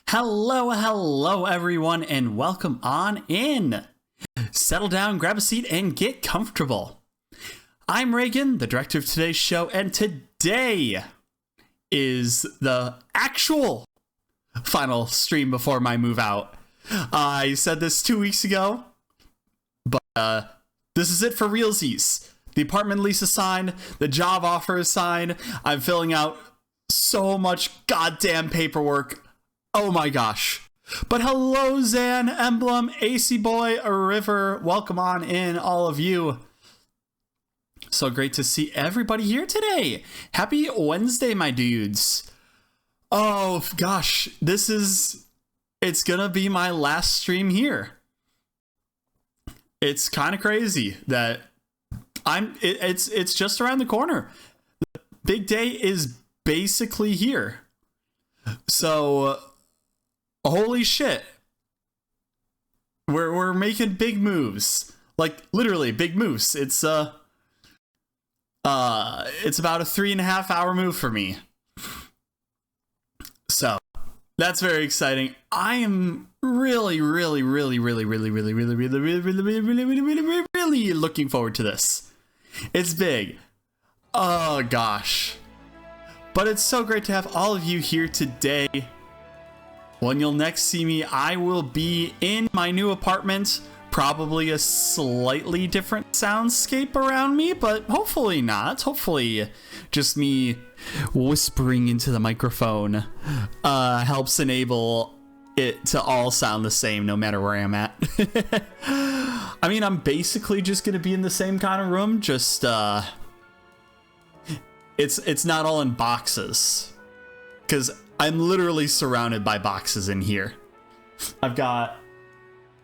Hello everyone, and welcome on in. Settle down, grab a seat, and get comfortable. I'm Reagan, the director of today's show, and today is the actual final stream before my move out. I said this 2 weeks ago, but this is it for realsies. The apartment lease is signed, the job offer is signed. I'm filling out so much goddamn paperwork. Oh my gosh. But hello, Zan, Emblem, AC Boy, a River. Welcome on in, all of you. So great to see everybody here today. Happy Wednesday, my dudes. Oh gosh, it's gonna be my last stream here. It's kind of crazy that it's just around the corner. The big day is basically here. So holy shit. We're making big moves. Like literally big moves. It's about a 3.5 hour move for me. So that's very exciting. I am really looking forward to this. It's big. Oh gosh. But it's so great to have all of you here today. When you'll next see me, I will be in my new apartment. Probably a slightly different soundscape around me, but hopefully not. Hopefully just me whispering into the microphone helps enable it to all sound the same no matter where I'm at. I mean, I'm basically just going to be in the same kind of room, just it's not all in boxes, because I'm literally surrounded by boxes in here. I've got,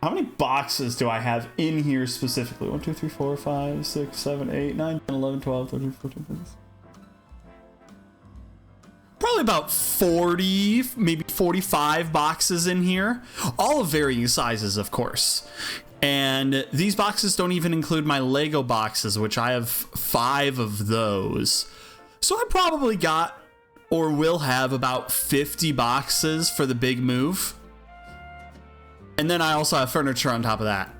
how many boxes do I have in here specifically? 1, 2, 3, 4, 5, 6, 7, 8, 9, 10, 11, 12, 13, 14, 15. Probably about 40, maybe 45 boxes in here. All of varying sizes, of course. And these boxes don't even include my Lego boxes, which I have 5 of those. So I probably got, or will have, about 50 boxes for the big move. And then I also have furniture on top of that.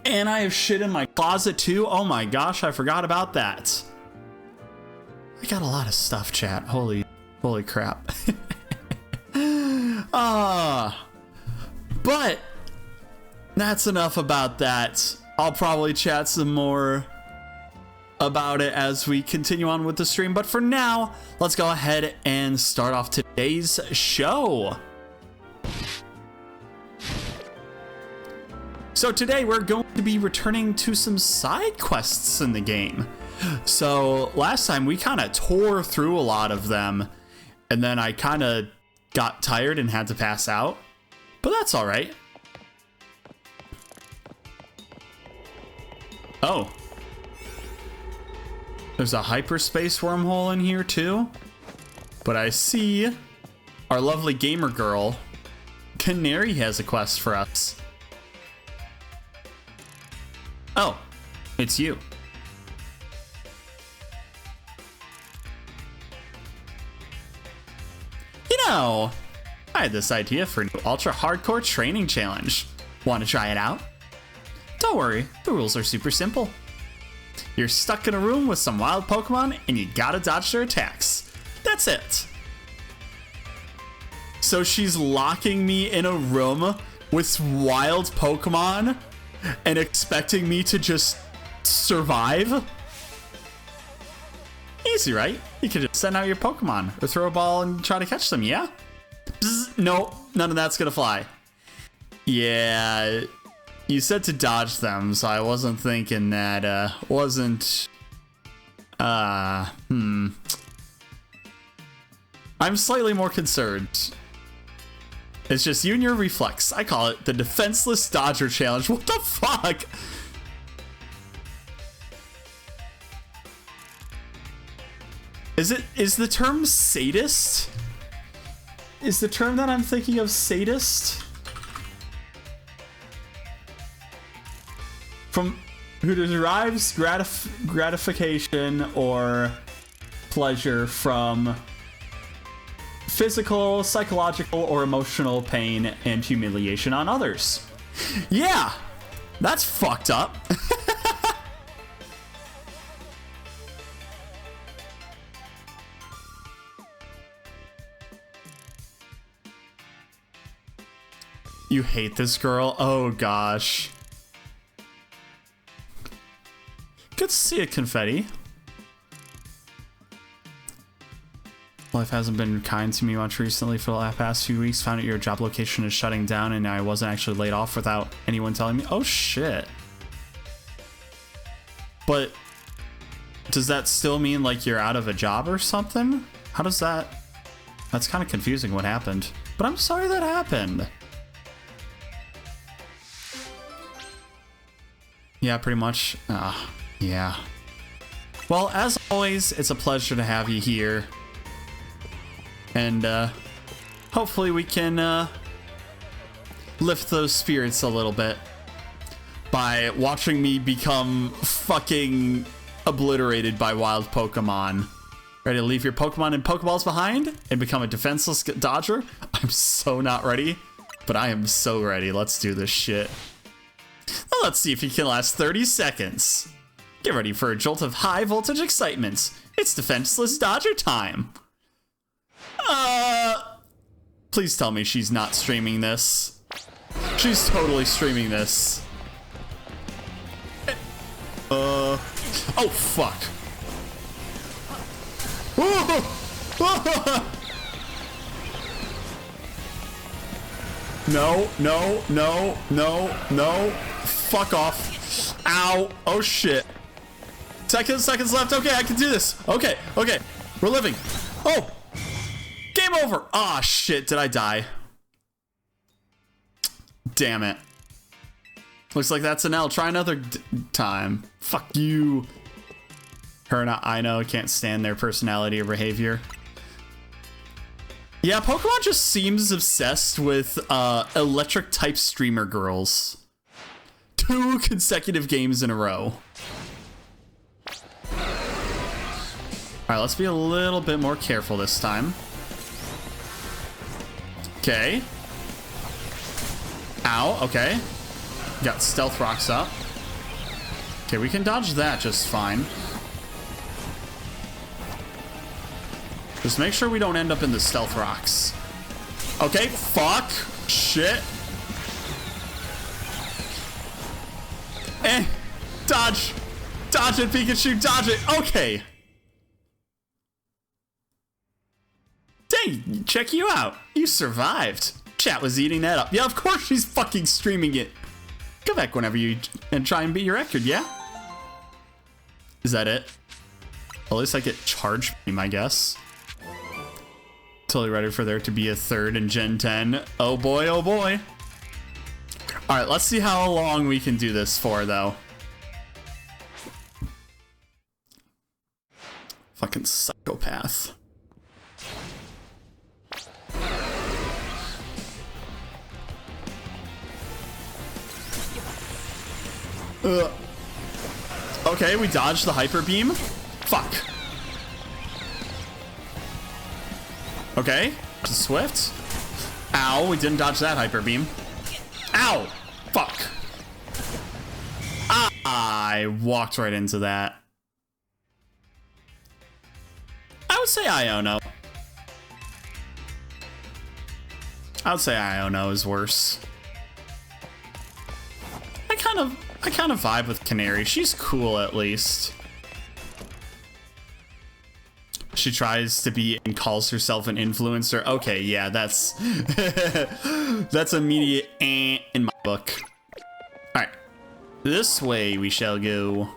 And I have shit in my closet too. Oh my gosh, I forgot about that. I got a lot of stuff, chat. Holy crap. But that's enough about that. I'll probably chat some more about it as we continue on with the stream, but for now, let's go ahead and start off today's show. So today we're going to be returning to some side quests in the game. So last time we kind of tore through a lot of them, and then I kind of got tired and had to pass out, but that's all right. Oh. There's a hyperspace wormhole in here too. But I see our lovely gamer girl, Canary, has a quest for us. Oh, it's you. You know, I had this idea for a new ultra hardcore training challenge. Want to try it out? Don't worry, the rules are super simple. You're stuck in a room with some wild Pokemon and you gotta dodge their attacks. That's it. So she's locking me in a room with wild Pokemon and expecting me to just survive? Easy, right? You could just send out your Pokemon or throw a ball and try to catch them, yeah? Bzz, no, none of that's gonna fly. Yeah. You said to dodge them, so I wasn't thinking that, I'm slightly more concerned. It's just you and your reflex. I call it the defenseless dodger challenge. What the fuck? Is the term sadist? Is the term that I'm thinking of sadist? From who derives gratification or pleasure from physical, psychological, or emotional pain and humiliation on others. Yeah, that's fucked up. You hate this girl? Oh gosh. Good to see it, Confetti. Life hasn't been kind to me much recently for the past few weeks. Found out your job location is shutting down and I wasn't actually laid off without anyone telling me. Oh shit. But does that still mean like you're out of a job or something? How does that... That's kind of confusing what happened. But I'm sorry that happened. Yeah, pretty much. Yeah. Well, as always, it's a pleasure to have you here. And hopefully we can lift those spirits a little bit by watching me become fucking obliterated by wild Pokemon. Ready to leave your Pokemon and Pokeballs behind and become a defenseless dodger? I'm so not ready, but I am so ready. Let's do this shit. Well, let's see if you can last 30 seconds. Get ready for a jolt of high voltage excitement. It's defenseless dodger time. Please tell me she's not streaming this. She's totally streaming this. Oh fuck. No, no, no, no, no. Fuck off. Ow. Oh shit. Seconds left. Okay, I can do this. Okay, we're living. Oh, game over. Ah, shit, did I die? Damn it. Looks like that's an L. Try another time. Fuck you. Her and I know, can't stand their personality or behavior. Yeah, Pokemon just seems obsessed with electric type streamer girls. 2 consecutive games in a row. Alright, let's be a little bit more careful this time. Okay. Ow, okay. Got stealth rocks up. Okay, we can dodge that just fine. Just make sure we don't end up in the stealth rocks. Okay, fuck. Shit. Dodge. Dodge it, Pikachu, dodge it. Okay. Dang, check you out. You survived. Chat was eating that up. Yeah, of course she's fucking streaming it. Come back whenever you and try and beat your record, yeah? Is that it? At least I get charge beam, I guess. Totally ready for there to be a third in Gen 10. Oh boy, oh boy. Alright, let's see how long we can do this for, though. Fucking psychopath. Okay, we dodged the hyper beam. Fuck. Okay, Swift. Ow, we didn't dodge that hyper beam. Ow! Fuck. I walked right into that. I would say Iono. I would say Iono is worse. I kind of vibe with Canary. She's cool at least. She tries to be and calls herself an influencer. Okay, yeah, that's that's immediate in my book. All right, this way we shall go.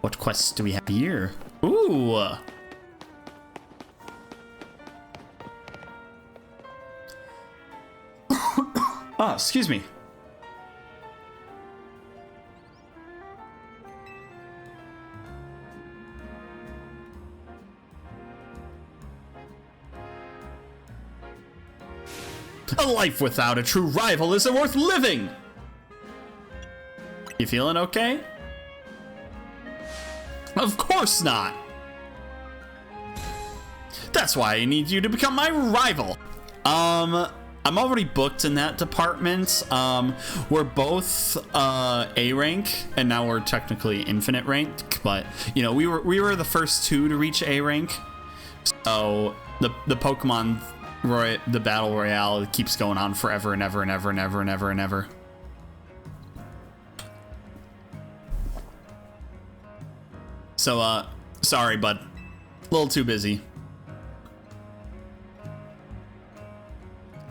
What quests do we have here? Ooh. Oh, excuse me. A life without a true rival isn't worth living! You feeling okay? Of course not! That's why I need you to become my rival. I'm already booked in that department. We're both A rank, and now we're technically infinite rank. But you know, we were the first two to reach A rank. So the Pokemon the battle royale keeps going on forever and ever and ever and ever and ever and ever. So sorry, bud. A little too busy.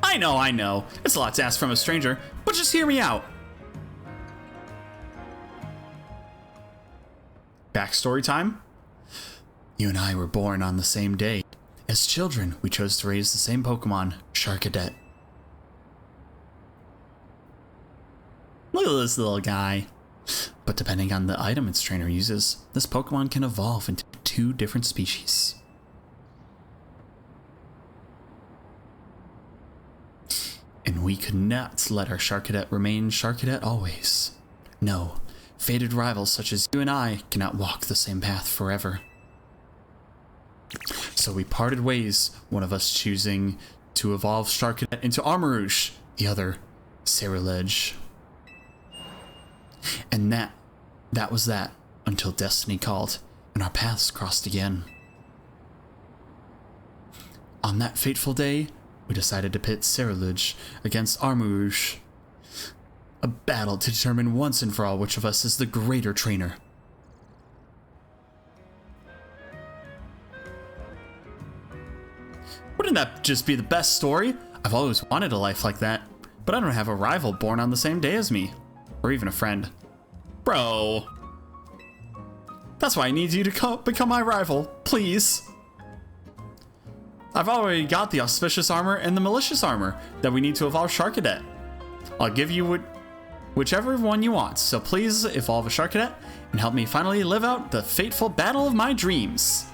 I know. It's a lot to ask from a stranger, but just hear me out. Backstory time. You and I were born on the same day. As children, we chose to raise the same Pokemon, Charcadet. Look at this little guy. But depending on the item its trainer uses, this Pokemon can evolve into 2 different species. And we could not let our Charcadet remain Charcadet always. No, fated rivals such as you and I cannot walk the same path forever. So we parted ways, one of us choosing to evolve Charcadet into Armarouge, the other Ceruledge. And that was that, until destiny called, and our paths crossed again. On that fateful day, we decided to pit Ceruledge against Armarouge. A battle to determine once and for all which of us is the greater trainer. Wouldn't that just be the best story? I've always wanted a life like that, but I don't have a rival born on the same day as me. Or even a friend. Bro. That's why I need you to become my rival, please. I've already got the auspicious armor and the malicious armor that we need to evolve Charcadet. I'll give you whichever one you want, so please evolve a Charcadet and help me finally live out the fateful battle of my dreams.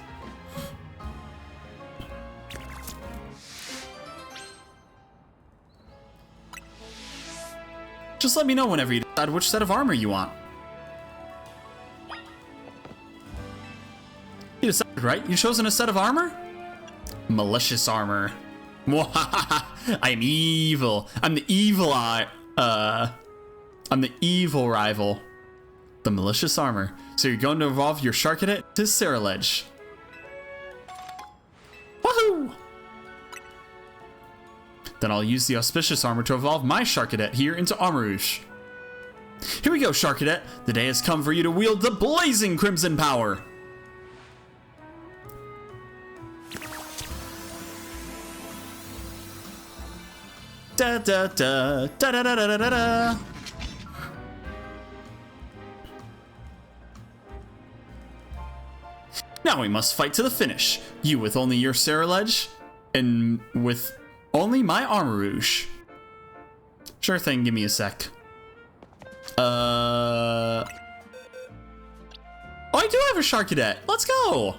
Just let me know whenever you decide which set of armor you want. You decided, right? You've chosen a set of armor? Malicious armor. I'm evil. I'm the evil I'm the evil rival. The malicious armor. So you're going to evolve your Charcadet to Ceruledge. Woohoo! Then I'll use the auspicious armor to evolve my Charcadet here into Armarouge. Here we go, Charcadet. The day has come for you to wield the blazing crimson power. Da da da da da da da da da. Now we must fight to the finish. You with only your Ceruledge, and with only my Armarouge. Sure thing, give me a sec. Oh, I do have a Charcadet. Let's go.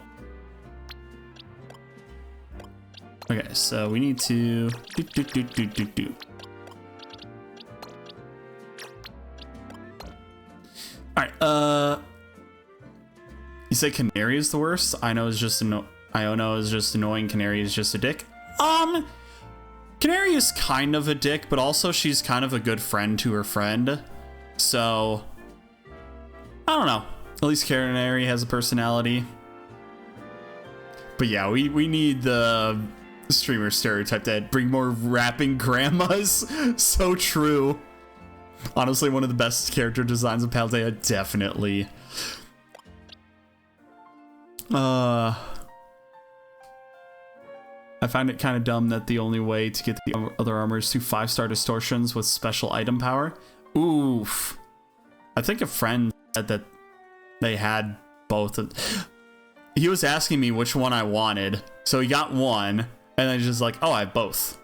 Okay, so we need to do. All right. You say Canary is the worst. Ino is just Iono is just annoying. Canary is just a dick. Canary is kind of a dick, but also she's kind of a good friend to her friend. So I don't know. At least Canary has a personality. But yeah, we need the streamer stereotype that bring more rapping grandmas. So true. Honestly, one of the best character designs of Paldea, definitely. I find it kind of dumb that the only way to get the other armor is to 5-star distortions with special item power. Oof. I think a friend said that they had both. He was asking me which one I wanted, so he got one, and then just like, oh, I have both.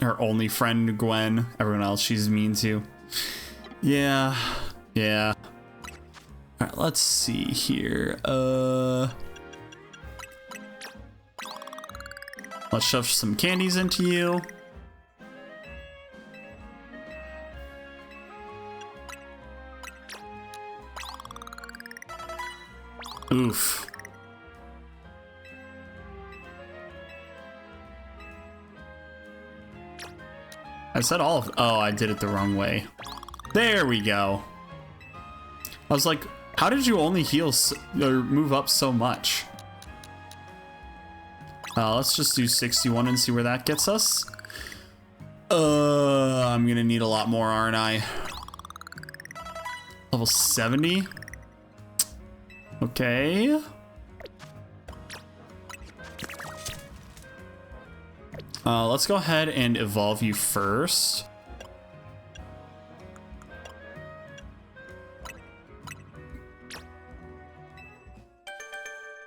Her only friend, Gwen. Everyone else she's mean to. Yeah. Yeah. Alright, let's see here. Let's shove some candies into you. Oof. I said all of... Oh, I did it the wrong way. There we go. I was like, how did you only heal or move up so much? Let's just do 61 and see where that gets us. I'm gonna need a lot more, aren't I? Level 70? Okay. Let's go ahead and evolve you first.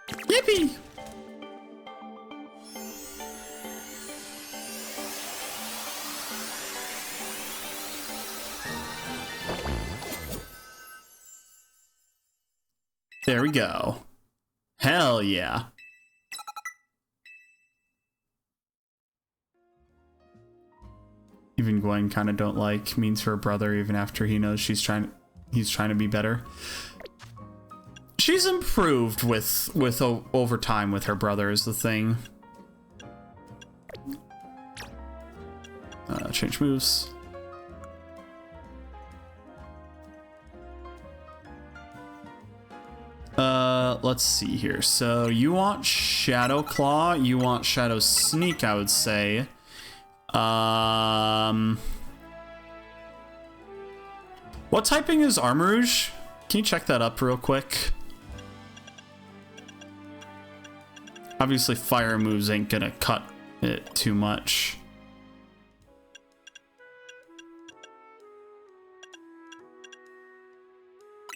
Yippee! There we go. Hell yeah. Even Gwen kind of don't like means her brother even after he knows he's trying to be better. She's improved with over time with her brother is the thing. Change moves. Let's see here. So you want Shadow Claw, you want Shadow Sneak, I would say. What typing is Armarouge? Can you check that up real quick? Obviously fire moves ain't gonna cut it too much.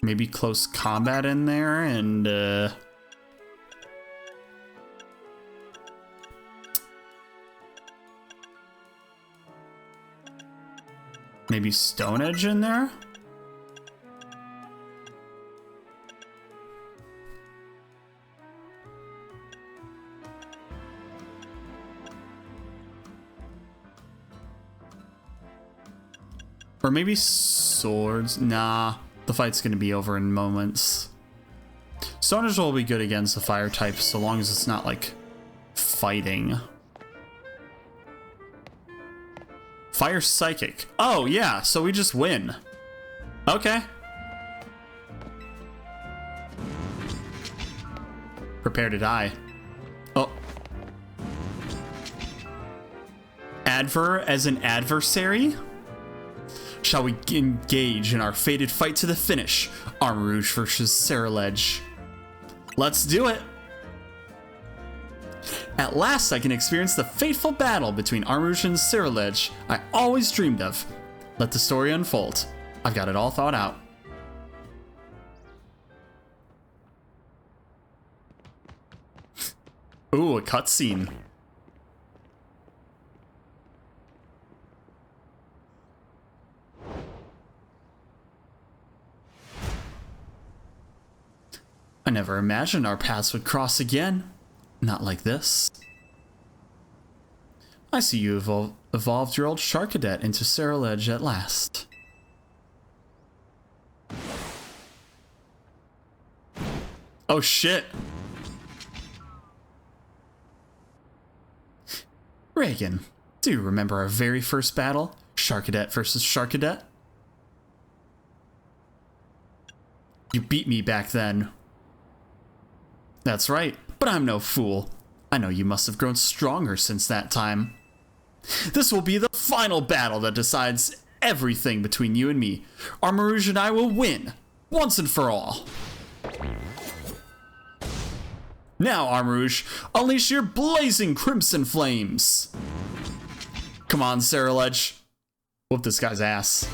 Maybe close combat in there and maybe Stone Edge in there? Or maybe swords? Nah, the fight's gonna be over in moments. Stone Edge will be good against the fire type so long as it's not like fighting. Fire Psychic. Oh, yeah, so we just win. Okay. Prepare to die. Oh. Adver as an adversary? Shall we engage in our fated fight to the finish? Armarouge versus Ceruledge. Let's do it. At last I can experience the fateful battle between Armarouge and Ceruledge I always dreamed of. Let the story unfold. I've got it all thought out. Ooh, a cutscene. I never imagined our paths would cross again. Not like this. I see you evolved your old Sharkadet into Ceruledge at last. Oh shit! Reagan, do you remember our very first battle? Sharkadet versus Sharkadet? You beat me back then. That's right, but I'm no fool. I know you must have grown stronger since that time. This will be the final battle that decides everything between you and me. Armarouge and I will win, once and for all. Now, Armarouge, unleash your blazing crimson flames. Come on, Ceruledge. Whoop this guy's ass.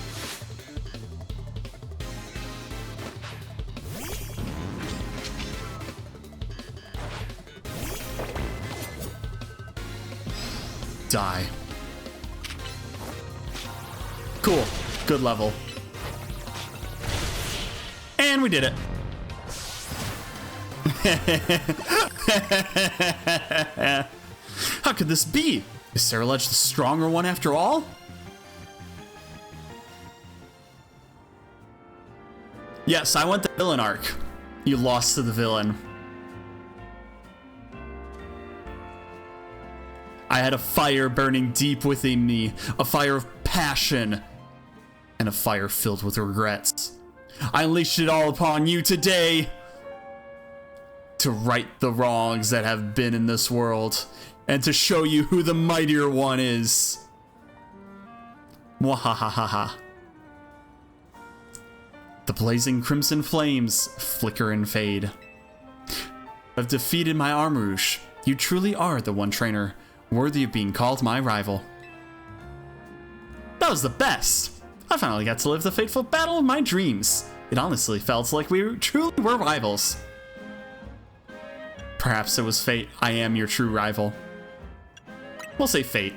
Die. Cool. Good level. And we did it. How could this be? Is Ceruledge the stronger one after all? Yes, I went the villain arc. You lost to the villain. I had a fire burning deep within me, a fire of passion and a fire filled with regrets. I unleashed it all upon you today to right the wrongs that have been in this world and to show you who the mightier one is. Mwahahaha. The blazing crimson flames flicker and fade. I've defeated my Armrouge. You truly are the one trainer worthy of being called my rival. That was the best! I finally got to live the fateful battle of my dreams. It honestly felt like we truly were rivals. Perhaps it was fate. I am your true rival. We'll say fate.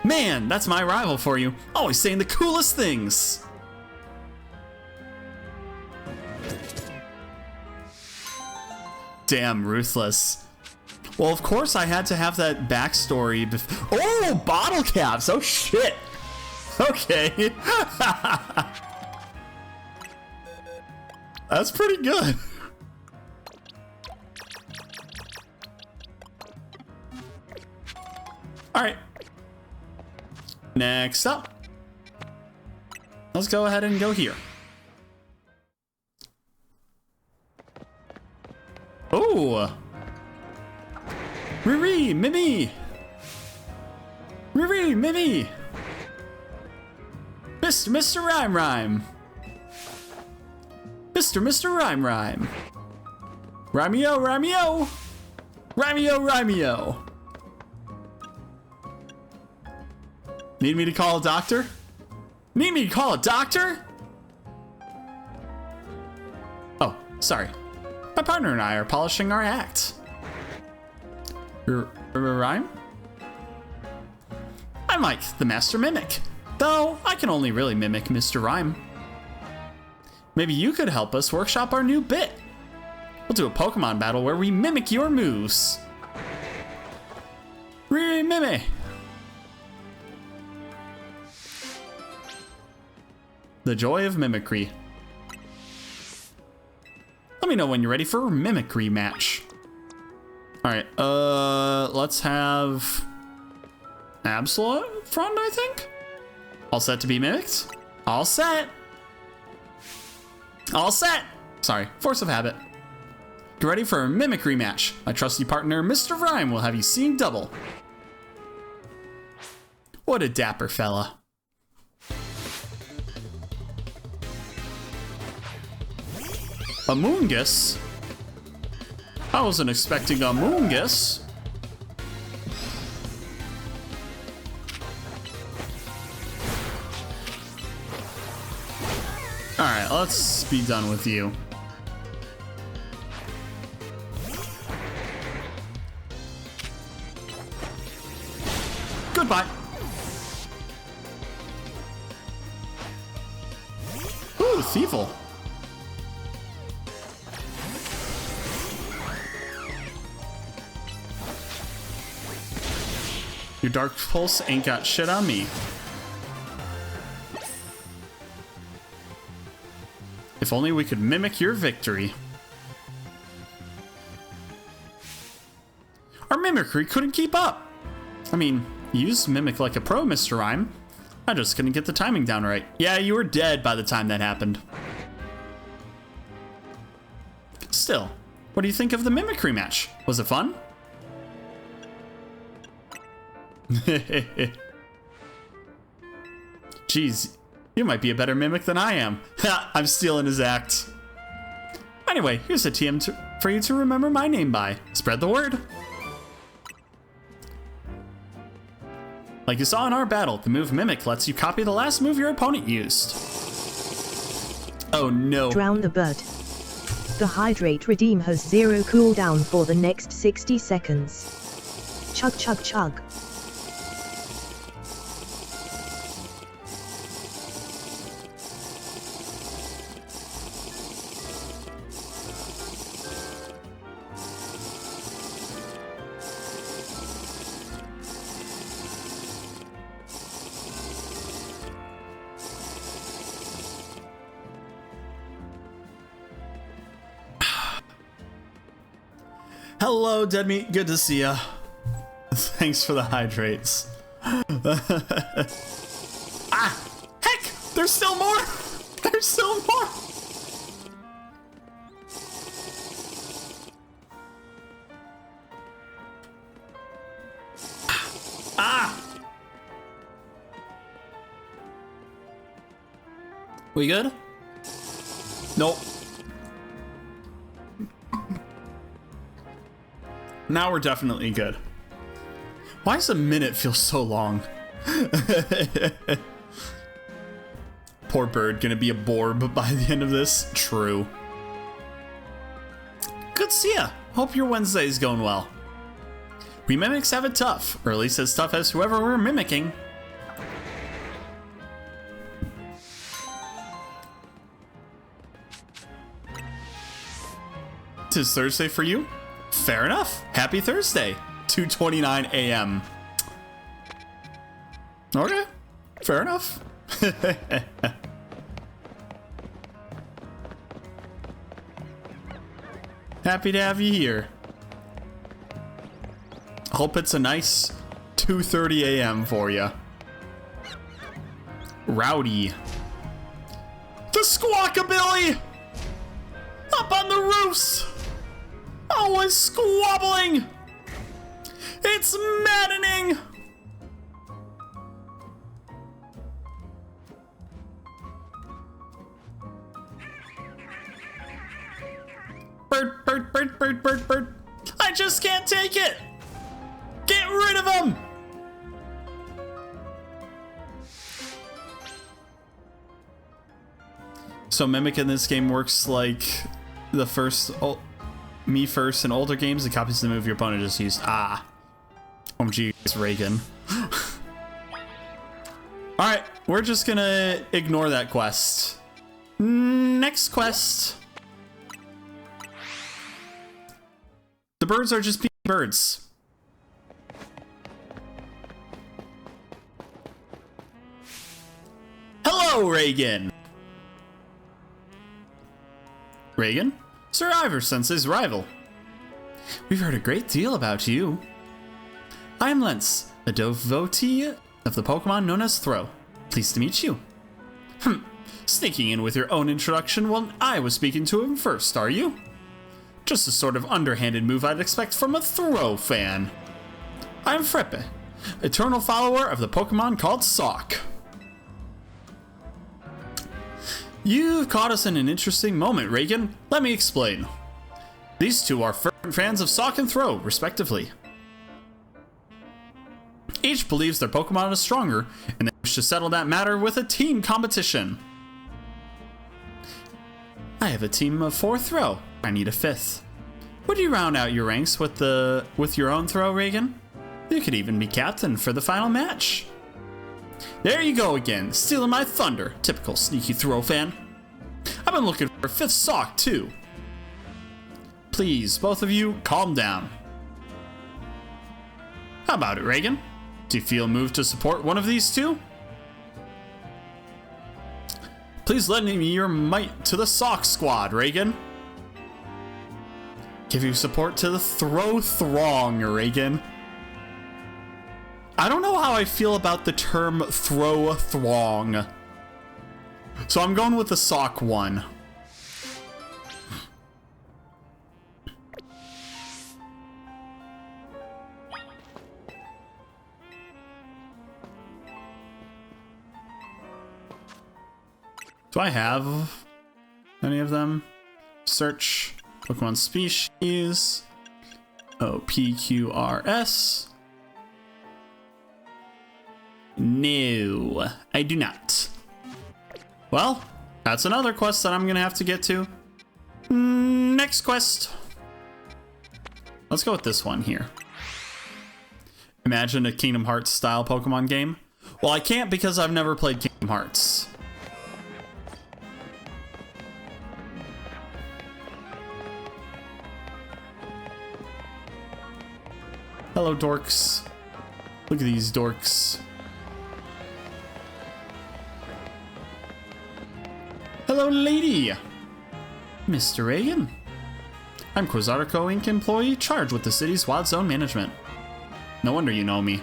Man, that's my rival for you. Always saying the coolest things. Damn, ruthless. Well, of course I had to have that backstory. Oh, bottle caps. Oh, shit. Okay. That's pretty good. All right. Next up. Let's go ahead and go here. Oh. Riri, Mimi. Riri, Mimi. Mr. Rhyme Rhyme. Mr. Rhyme Rhyme. Rhymeo, Rhymeo. Rhymeo, Rhymeo. Need me to call a doctor? Need me to call a doctor? Oh, sorry. My partner and I are polishing our act. Rhyme? I'm Mike, the Master Mimic. Though, I can only really mimic Mr. Rhyme. Maybe you could help us workshop our new bit. We'll do a Pokemon battle where we mimic your moves. Mimi. The joy of mimicry. Let me know when you're ready for a mimicry match. Alright, let's have Absol front, I think? All set to be mimicked? All set! All set! Sorry, force of habit. Get ready for a mimicry match. My trusty partner, Mr. Rhyme, will have you seeing double. What a dapper fella. A Moongus? I wasn't expecting a Moongus. Alright, let's be done with you. Goodbye. Ooh, Thievul. Your Dark Pulse ain't got shit on me. If only we could mimic your victory. Our mimicry couldn't keep up. I mean, you used to mimic like a pro, Mr. Rhyme. I just couldn't get the timing down right. Yeah, you were dead by the time that happened. Still, what do you think of the mimicry match? Was it fun? Jeez, you might be a better mimic than I am. Ha, I'm stealing his act. Anyway, here's a TM for you to remember my name by. Spread the word. Like you saw in our battle, the move Mimic lets you copy the last move your opponent used. Oh no. Drown the bird. The Hydrate Redeem has 0 cooldown for the next 60 seconds. Chug chug chug. Hello, Dead Meat. Good to see ya. Thanks for the hydrates. Ah! Heck! There's still more! There's still more! Ah! We good? Nope. Now we're definitely good. Why does a minute feel so long? Poor bird, gonna be a borb by the end of this. True. Good to see ya. Hope your Wednesday's going well. We mimics have it tough, or at least as tough as whoever we're mimicking. Tis Thursday for you? Fair enough. Happy Thursday. 2:29 a.m. Okay. Fair enough. Happy to have you here. Hope it's a nice 2:30 a.m. for you. Rowdy. The Squawkabilly! Up on the roofs! Always squabbling! It's maddening! Bird, bird, bird, bird, bird, bird. I just can't take it! Get rid of him! So Mimic in this game works like the first... Me first in older games, the copies of the move your opponent just used. Ah. OMG, it's Reagan. Alright, we're just gonna ignore that quest. Next quest. The birds are just being birds. Hello, Reagan! Reagan? Sir Ivor Sensei's rival. We've heard a great deal about you. I am Lens, a devotee of the Pokemon known as Throw. Pleased to meet you. Sneaking in with your own introduction while I was speaking to him first, are you? Just a sort of underhanded move I'd expect from a Throw fan. I'm Freppe, eternal follower of the Pokemon called Sock. You've caught us in an interesting moment, Reagan. Let me explain. These two are fervent fans of Sock and Throw, respectively. Each believes their Pokemon is stronger, and they wish to settle that matter with a team competition. I have a team of 4 Throw. I need a 5th. Would you round out your ranks with your own Throw, Reagan? You could even be captain for the final match. There you go again, stealing my thunder. Typical sneaky Throw fan. I've been looking for a 5th Sock, too. Please, both of you, calm down. How about it, Reagan? Do you feel moved to support one of these two? Please lend me your might to the Sock Squad, Reagan. Give your support to the Throw Throng, Reagan. I don't know how I feel about the term Throw Throng. So I'm going with the Sock one. Do I have any of them? Search Pokemon species. Oh, PQRS. No, I do not. Well, that's another quest that I'm gonna have to get to. Next quest. Let's go with this one here. Imagine a Kingdom Hearts style Pokemon game. Well, I can't because I've never played Kingdom Hearts. Hello, dorks. Look at these dorks. Hello, lady. Mr. Reagan. I'm Quasarco Inc. employee charged with the city's wild zone management. No wonder you know me.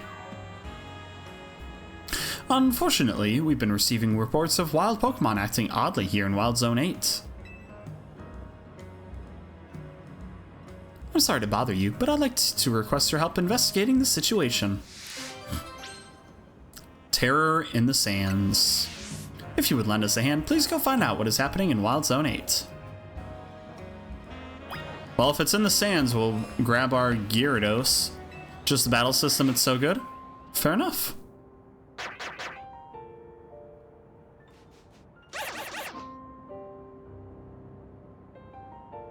Unfortunately, we've been receiving reports of wild Pokemon acting oddly here in Wild Zone 8. I'm sorry to bother you, but I'd like to request your help investigating the situation. Terror in the Sands. If you would lend us a hand, please go find out what is happening in Wild Zone 8. Well, if it's in the sands, we'll grab our Gyarados. Just the battle system, it's so good? Fair enough.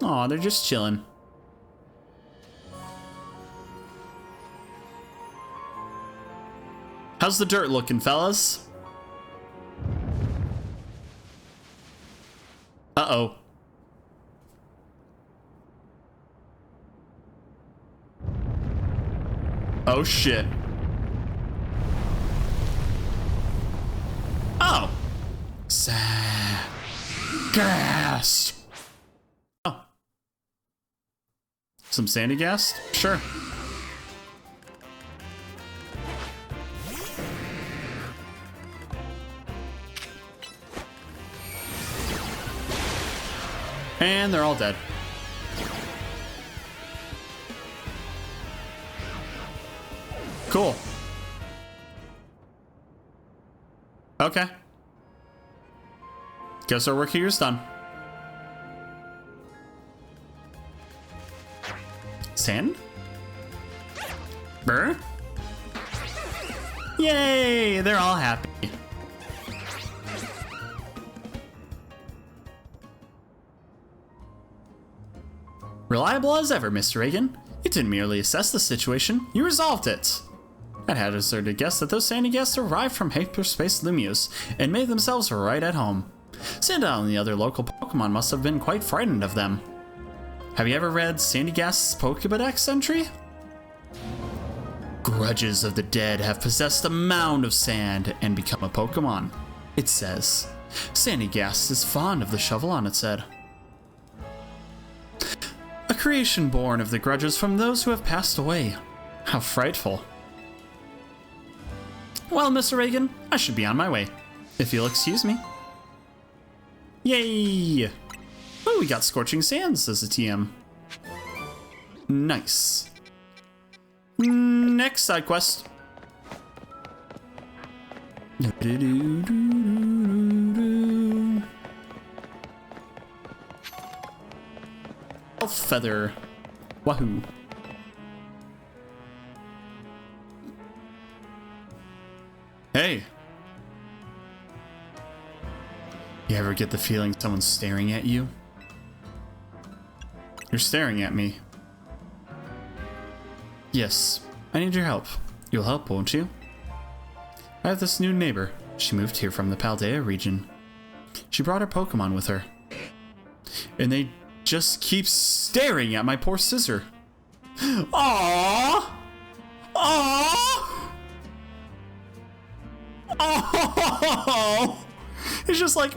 Aw, they're just chilling. How's the dirt looking, fellas? Uh-oh. Oh, shit. Oh. Gas. Oh. Some sandy gas? Sure. And they're all dead. Cool. Okay. Guess our work here is done. Sand? Burr? Yay! They're all happy. Reliable as ever, Mr. Reagan. You didn't merely assess the situation, you resolved it. I'd hazard to guess that those sandy guests arrived from hyperspace Lumios and made themselves right at home. Sandile and the other local Pokemon must have been quite frightened of them. Have you ever read Sandy Gast's Pokédex entry? Grudges of the dead have possessed a mound of sand and become a Pokemon. It says, Sandy Gast is fond of the shovel on its head. A creation born of the grudges from those who have passed away. How frightful. Well, Mr. Reagan, I should be on my way, if you'll excuse me. Yay! Oh, we got Scorching Sands as a TM. Nice. Next side quest. Feather. Wahoo. Hey. You ever get the feeling someone's staring at you? You're staring at me. Yes, I need your help. You'll help, won't you? I have this new neighbor. She moved here from the Paldea region. She brought her Pokemon with her. And they just keep staring at my poor scissor. Aww! Aww! Oh! It's just like...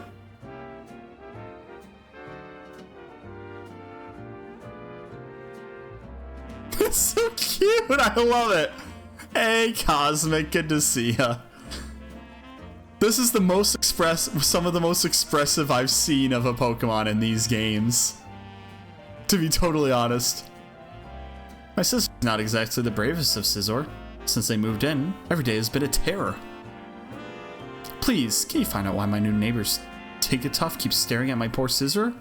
It's so cute! I love it! Hey, Cosmic, good to see ya. This is the most some of the most expressive I've seen of a Pokemon in these games. To be totally honest. My sister's not exactly the bravest of Scizor. Since they moved in, every day has been a terror. Please, can you find out why my new neighbors Tinkertuff keeps staring at my poor Scizor?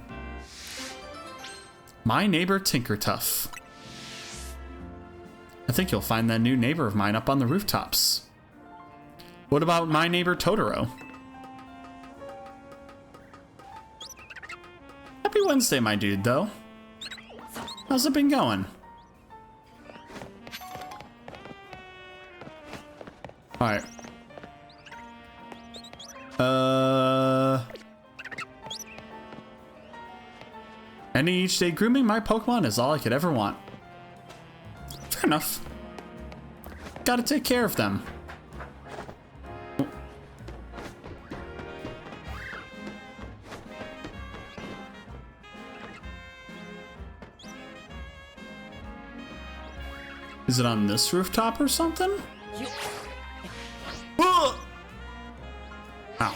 My neighbor Tinkertuff. I think you'll find that new neighbor of mine up on the rooftops. What about my neighbor Totoro? Happy Wednesday, my dude, though. How's it been going? Alright. Ending each day grooming my Pokemon is all I could ever want. Fair enough. Gotta take care of them. Is it on this rooftop or something? Ugh! Ow.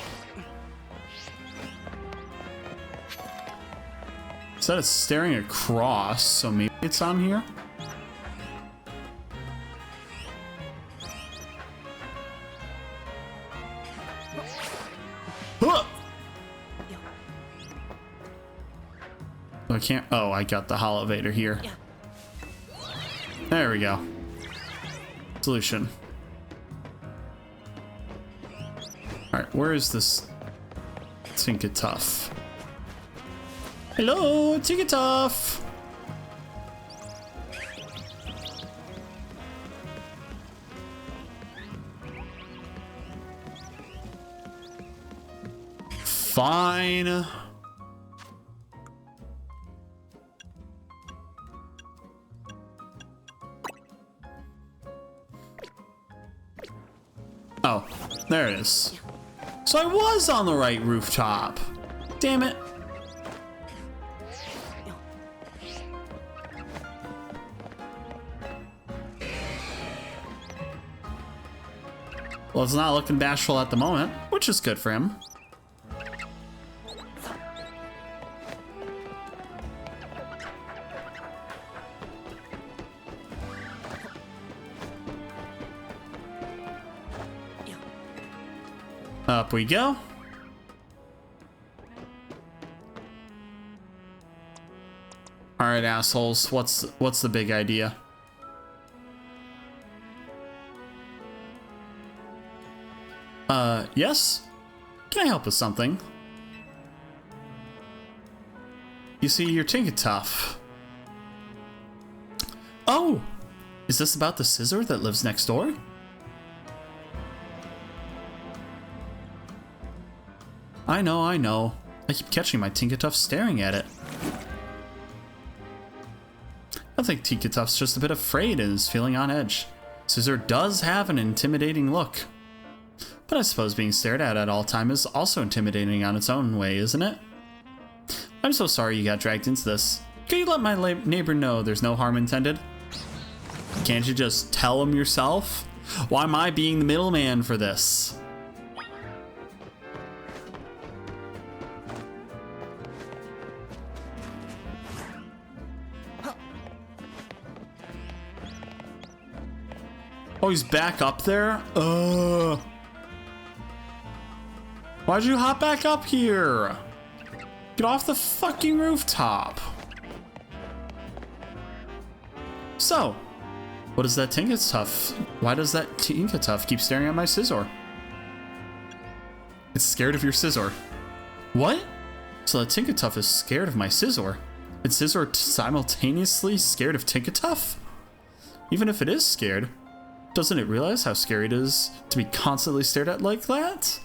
Said it's staring across, so maybe it's on here. Ugh! I can't. Oh, I got the elevator here. There we go. Solution. Alright, where is this Tinkatuff? Hello, Tinkatuff! Fine. Oh, there it is. So I was on the right rooftop. Damn it. Well, it's not looking bashful at the moment, which is good for him. Up we go. All right, assholes. What's the big idea? Yes? Can I help with something? You see, you're Tinkatuff. Oh! Is this about the scissor that lives next door? I know. I keep catching my Tinkatuff staring at it. I think Tinkatuff's just a bit afraid and is feeling on edge. Scissor does have an intimidating look. But I suppose being stared at all time is also intimidating on its own way, isn't it? I'm so sorry you got dragged into this. Can you let my neighbor know there's no harm intended? Can't you just tell him yourself? Why am I being the middleman for this? Oh, he's back up there? Why'd you hop back up here? Get off the fucking rooftop. So, what is that Tinkatuff? Why does that Tinkatuff keep staring at my scissor? It's scared of your scissor. What? So the Tinkatuff is scared of my scissor? And scissor simultaneously scared of Tinkatuff? Even if it is scared, doesn't it realize how scary it is to be constantly stared at like that?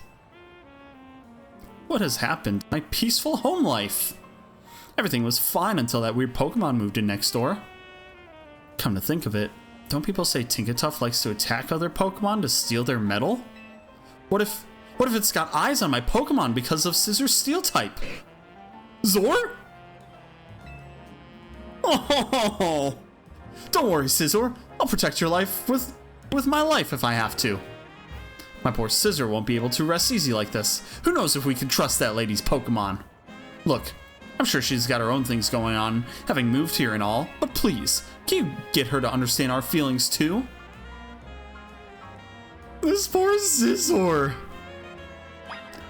What has happened to my peaceful home life? Everything was fine until that weird Pokemon moved in next door. Come to think of it, don't people say Tinkatuff likes to attack other Pokemon to steal their metal? What if it's got eyes on my Pokemon because of Scissor's steel type? Zor? Oh, don't worry, Scissor. I'll protect your life with my life if I have to. My poor Scissor won't be able to rest easy like this. Who knows if we can trust that lady's Pokemon? Look, I'm sure she's got her own things going on, having moved here and all, but please, can you get her to understand our feelings too? This poor Scissor.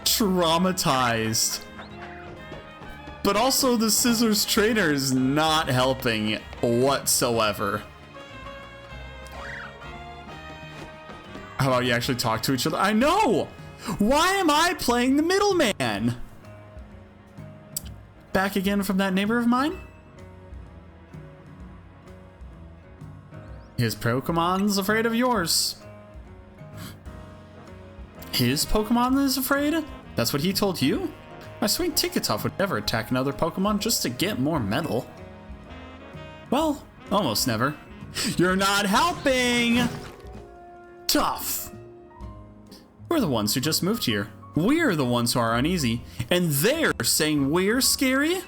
Traumatized. But also the Scissor's trainer is not helping whatsoever. How about you actually talk to each other? I know! Why am I playing the middleman? Back again from that neighbor of mine? His Pokemon's afraid of yours. His Pokemon is afraid? That's what he told you? My sweet Tinkatuff would never attack another Pokemon just to get more metal. Well, almost never. You're not helping! Tough. We're the ones who just moved here. We're the ones who are uneasy, and they're saying we're scary?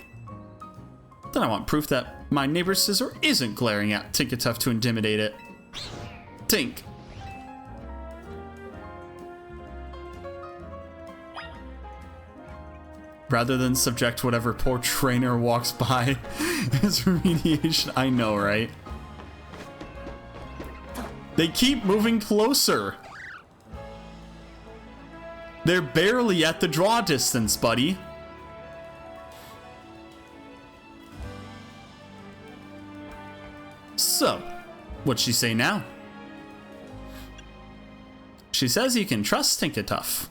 Then I want proof that my neighbor's Scissor isn't glaring at Tinkatuff to intimidate it. Tink. Rather than subject whatever poor trainer walks by as remediation. I know, right? They keep moving closer. They're barely at the draw distance, buddy. So, what'd she say now? She says you can trust Tinkatuff.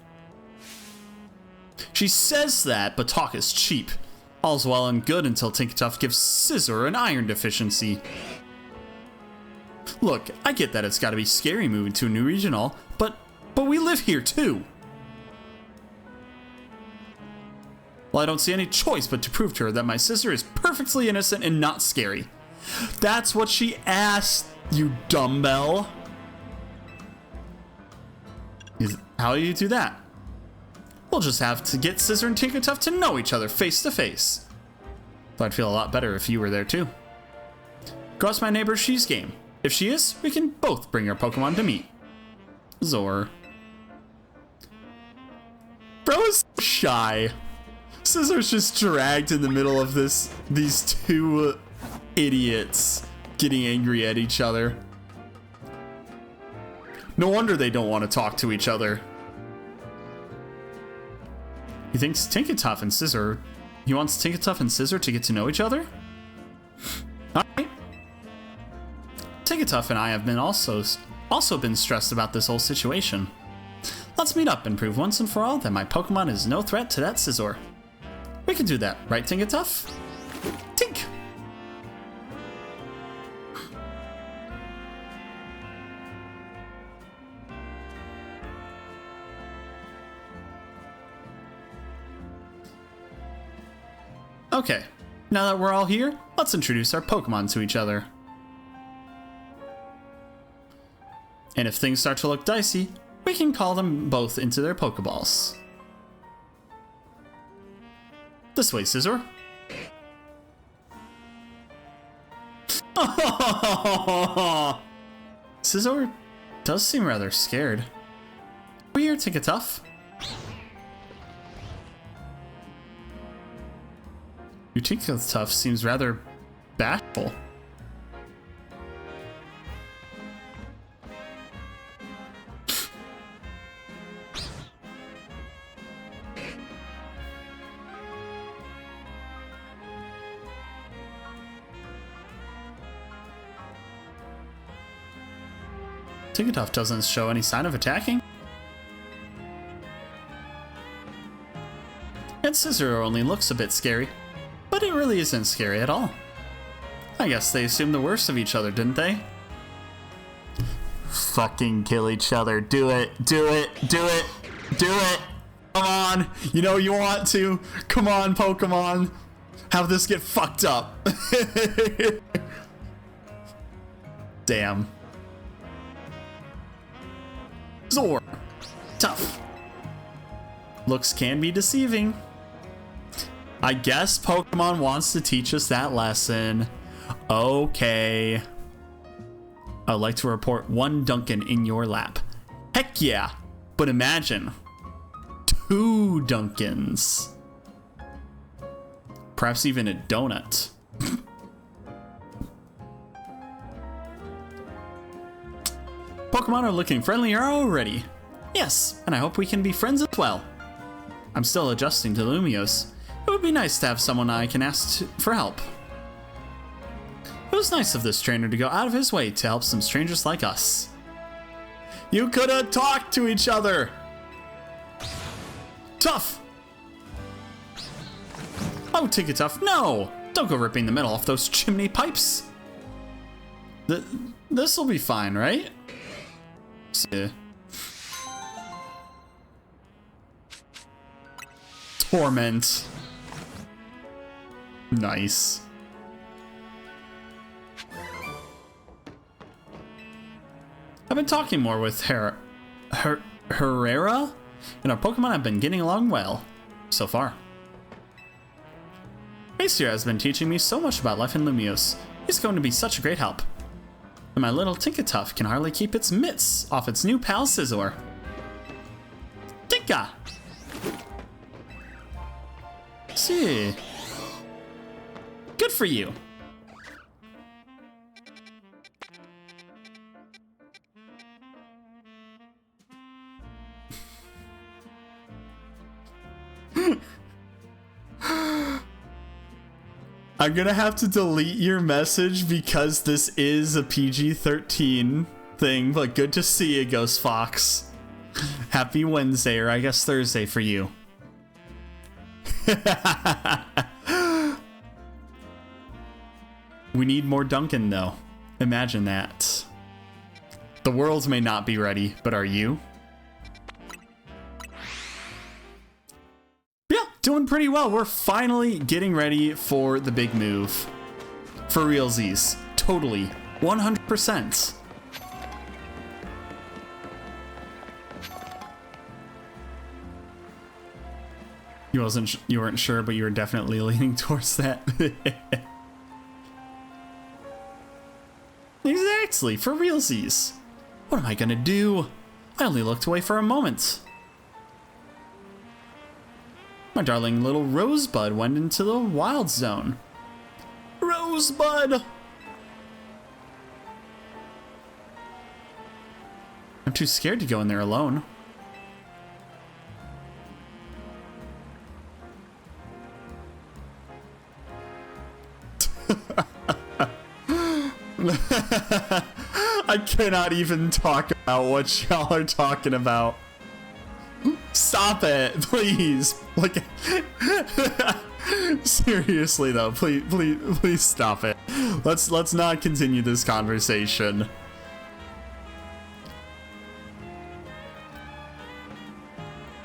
She says that, but talk is cheap. All's well and good until Tinkatuff gives Scissor an iron deficiency. Look, I get that it's gotta be scary moving to a new region all, but we live here too. Well, I don't see any choice but to prove to her that my sister is perfectly innocent and not scary. That's what she asked, you dumbbell. How do you do that? We'll just have to get Scissor and Tinkatuff to know each other face to face. Though I'd feel a lot better if you were there too. Go ask my neighbor if she's game. If she is, we can both bring our Pokemon to meet. Zor. Bro is so shy. Scissor's just dragged in the middle of these two idiots getting angry at each other. No wonder they don't want to talk to each other. He thinks Tinkatuff and Scissor... He wants Tinkatuff and Scissor to get to know each other? Alright. Tinkatuff and I have been also been stressed about this whole situation. Let's meet up and prove once and for all that my Pokemon is no threat to that Scissor. We can do that, right, Tinkatuff? Tink! Okay, now that we're all here, let's introduce our Pokemon to each other. And if things start to look dicey, we can call them both into their Pokeballs. This way, Scissor. Scissor does seem rather scared. Are you here, Tinkatuff? Your Tinkatuff seems rather bashful. Tinkatuff doesn't show any sign of attacking. And Scissor only looks a bit scary, but it really isn't scary at all. I guess they assumed the worst of each other, didn't they? Fucking kill each other. Do it. Do it. Do it. Do it. Come on. You know you want to. Come on, Pokemon. Have this get fucked up. Damn. Zor. Tough. Looks can be deceiving. I guess Pokemon wants to teach us that lesson. Okay. I'd like to report one Duncan in your lap. Heck yeah. But imagine 2 Duncans. Perhaps even a donut. Pokemon are looking friendlier already. Yes, and I hope we can be friends as well. I'm still adjusting to Lumiose. It would be nice to have someone I can ask for help. It was nice of this trainer to go out of his way to help some strangers like us. You could have talked to each other! Tough! Oh, Tinkatuff, no! Don't go ripping the metal off those chimney pipes! This'll be fine, right? See. Torment. Nice. I've been talking more with Herrera, and our Pokemon have been getting along well, so far. Acer has been teaching me so much about life in Lumiose. He's going to be such a great help. And my little Tinkatuff can hardly keep its mitts off its new pal Scizor. Tinka! See. Good for you. I'm gonna have to delete your message because this is a PG-13 thing, but good to see you, Ghost Fox. Happy Wednesday, or I guess Thursday for you. We need more Duncan, though. Imagine that. The world may not be ready, but are you? Yeah, doing pretty well. We're finally getting ready for the big move. For realsies. Totally. 100%. You weren't sure, but you were definitely leaning towards that. Exactly, for realsies. What am I gonna do? I only looked away for a moment. My darling little Rosebud went into the wild zone. Rosebud! I'm too scared to go in there alone. I cannot even talk about what y'all are talking about. Stop it, please. Like, seriously though, please stop it. Let's not continue this conversation.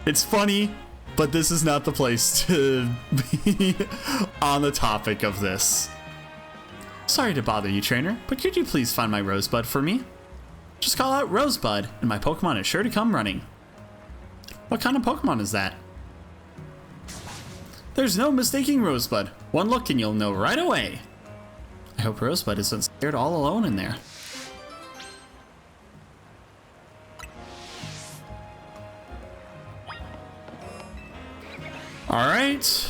It's funny, but this is not the place to be on the topic of this. Sorry to bother you, trainer, but could you please find my Rosebud for me? Just call out Rosebud, and my Pokemon is sure to come running. What kind of Pokemon is that? There's no mistaking Rosebud. One look and you'll know right away. I hope Rosebud isn't scared all alone in there. All right.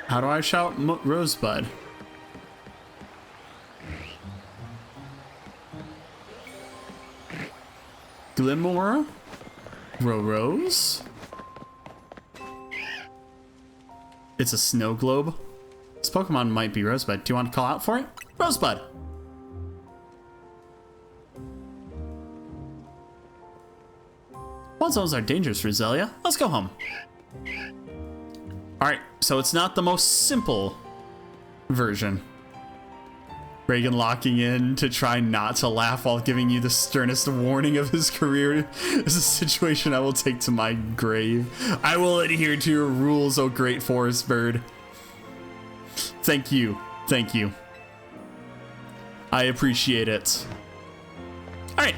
How do I shout Rosebud? Glimmer? Rose? It's a snow globe. This Pokemon might be Rosebud. Do you want to call out for it? Rosebud! Wild zones are dangerous, Roselia. Let's go home. Alright, so it's not the most simple version. Reagan locking in to try not to laugh while giving you the sternest warning of his career is a situation I will take to my grave. I will adhere to your rules, oh great forest bird. Thank you. Thank you. I appreciate it. Alright.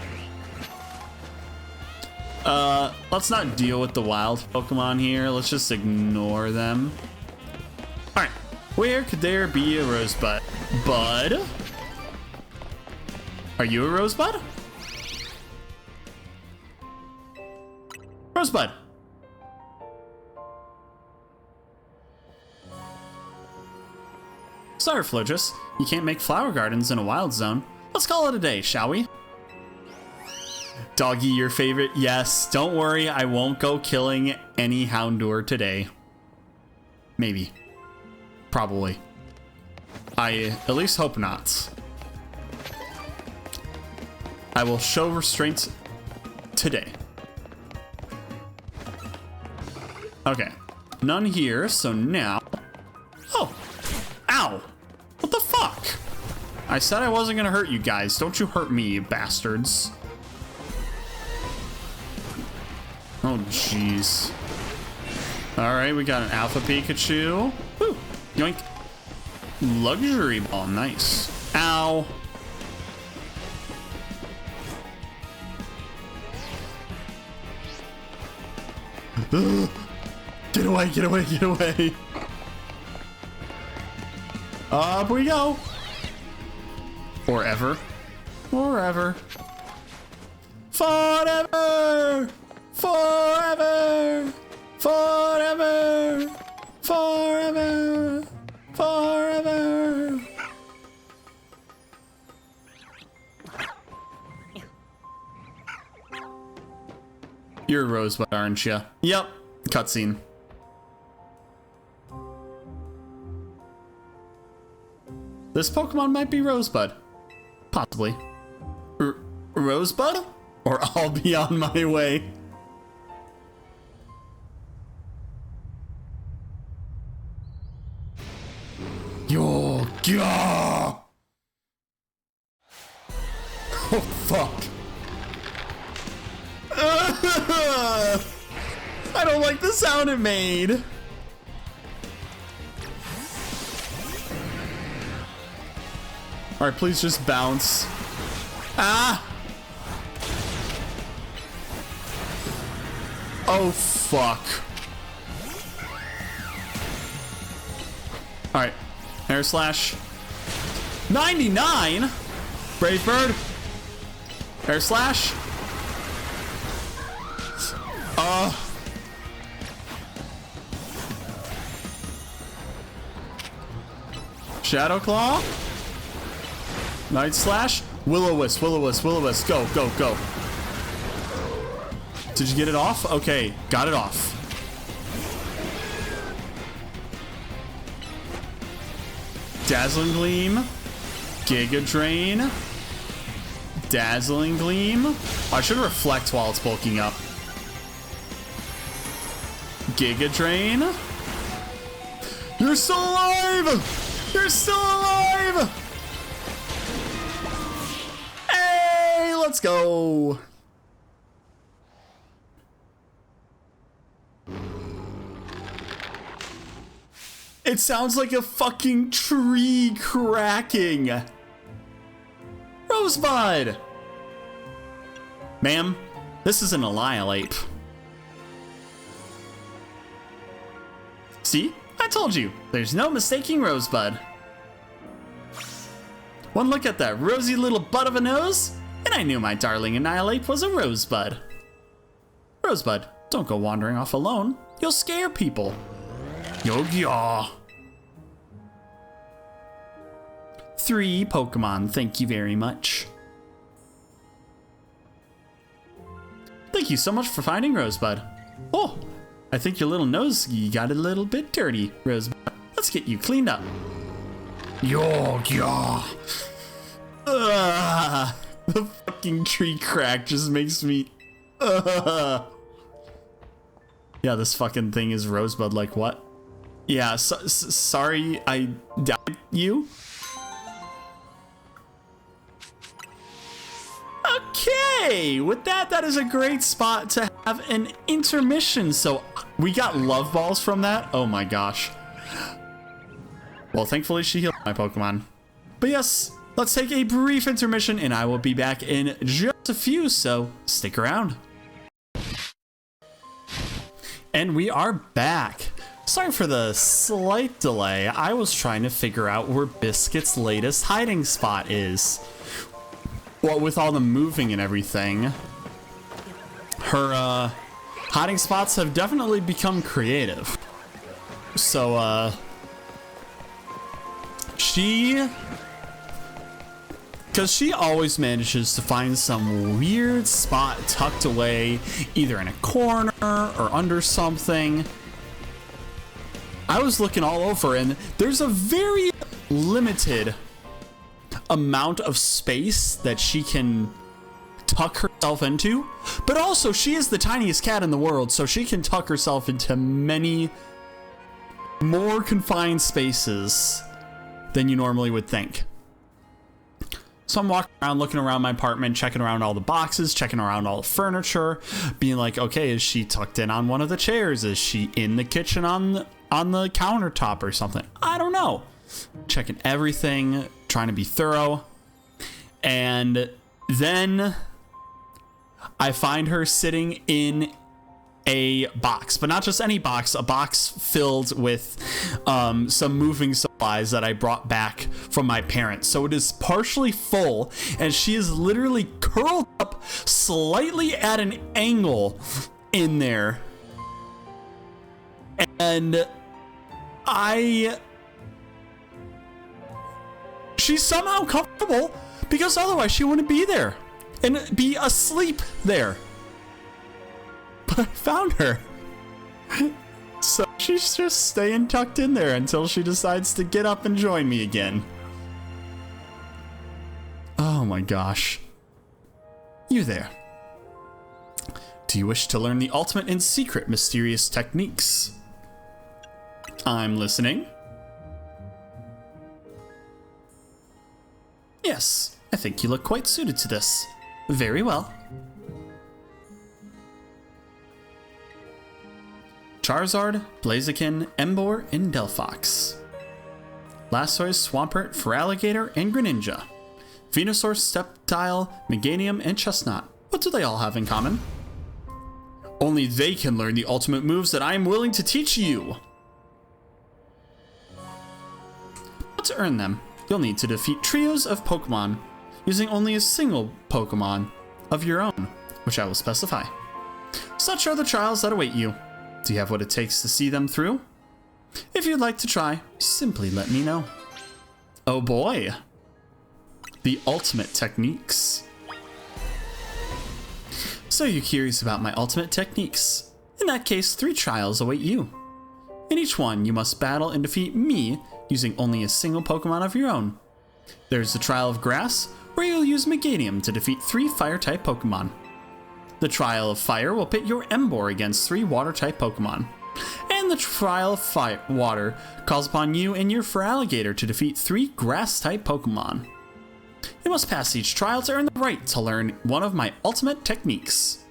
Let's not deal with the wild Pokemon here. Let's just ignore them. Alright. Where could there be a Rosebud? Bud? Are you a Rosebud? Rosebud! Sorry, Flodrus. You can't make flower gardens in a wild zone. Let's call it a day, shall we? Doggy, your favorite? Yes. Don't worry, I won't go killing any Houndour today. Maybe. Probably. I at least hope not. I will show restraint today. Okay. None here, so now... Oh! Ow! What the fuck? I said I wasn't gonna hurt you guys. Don't you hurt me, you bastards. Oh, jeez. Alright, we got an Alpha Pikachu. Woo! Yoink. Luxury ball, nice. Ow. Get away, get away, get away. Up we go. Or ever. Forever. Forever. Forever. Forever. Forever. Forever. You're a Rosebud, aren't you? Yep. Cutscene. This Pokemon might be Rosebud. Possibly. Rosebud? Or I'll be on my way. Yo, yeah. Oh, fuck. I don't like the sound it made. Alright, please just bounce. Ah! Oh, fuck. Alright. Air slash. 99? Brave Bird. Air slash. Shadow Claw. Night Slash. Will-O-Wisp, Will-O-Wisp, Will-O-Wisp. Go, go, go. Did you get it off? Okay, got it off. Dazzling Gleam. Giga Drain. Dazzling Gleam. Oh, I should reflect while it's bulking up. Giga Drain. You're still alive! You're still alive! Hey, let's go! It sounds like a fucking tree cracking. Rosebud! Ma'am, this is an Annihilate. See? I told you, there's no mistaking Rosebud. One look at that rosy little butt of a nose, and I knew my darling Annihilate was a Rosebud. Rosebud, don't go wandering off alone. You'll scare people. Yo-gya. 3 Pokemon, thank you very much. Thank you so much for finding Rosebud. Oh, I think your little nose got a little bit dirty, Rosebud. Let's get you cleaned up. Yo, yeah. The fucking tree crack just makes me. Yeah, this fucking thing is Rosebud. Like what? Yeah, sorry I doubted you. Okay, with that is a great spot to have an intermission. So we got love balls from that. Oh my gosh. Well, thankfully she healed my Pokemon. But yes, let's take a brief intermission and I will be back in just a few, so stick around. And we are back. Sorry for the slight delay. I was trying to figure out where Biscuit's latest hiding spot is. Well, with all the moving and everything, her hiding spots have definitely become creative. So, because she always manages to find some weird spot tucked away, either in a corner or under something. I was looking all over and there's a very limited amount of space that she can tuck herself into, but also she is the tiniest cat in the world, so she can tuck herself into many more confined spaces than you normally would think. So I'm walking around, looking around my apartment, checking around all the boxes, checking around all the furniture, being like, okay, is she tucked in on one of the chairs? Is she in the kitchen on the countertop or something? I don't know. Checking everything, trying to be thorough. And then I find her sitting in a box, but not just any box, a box filled with some moving supplies that I brought back from my parents. So it is partially full, and she is literally curled up slightly at an angle in there. And she's somehow comfortable because otherwise she wouldn't be there and be asleep there. But I found her. So she's just staying tucked in there until she decides to get up and join me again. Oh my gosh. You there. Do you wish to learn the ultimate and secret mysterious techniques? I'm listening. Yes, I think you look quite suited to this. Very well. Charizard, Blaziken, Emboar, and Delphox. Blastoise, Swampert, Feraligatr, and Greninja. Venusaur, Sceptile, Meganium, and Chestnut. What do they all have in common? Only they can learn the ultimate moves that I am willing to teach you. But to earn them, you'll need to defeat trios of Pokemon using only a single Pokemon of your own, which I will specify. Such are the trials that await you. Do you have what it takes to see them through? If you'd like to try, simply let me know. Oh boy. The ultimate techniques. So you're curious about my ultimate techniques. In that case, 3 trials await you. In each one, you must battle and defeat me using only a single Pokemon of your own. There's the Trial of Grass, where you'll use Meganium to defeat 3 Fire-type Pokemon. The Trial of Fire will pit your Emboar against 3 Water-type Pokemon. And the Trial of Water calls upon you and your Feraligatr to defeat 3 Grass-type Pokemon. You must pass each trial to earn the right to learn one of my ultimate techniques.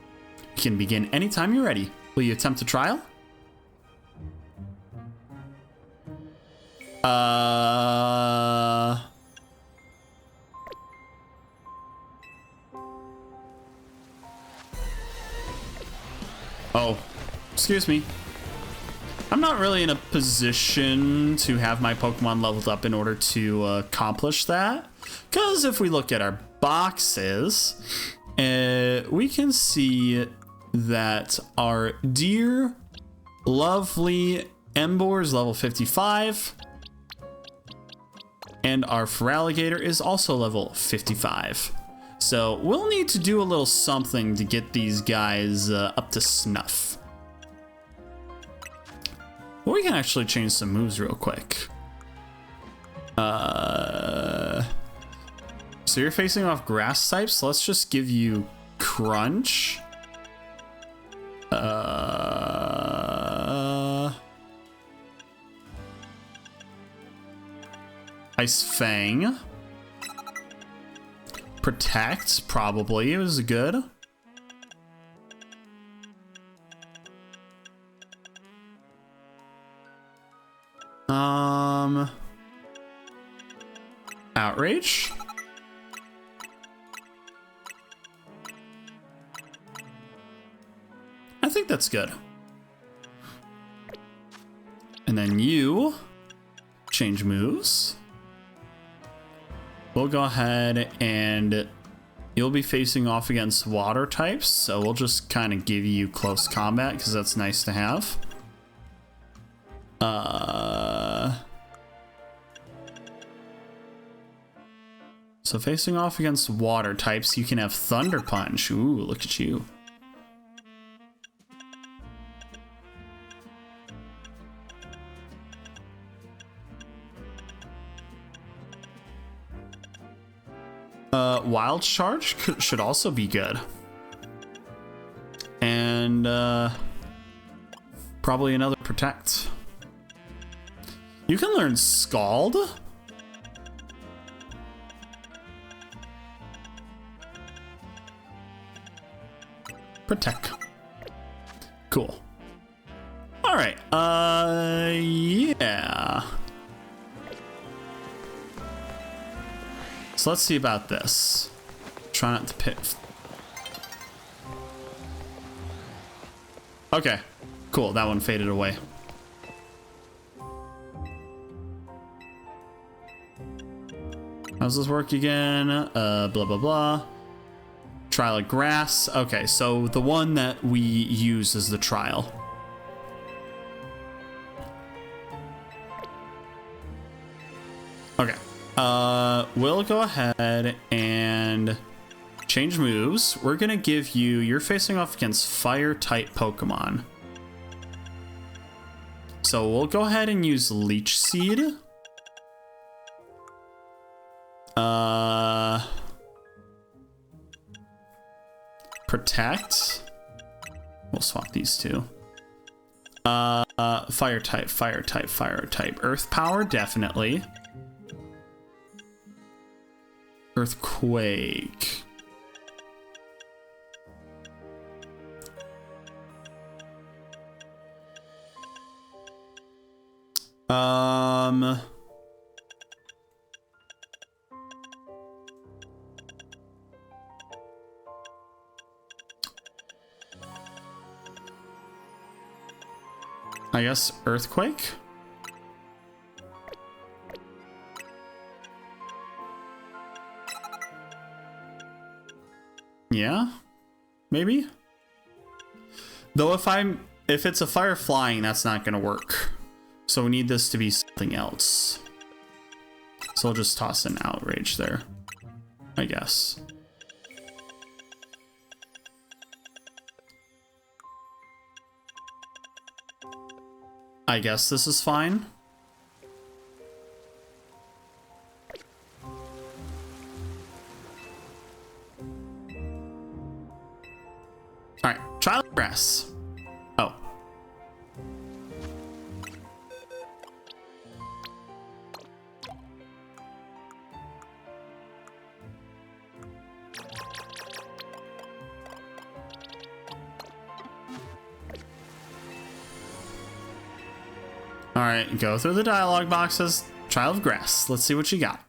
You can begin anytime you're ready. Will you attempt a trial? Oh, excuse me. I'm not really in a position to have my Pokemon leveled up in order to accomplish that. Because if we look at our boxes, we can see that our dear, lovely Emboar is level 55. And our Feraligatr is also level 55. So we'll need to do a little something to get these guys up to snuff. Well, we can actually change some moves real quick. So you're facing off grass types, so let's just give you Crunch. Ice Fang. Protect, probably. It was good. Outrage. I think that's good. And then you change moves. We'll go ahead and you'll be facing off against water types, so we'll just kind of give you close combat because that's nice to have. So facing off against water types, you can have Thunder Punch. Ooh, look at you. Wild Charge should also be good. And probably another Protect. You can learn Scald. Protect. Cool. All right. Yeah. So let's see about this. Try not to pit. Okay, cool. That one faded away. How's this work again? Blah, blah, blah. Trial of grass. Okay, so the one that we use is the trial. Okay. We'll go ahead and change moves. We're gonna give you, you're facing off against fire type Pokemon. So we'll go ahead and use Leech Seed. Protect. We'll swap these two. Fire type, fire type, fire type. Earth power, definitely. Earthquake. I guess earthquake? Yeah, maybe. Though if it's a fire flying, that's not gonna work. So we need this to be something else. So I'll just toss an outrage there, I guess. I guess this is fine. All right, trial of grass. Oh. All right, go through the dialogue boxes. Trial of grass. Let's see what you got.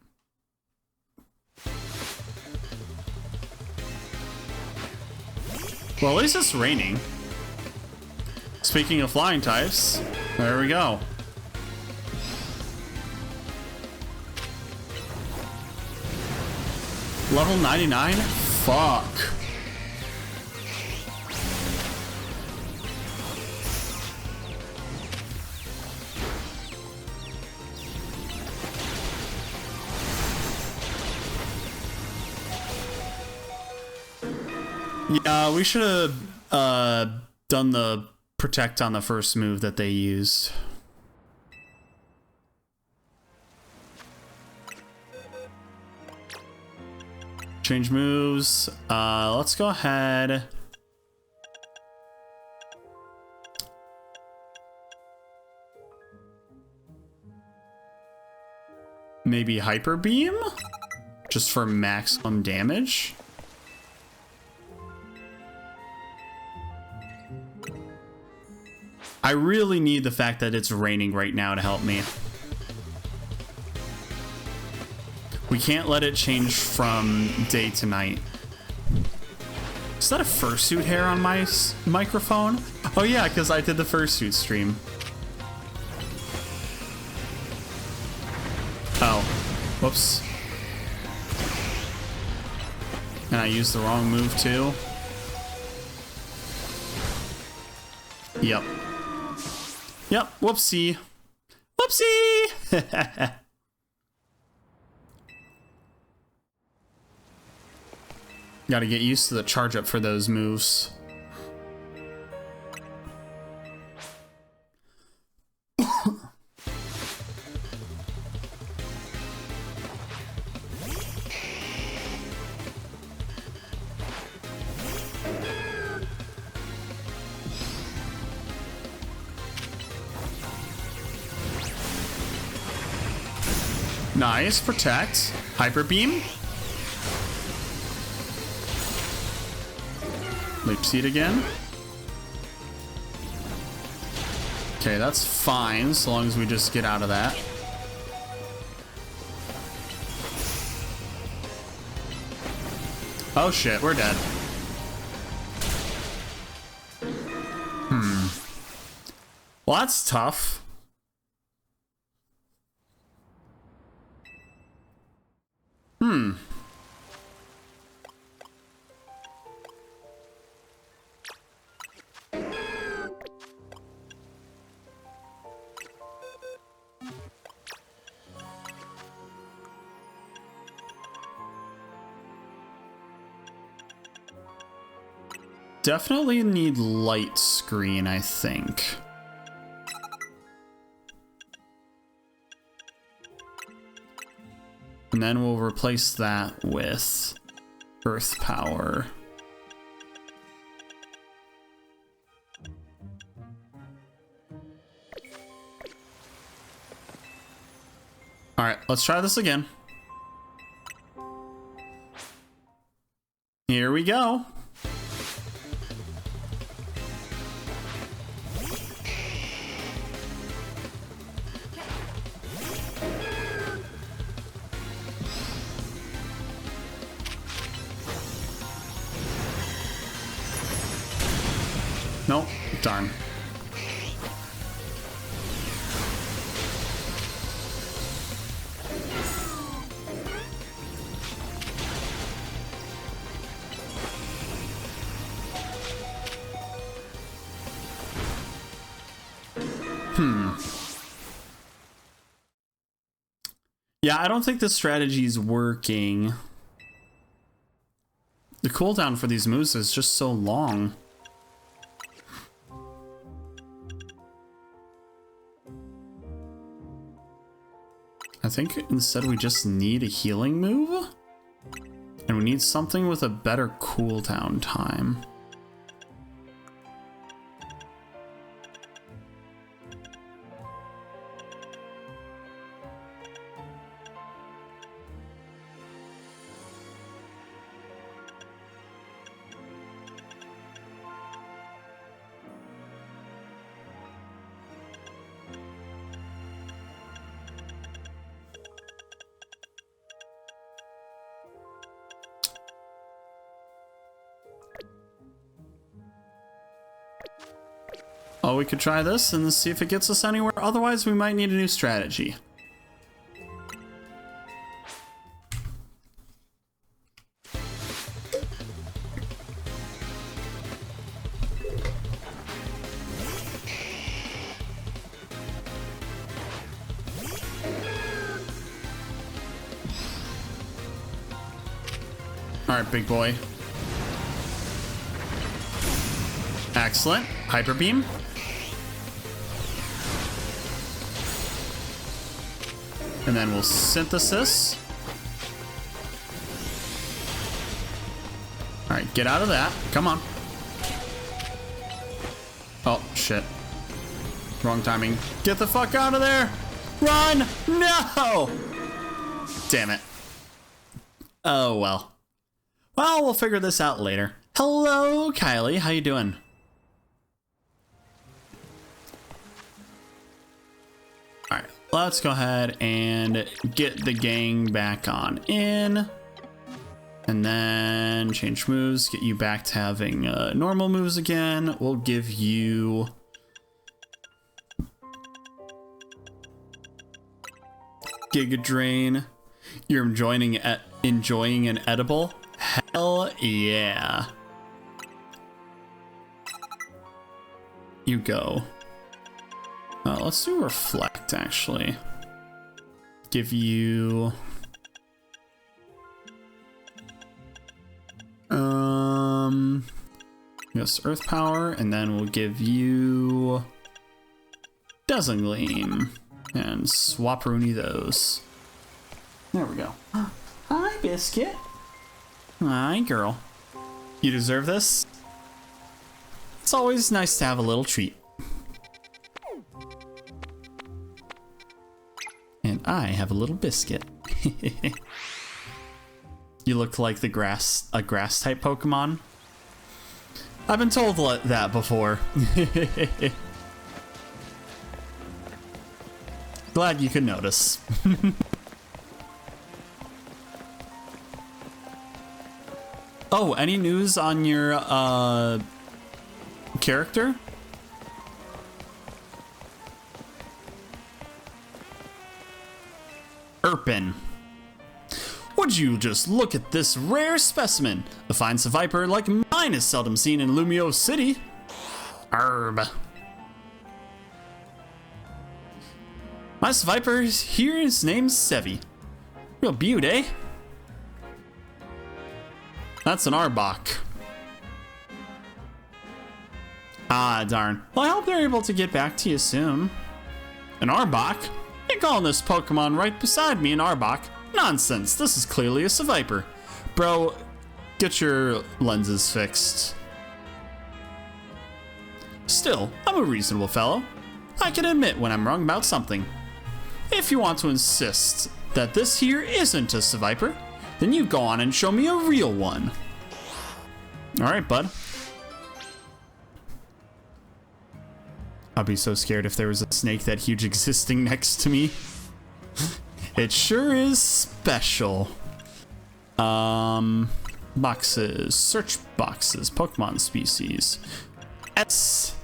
Well, at least it's raining. Speaking of flying types, there we go. Level 99? Fuck. Yeah, we should have done the protect on the first move that they used. Change moves. Let's go ahead. Maybe Hyper Beam? Just for maximum damage. I really need the fact that it's raining right now to help me. We can't let it change from day to night. Is that a fursuit hair on my microphone? Oh yeah, because I did the fursuit stream. Oh, whoops. And I used the wrong move too. Yep. Yep, whoopsie. Whoopsie! Gotta get used to the charge up for those moves. Nice, protect. Hyper Beam. Leap Seed again. Okay, that's fine, so long as we just get out of that. Oh shit, we're dead. Well, that's tough. Definitely need light screen, I think. And then we'll replace that with earth power. All right, let's try this again. Here we go. Nope, darn. Yeah, I don't think this strategy is working. The cooldown for these moves is just so long. I think instead we just need a healing move. And we need something with a better cooldown time. Oh, we could try this and see if it gets us anywhere. Otherwise, we might need a new strategy. All right, big boy. Excellent. Hyper beam. And then we'll synthesis. All right, get out of that. Come on. Oh, shit. Wrong timing. Get the fuck out of there. Run. No. Damn it. Oh, well. Well, we'll figure this out later. Hello, Kylie. How you doing? All right, let's go ahead and get the gang back on in. And then change moves, get you back to having normal moves again. We'll give you... Giga Drain. You're enjoying an edible? Hell yeah. You go. Let's do reflect, actually. Give you... Yes, earth power, and then we'll give you... Dazzling Gleam. And swap-rooney those. There we go. Hi, Biscuit. Hi, girl. You deserve this. It's always nice to have a little treat. And I have a little biscuit. You look like a grass type Pokemon. I've been told that before. Glad you could notice. Oh, any news on your character? Erpin. Would you just look at this rare specimen? A fine Viper like mine is seldom seen in Lumio City. Herb. My Viper here is named Sevi. Real beaut, eh? That's an Arbok. Ah, darn. Well, I hope they're able to get back to you soon. An Arbok? You're calling this Pokemon right beside me an Arbok? Nonsense, this is clearly a Viper. Bro, get your lenses fixed. Still, I'm a reasonable fellow. I can admit when I'm wrong about something. If you want to insist that this here isn't a Viper, then you go on and show me a real one. Alright, bud. I'd be so scared if there was a snake that huge existing next to me. It sure is special. Boxes, search boxes, Pokemon species. S.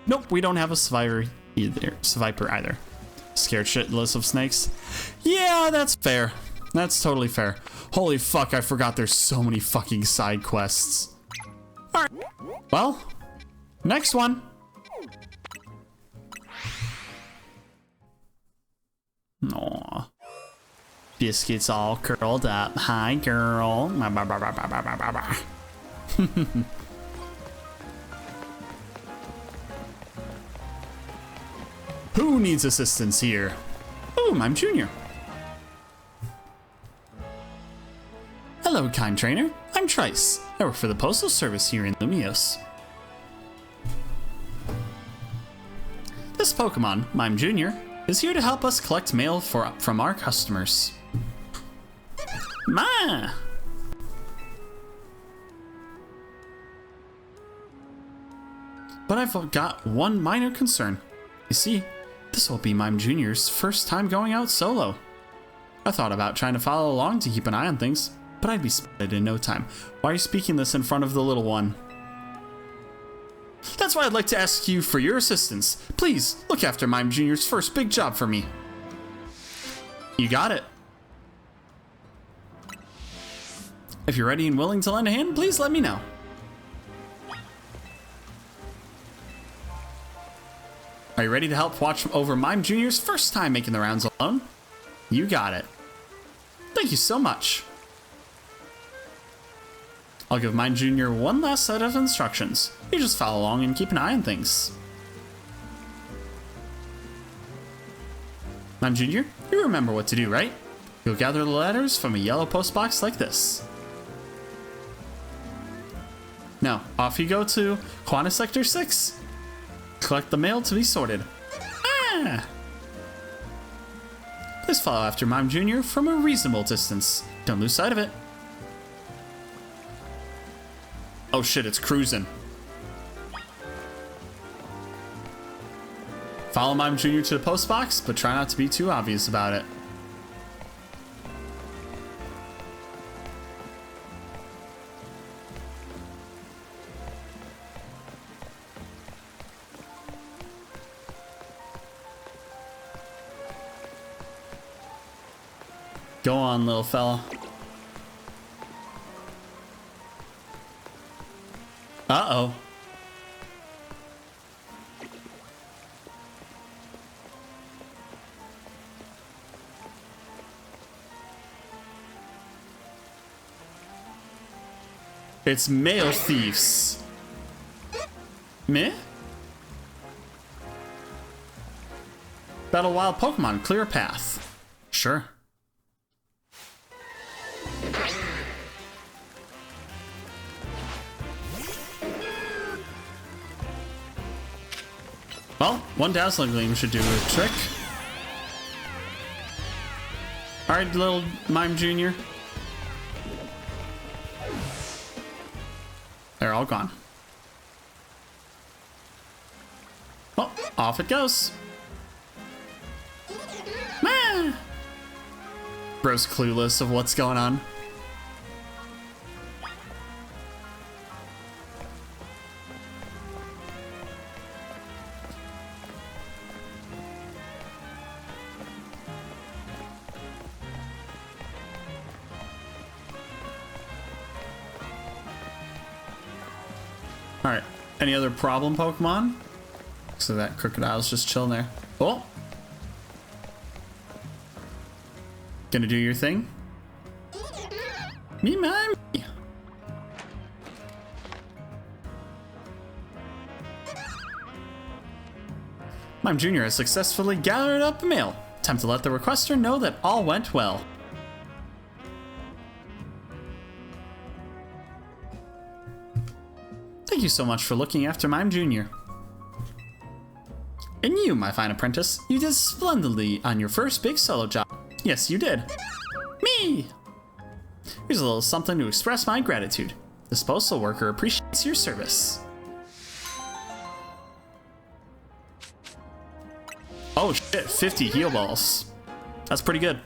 Nope, we don't have a Viper either. Scared shitless of snakes. Yeah, that's fair. That's totally fair. Holy fuck, I forgot there's so many fucking side quests. Alright. Well, next one. Aw. Biscuits all curled up. Hi, girl. Who needs assistance here? Oh, I'm Junior. Hello, kind trainer. I'm Trice. I work for the postal service here in Lumios. This Pokemon, Mime Jr., is here to help us collect mail from our customers. Ma! But I've got one minor concern. You see, this will be Mime Jr.'s first time going out solo. I thought about trying to follow along to keep an eye on things, but I'd be spotted in no time. Why are you speaking this in front of the little one? That's why I'd like to ask you for your assistance. Please, look after Mime Jr.'s first big job for me. You got it. If you're ready and willing to lend a hand, please let me know. Are you ready to help watch over Mime Jr.'s first time making the rounds alone? You got it. Thank you so much. I'll give Mime Jr. one last set of instructions. You just follow along and keep an eye on things. Mime Jr., you remember what to do, right? You'll gather the letters from a yellow post box like this. Now, off you go to Quanta Sector 6. Collect the mail to be sorted. Ah! Please follow after Mime Jr. from a reasonable distance. Don't lose sight of it. Oh shit, it's cruising. Follow Mime Jr. to the post box, but try not to be too obvious about it. Go on, little fella. Uh-oh. It's male thieves. Meh? Battle wild Pokemon, clear a path. Sure. Well, one Dazzling Gleam should do a trick. Alright, little Mime Jr. They're all gone. Well, off it goes. Ah! Bro's clueless of what's going on. Alright. Any other problem Pokemon? So that Crocodile's just chilling there. Oh! Gonna do your thing? Me, man. Mime Jr. has successfully gathered up the mail. Time to let the requester know that all went well. Thank you so much for looking after Mime Jr. And you, my fine apprentice, you did splendidly on your first big solo job. Yes, you did. Me! Here's a little something to express my gratitude. This postal worker appreciates your service. Oh shit, 50 heal balls. That's pretty good.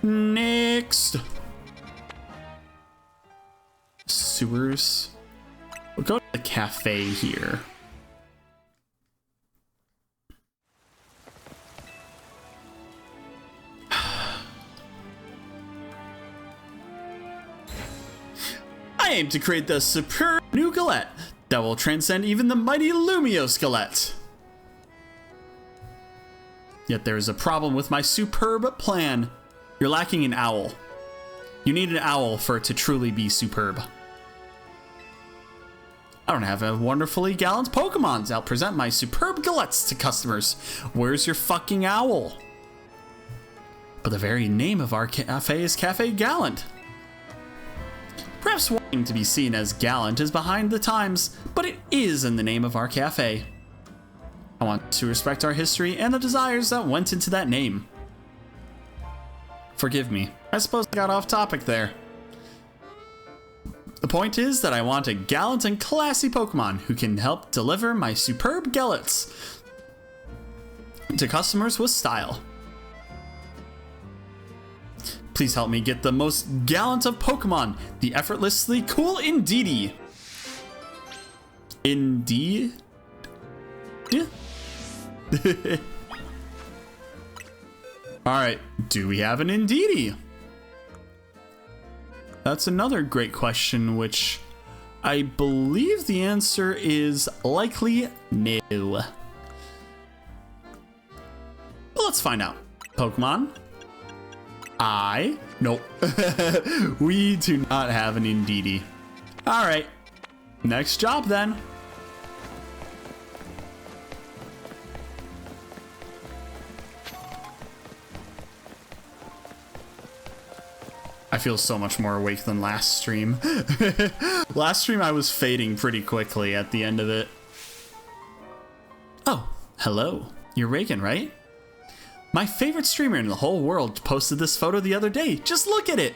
Next. Sewers. We'll go to the cafe here. I aim to create the superb new galette that will transcend even the mighty Lumiose galette. Yet there is a problem with my superb plan. You're lacking an owl. You need an owl for it to truly be superb. I don't have a wonderfully gallant Pokemon. I'll present my superb galettes to customers. Where's your fucking owl? But the very name of our cafe is Cafe Gallant. Perhaps wanting to be seen as gallant is behind the times, but it is in the name of our cafe. I want to respect our history and the desires that went into that name. Forgive me, I suppose I got off topic there. The point is that I want a gallant and classy Pokemon who can help deliver my superb galettes to customers with style. Please help me get the most gallant of Pokemon, the effortlessly cool Indeedee. Indeed? Alright, do we have an Indeedee? That's another great question, which I believe the answer is likely no. But let's find out. Pokemon? Nope. We do not have an Indeedee. Alright. Next job then. I feel so much more awake than last stream. Last stream I was fading pretty quickly at the end of it. Oh, hello. You're Reagan, right? My favorite streamer in the whole world posted this photo the other day. Just look at it.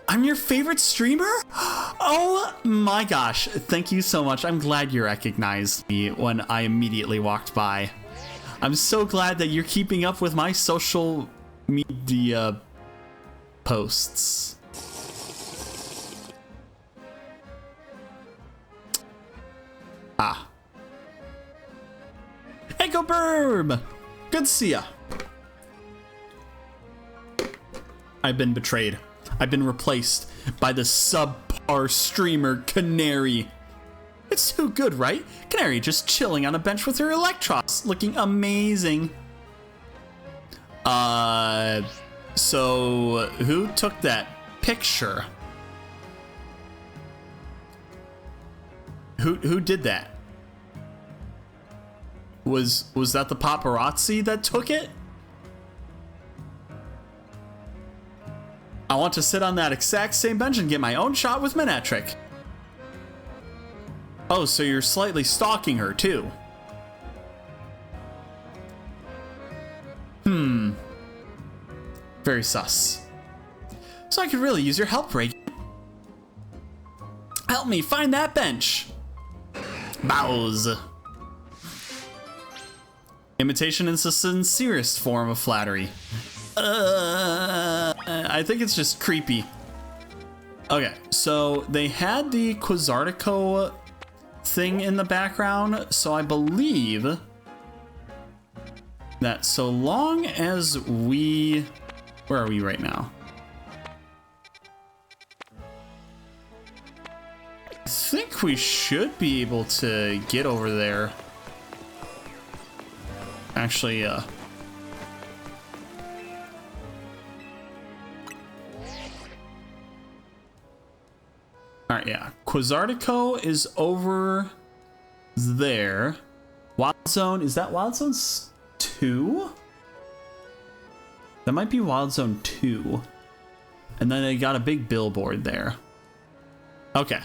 I'm your favorite streamer? Oh my gosh. Thank you so much. I'm glad you recognized me when I immediately walked by. I'm so glad that you're keeping up with my social media posts. Ah. Echo Burb! Good to see ya. I've been betrayed. I've been replaced by the subpar streamer Canary. It's too good, right? Canary just chilling on a bench with her Electros, looking amazing. So who took that picture? Who did that? Was that the paparazzi that took it? I want to sit on that exact same bench and get my own shot with Manectric. Oh, so you're slightly stalking her too. Very sus. So I could really use your help, Ray. Help me find that bench. Bows. Imitation is the sincerest form of flattery. I think it's just creepy. Okay, so they had the Quizartico thing in the background, so I believe that so long as we... Where are we right now? think we should be able to get over there. Actually, alright, yeah. Quasartico is over there. Wild Zone, is that Wild Zone 2? That might be Wild Zone 2. And then they got a big billboard there. Okay.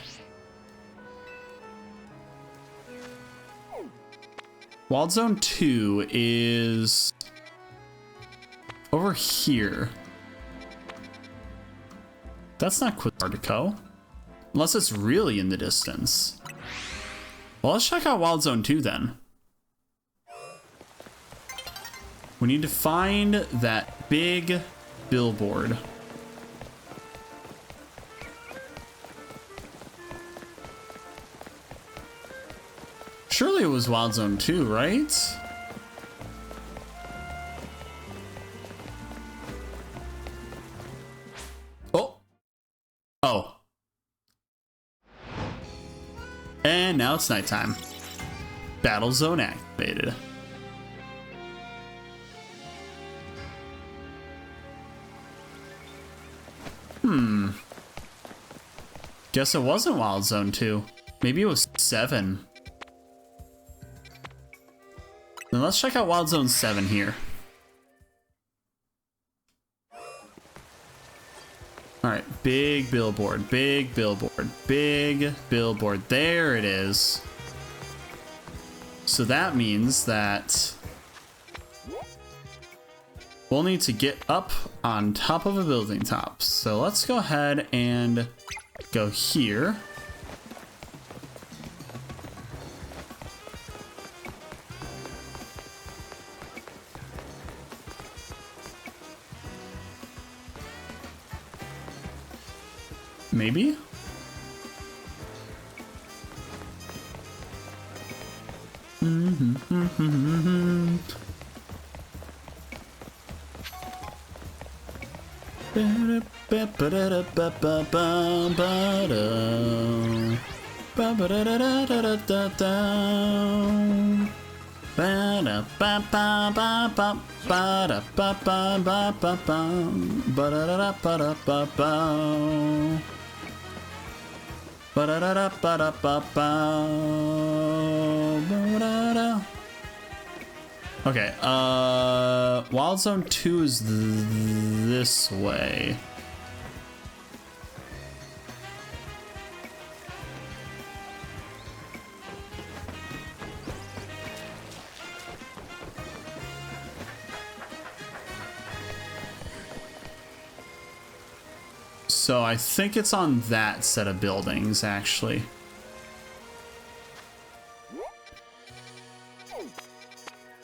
Wild Zone 2 is over here. That's not Quasartico. Unless it's really in the distance. Well, let's check out Wild Zone 2 then. We need to find that big billboard. Surely it was Wild Zone 2, right? Oh. Oh. And now it's nighttime. Battle zone activated. Guess it wasn't Wild Zone 2. Maybe it was 7. Then let's check out Wild Zone 7 here. Alright, big billboard, big billboard, big billboard. There it is. So that means that we'll need to get up on top of a building top. So let's go ahead and go here. Maybe? Okay, Wild Zone 2 is this way. So I think it's on that set of buildings, actually.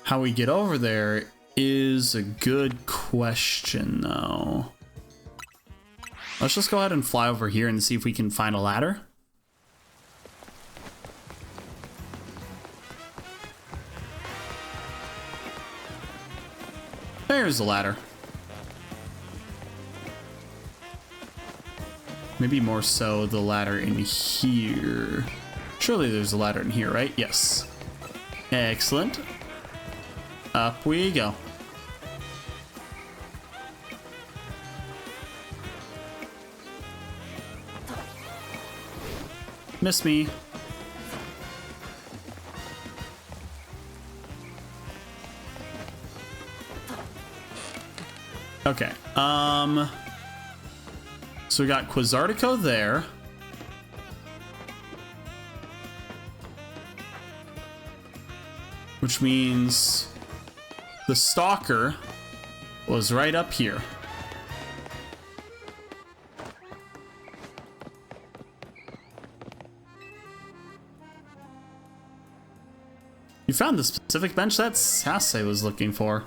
How we get over there is a good question, though. Let's just go ahead and fly over here and see if we can find a ladder. There's a ladder. Maybe more so the ladder in here. Surely there's a ladder in here, right? Yes. Excellent. Up we go. Miss me. Okay. So we got Quasartico there. Which means the stalker was right up here. You found the specific bench that Sase was looking for.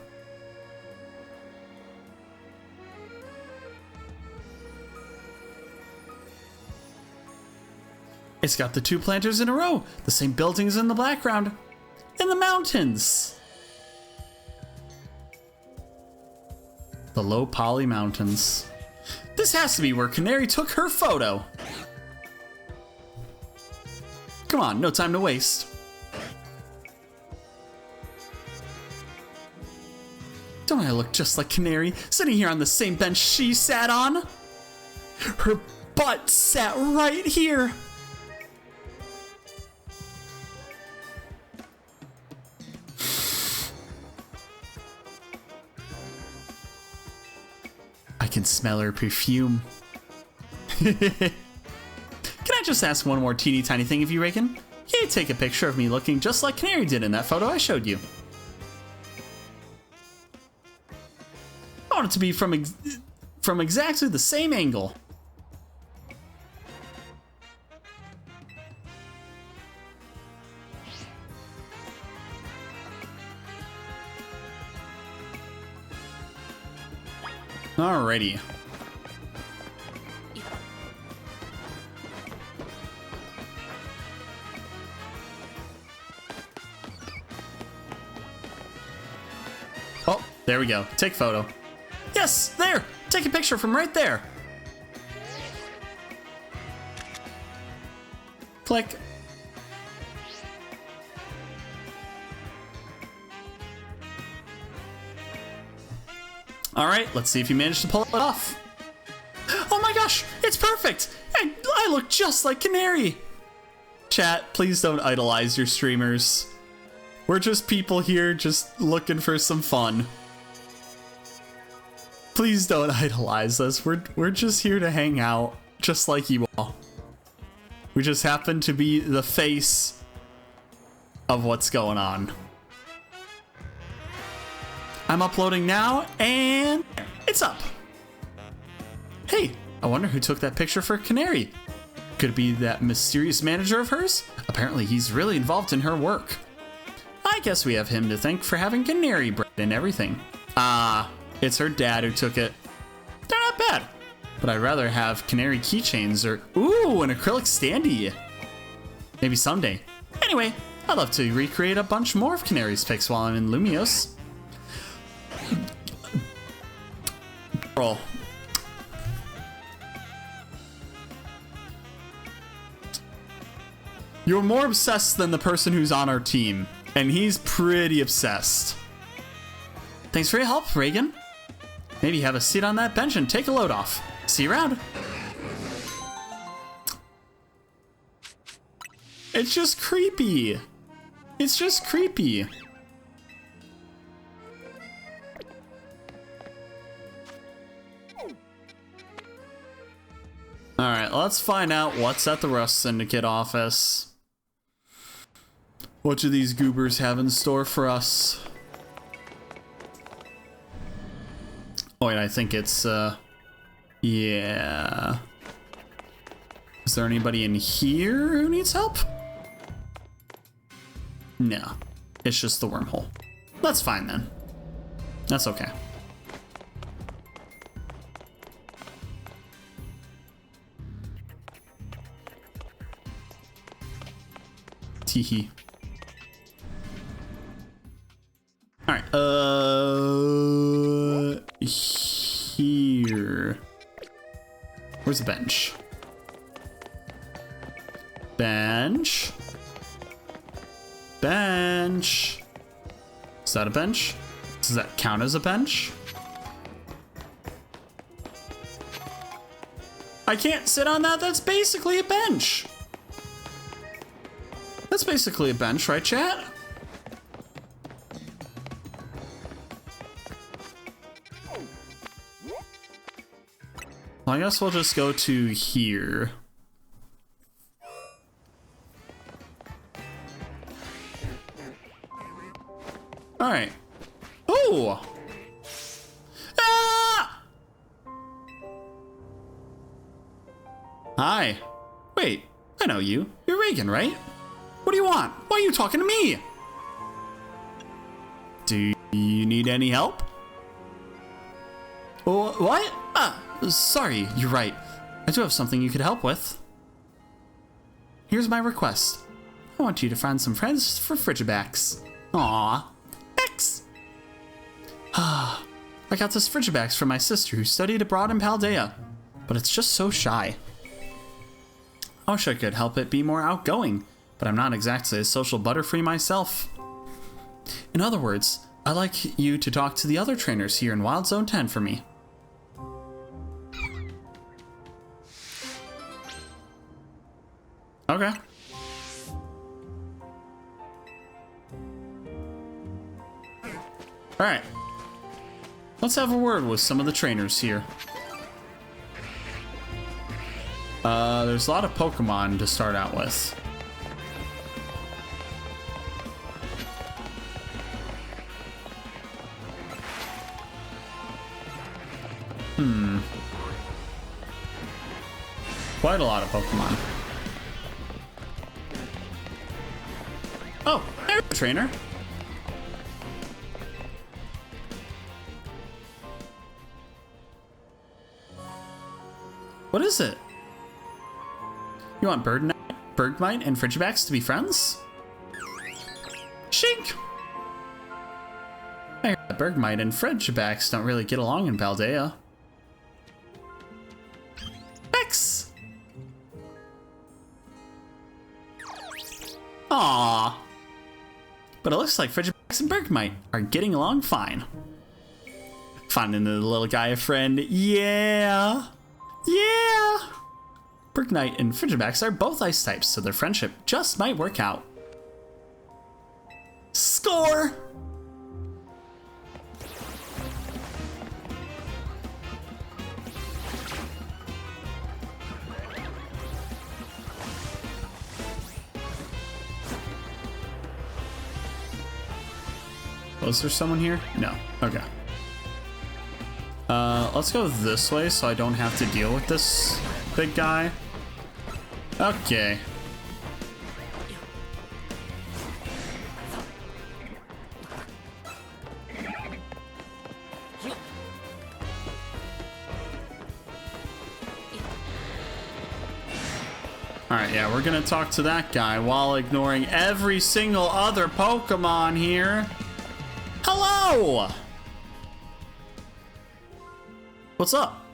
It's got the two planters in a row, the same buildings in the background, in the mountains. The low poly mountains. This has to be where Canary took her photo. Come on, no time to waste. Don't I look just like Canary, sitting here on the same bench she sat on? Her butt sat right here. I can smell her perfume. Can I just ask one more teeny tiny thing of you, Reagan? Can you take a picture of me looking just like Canary did in that photo I showed you? I want it to be from exactly the same angle. Alrighty. Oh, there we go. Take photo. Yes, there! Take a picture from right there. Click. All right, let's see if you managed to pull it off. Oh my gosh, it's perfect! I look just like Canary! Chat, please don't idolize your streamers. We're just people here just looking for some fun. Please don't idolize us. We're just here to hang out, just like you all. We just happen to be the face of what's going on. I'm uploading now, and it's up. Hey, I wonder who took that picture for Canary. Could it be that mysterious manager of hers? Apparently he's really involved in her work. I guess we have him to thank for having Canary bread and everything. It's her dad who took it. They're not bad, but I'd rather have Canary keychains or, ooh, an acrylic standee. Maybe someday. Anyway, I'd love to recreate a bunch more of Canary's pics while I'm in Lumios. Girl. You're more obsessed than the person who's on our team, and he's pretty obsessed. Thanks for your help, Reagan. Maybe have a seat on that bench and take a load off. See you around. It's just creepy. It's just creepy. Alright, let's find out what's at the Rust Syndicate office. What do these goobers have in store for us? Oh wait, I think it's, yeah. Is there anybody in here who needs help? No, it's just the wormhole. That's fine then. That's okay. Teehee. All right. Here. Where's the bench? Bench. Bench. Is that a bench? Does that count as a bench? I can't sit on that. That's basically a bench. That's basically a bench, right, chat? Well, I guess we'll just go to here. All right. Oh! Ah! Hi. Wait, I know you. You're Reagan, right? What do you want? Why are you talking to me? Do you need any help? Oh, what? Sorry, you're right. I do have something you could help with. Here's my request. I want you to find some friends for Frigibacks. Aww. X. I got this Frigibacks from my sister who studied abroad in Paldea, but it's just so shy. I wish I could help it be more outgoing. but I'm not exactly a social butterfree myself. In other words, I'd like you to talk to the other trainers here in Wild Zone 10 for me. Okay. Alright. Let's have a word with some of the trainers here. There's a lot of Pokemon to start out with. Quite a lot of Pokemon. Oh, there's a trainer. What is it? You want Bergmite and Frigibax to be friends? Shink! I heard that Bergmite and Frigibax don't really get along in Paldea. X! Aww. But it looks like Frigibax and Bergmite are getting along fine. Finding the little guy a friend, yeah! Yeah! Bergmite and Frigibax are both ice types, so their friendship just might work out. Score! Was there someone here? No. Okay. Let's go this way so I don't have to deal with this big guy. Okay. Alright, yeah, we're gonna talk to that guy while ignoring every single other Pokemon here. Hello! What's up?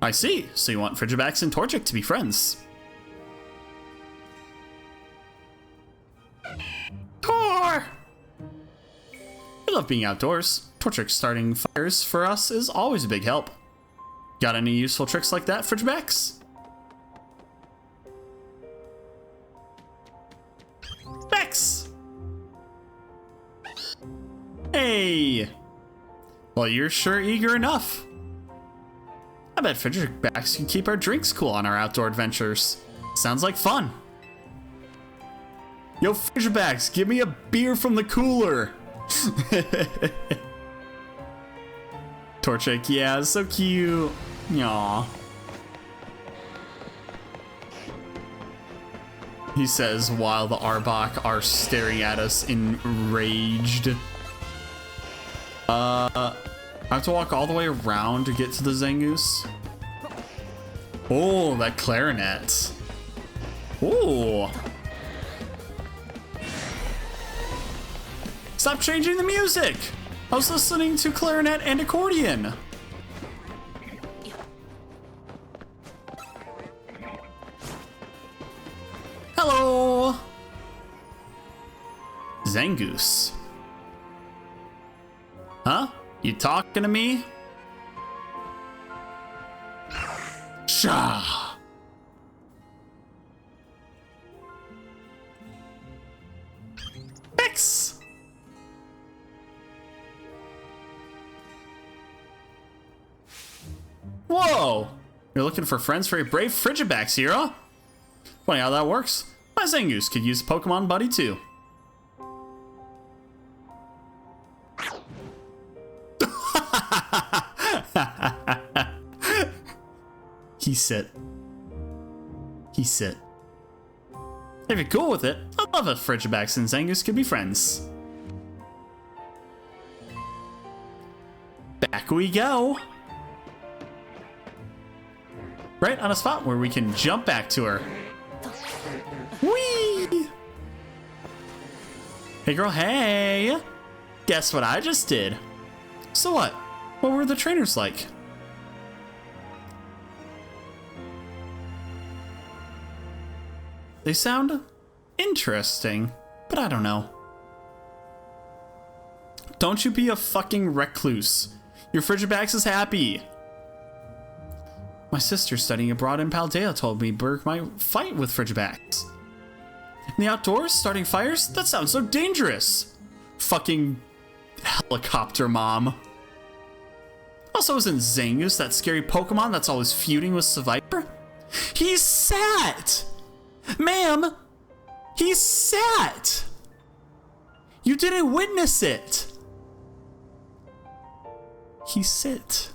I see. So you want Frigibax and Torchic to be friends. Tor! We love being outdoors. Torchic starting fires for us is always a big help. Got any useful tricks like that, Frigibax? Bex! Hey! Well, you're sure eager enough. I bet Frigibax can keep our drinks cool on our outdoor adventures. Sounds like fun. Yo, Frigibax, give me a beer from the cooler. Torchic, yeah, so cute. Aww. He says while the Arbok are staring at us enraged. I have to walk all the way around to get to the Zangoose. Oh, that clarinet. Oh. Stop changing the music. I was listening to clarinet and accordion. Hello. Zangoose. Huh? You talking to me? Shah! X! Whoa! You're looking for friends for a brave Frigibax here, huh? Funny how that works. My Zangoose could use a Pokemon buddy too. He said. If you're cool with it, I'd love if Frigibax and Zangoose could be friends. Back we go. Right on a spot where we can jump back to her. Whee! Hey girl, hey! Guess what I just did? So what? What were the trainers like? They sound interesting, but I don't know. Don't you be a fucking recluse. Your Frigibax is happy. My sister studying abroad in Paldea told me Berg might fight with Frigibax. In the outdoors, starting fires? That sounds so dangerous. Fucking helicopter mom. Also, isn't Zangoose that scary Pokemon that's always feuding with Seviper? He's sat! Ma'am! He's sat! You didn't witness it! He sit.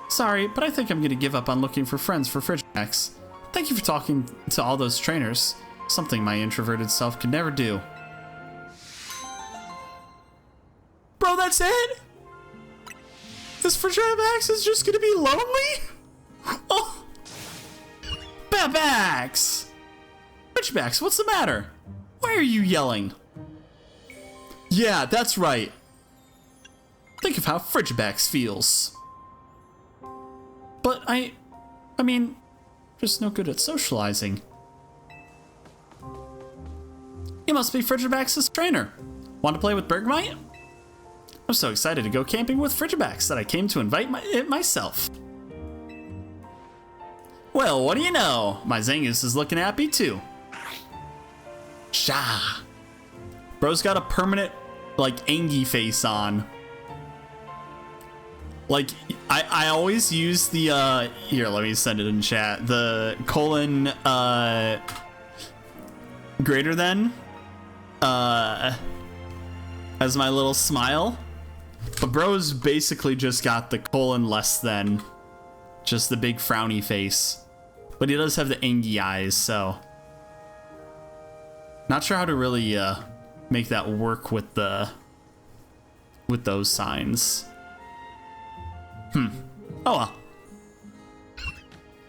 Sorry, but I think I'm gonna give up on looking for friends for Frigibax. Thank you for talking to all those trainers. Something my introverted self could never do. Bro, that's it? This Frigibax is just gonna be lonely? Oh! Babax! Frigibax, what's the matter? Why are you yelling? Yeah, that's right. Think of how Frigibax feels. But I mean, just no good at socializing. You must be Frigibax's trainer. Want to play with Bergmite? I'm so excited to go camping with Frigibax that I came to invite it myself. Well, what do you know? My Zangoose is looking happy too. Sha. Bro's got a permanent, like, Angie face on. Like, I always use the, here, let me send it in chat. The colon, greater than, as my little smile. But bro's basically just got the colon less than, just the big frowny face. But he does have the Angie eyes, so. Not sure how to really, make that work with those signs. Oh well.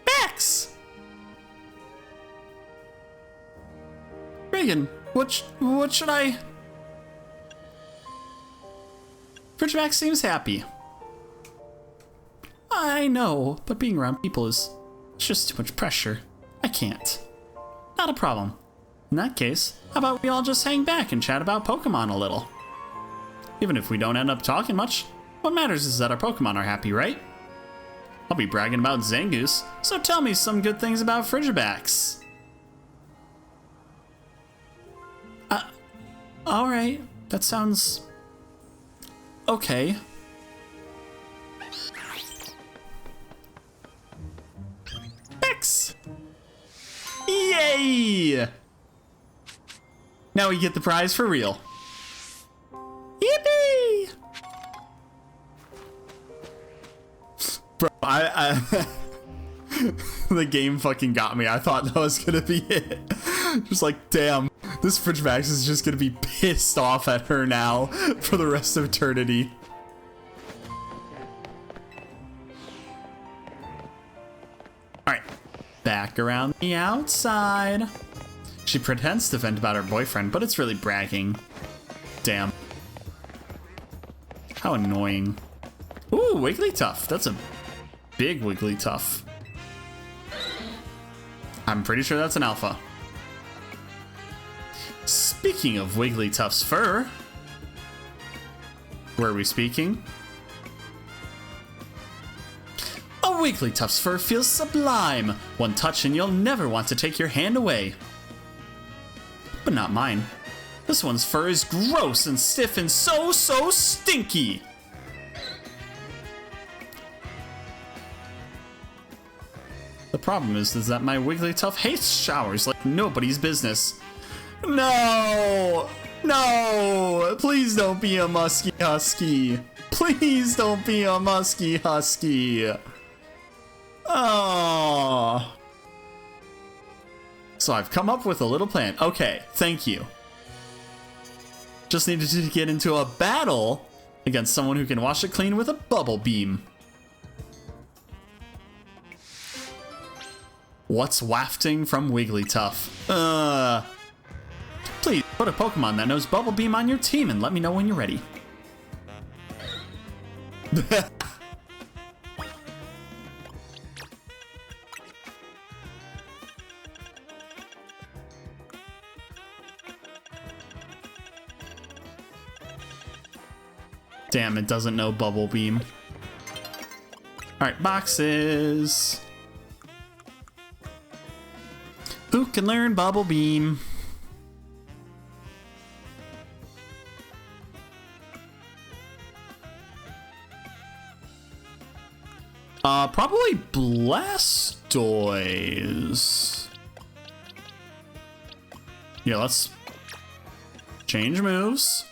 Max! Reagan, what should I... Frigibax seems happy. I know, but being around people is just too much pressure. I can't. Not a problem. In that case, how about we all just hang back and chat about Pokemon a little? Even if we don't end up talking much, what matters is that our Pokemon are happy, right? I'll be bragging about Zangoose, so tell me some good things about Frigibax. Alright, that sounds... okay. X! Yay! Now we get the prize for real. Yippee! Bro, the game fucking got me. I thought that was gonna be it. Just like, damn, this Frigibax is just gonna be pissed off at her now for the rest of eternity. Alright, back around the outside. She pretends to vent about her boyfriend, but it's really bragging. Damn. How annoying. Ooh, Wigglytuff. That's a big Wigglytuff. I'm pretty sure that's an alpha. Speaking of Wigglytuff's fur, where are we speaking? A Wigglytuff's fur feels sublime. One touch and you'll never want to take your hand away. But not mine. This one's fur is gross and stiff and so stinky. The problem is that my Wigglytuff hates showers like nobody's business. No! No! Please don't be a musky husky. Please don't be a musky husky. Oh. So I've come up with a little plan. Okay, thank you. Just needed to get into a battle against someone who can wash it clean with a bubble beam. What's wafting from Wigglytuff? Please put a Pokemon that knows Bubble Beam on your team and let me know when you're ready. Damn, it doesn't know Bubble Beam. Alright, boxes. Who can learn Bubble Beam? Probably Blastoise. Yeah, let's change moves.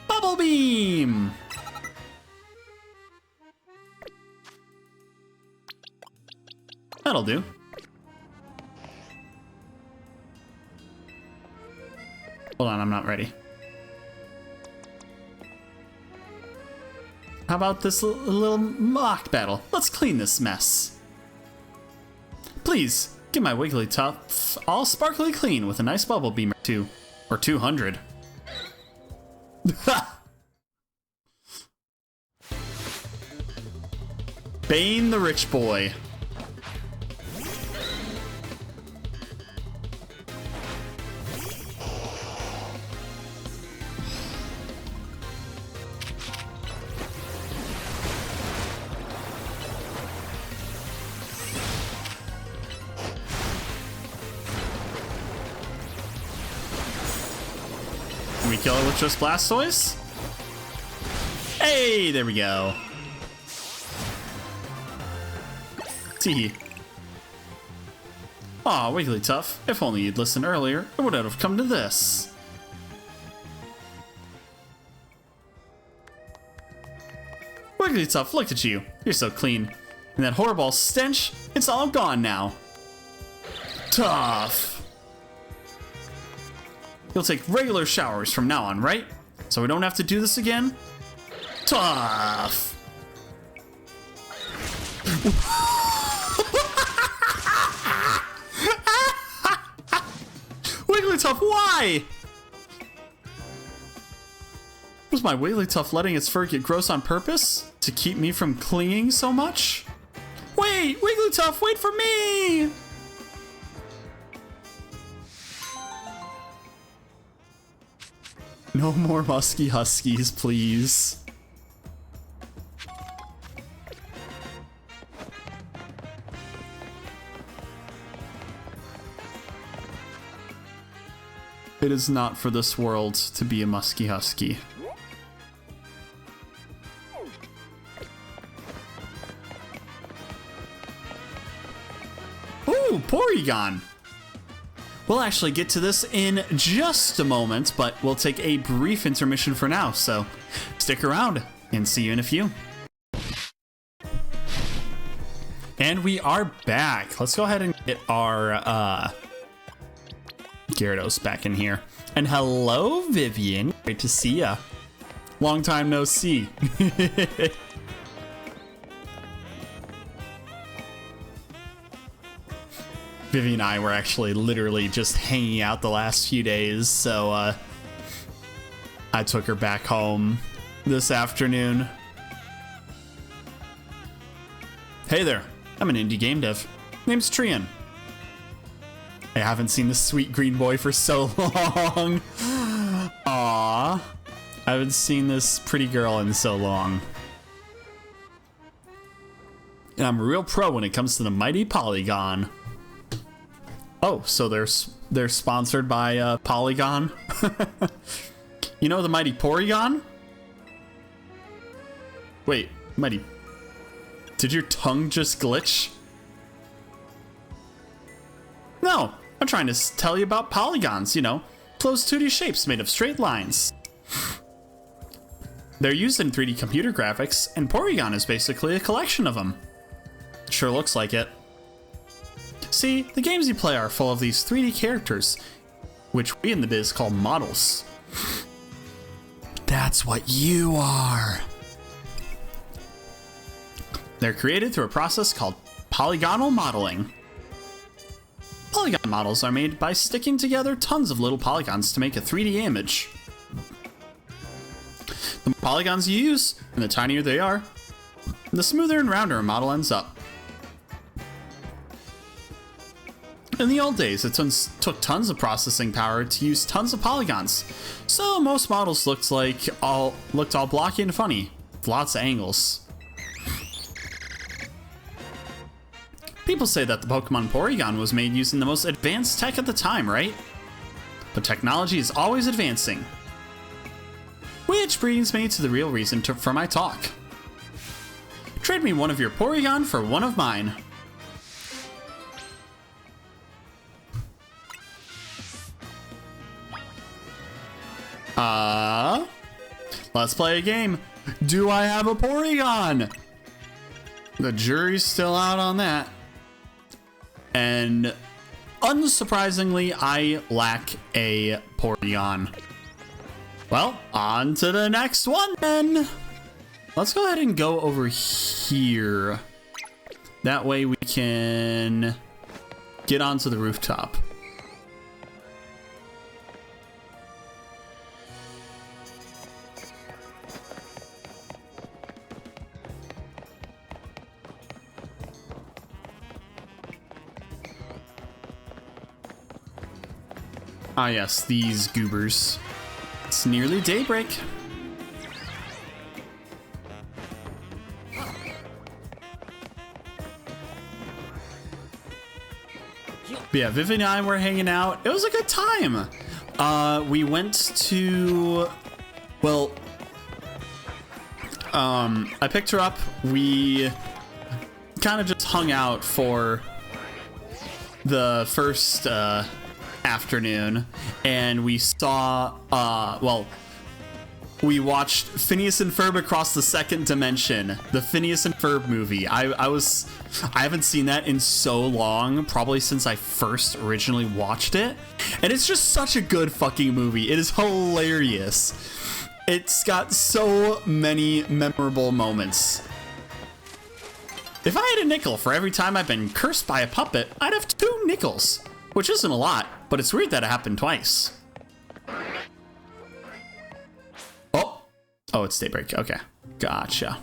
Bubble Beam! That'll do. Hold on, I'm not ready. How about this little mock battle? Let's clean this mess. Please, get my Wigglytuff all sparkly clean with a nice Bubble Beam or 2. Or 200. Bane the rich boy. Can we kill it with just Blastoise? Hey, there we go. Tee. Aw, Wigglytuff, if only you'd listened earlier, it wouldn't have come to this. Wigglytuff, look at you. You're so clean. And that horrible stench, it's all gone now. Tough. You'll take regular showers from now on, right? So we don't have to do this again? Tough. Wigglytuff, why? Was my Wigglytuff letting its fur get gross on purpose? To keep me from clinging so much? Wait, Wigglytuff, wait for me! No more musky huskies, please. It is not for this world to be a musky husky. Ooh, Porygon! We'll actually get to this in just a moment, but we'll take a brief intermission for now, so stick around and see you in a few. And we are back. Let's go ahead and get our Gyarados back in here. And hello, Vivian. Great to see ya. Long time no see. Vivi and I were actually literally just hanging out the last few days, so I took her back home this afternoon. Hey there, I'm an indie game dev. Name's Trian. I haven't seen this sweet green boy for so long. Aww. I haven't seen this pretty girl in so long. And I'm a real pro when it comes to the mighty Polygon. Oh, so they're sponsored by Polygon? You know the mighty Porygon? Wait, mighty... Did your tongue just glitch? No, I'm trying to tell you about polygons, you know, closed 2D shapes made of straight lines. They're used in 3D computer graphics, and Porygon is basically a collection of them. Sure looks like it. See, the games you play are full of these 3D characters, which we in the biz call models. That's what you are. They're created through a process called polygonal modeling. Polygon models are made by sticking together tons of little polygons to make a 3D image. The more polygons you use, and the tinier they are, the smoother and rounder a model ends up. In the old days, it took tons of processing power to use tons of polygons, so most models looked all blocky and funny, with lots of angles. People say that the Pokemon Porygon was made using the most advanced tech at the time, right? But technology is always advancing. Which brings me to the real reason for my talk. Trade me one of your Porygon for one of mine. Let's play a game. Do I have a Porygon? The jury's still out on that. And unsurprisingly, I lack a Porygon. Well, on to the next one then. Let's go ahead and go over here. That way we can get onto the rooftop. Ah yes, these goobers. It's nearly daybreak. But yeah, Vivian and I were hanging out. It was a good time. We went to, well, I picked her up. We kind of just hung out for the first afternoon, and we saw well, we watched Phineas and Ferb Across the Second Dimension, the Phineas and Ferb movie. I haven't seen that in so long, probably since I first originally watched it, and it's just such a good fucking movie. It is hilarious. It's got so many memorable moments. If I had a nickel for every time I've been cursed by a puppet, I'd have 2 nickels. Which isn't a lot, but it's weird that it happened twice. Oh, it's daybreak. Okay, gotcha.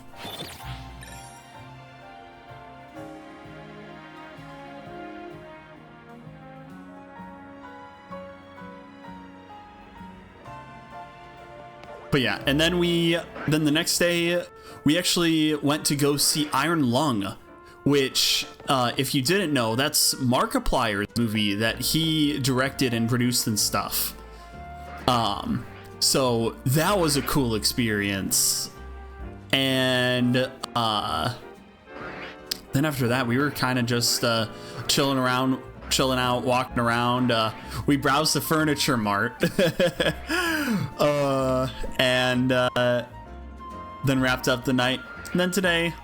But yeah, and then the next day, we actually went to go see Iron Lung, which, if you didn't know, that's Markiplier's movie that he directed and produced and stuff. So that was a cool experience. And then after that, we were kind of just chilling out, walking around. We browsed the furniture mart. And then wrapped up the night. And then today,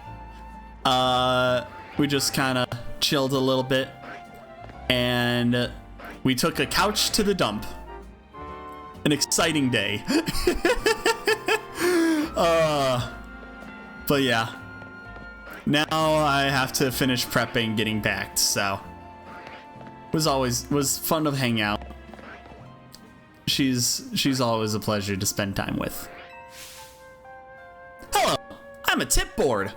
we just kind of chilled a little bit, and we took a couch to the dump. An exciting day. But yeah, now I have to finish prepping, getting back. So was fun to hang out. She's always a pleasure to spend time with. Hello, I'm a tip board.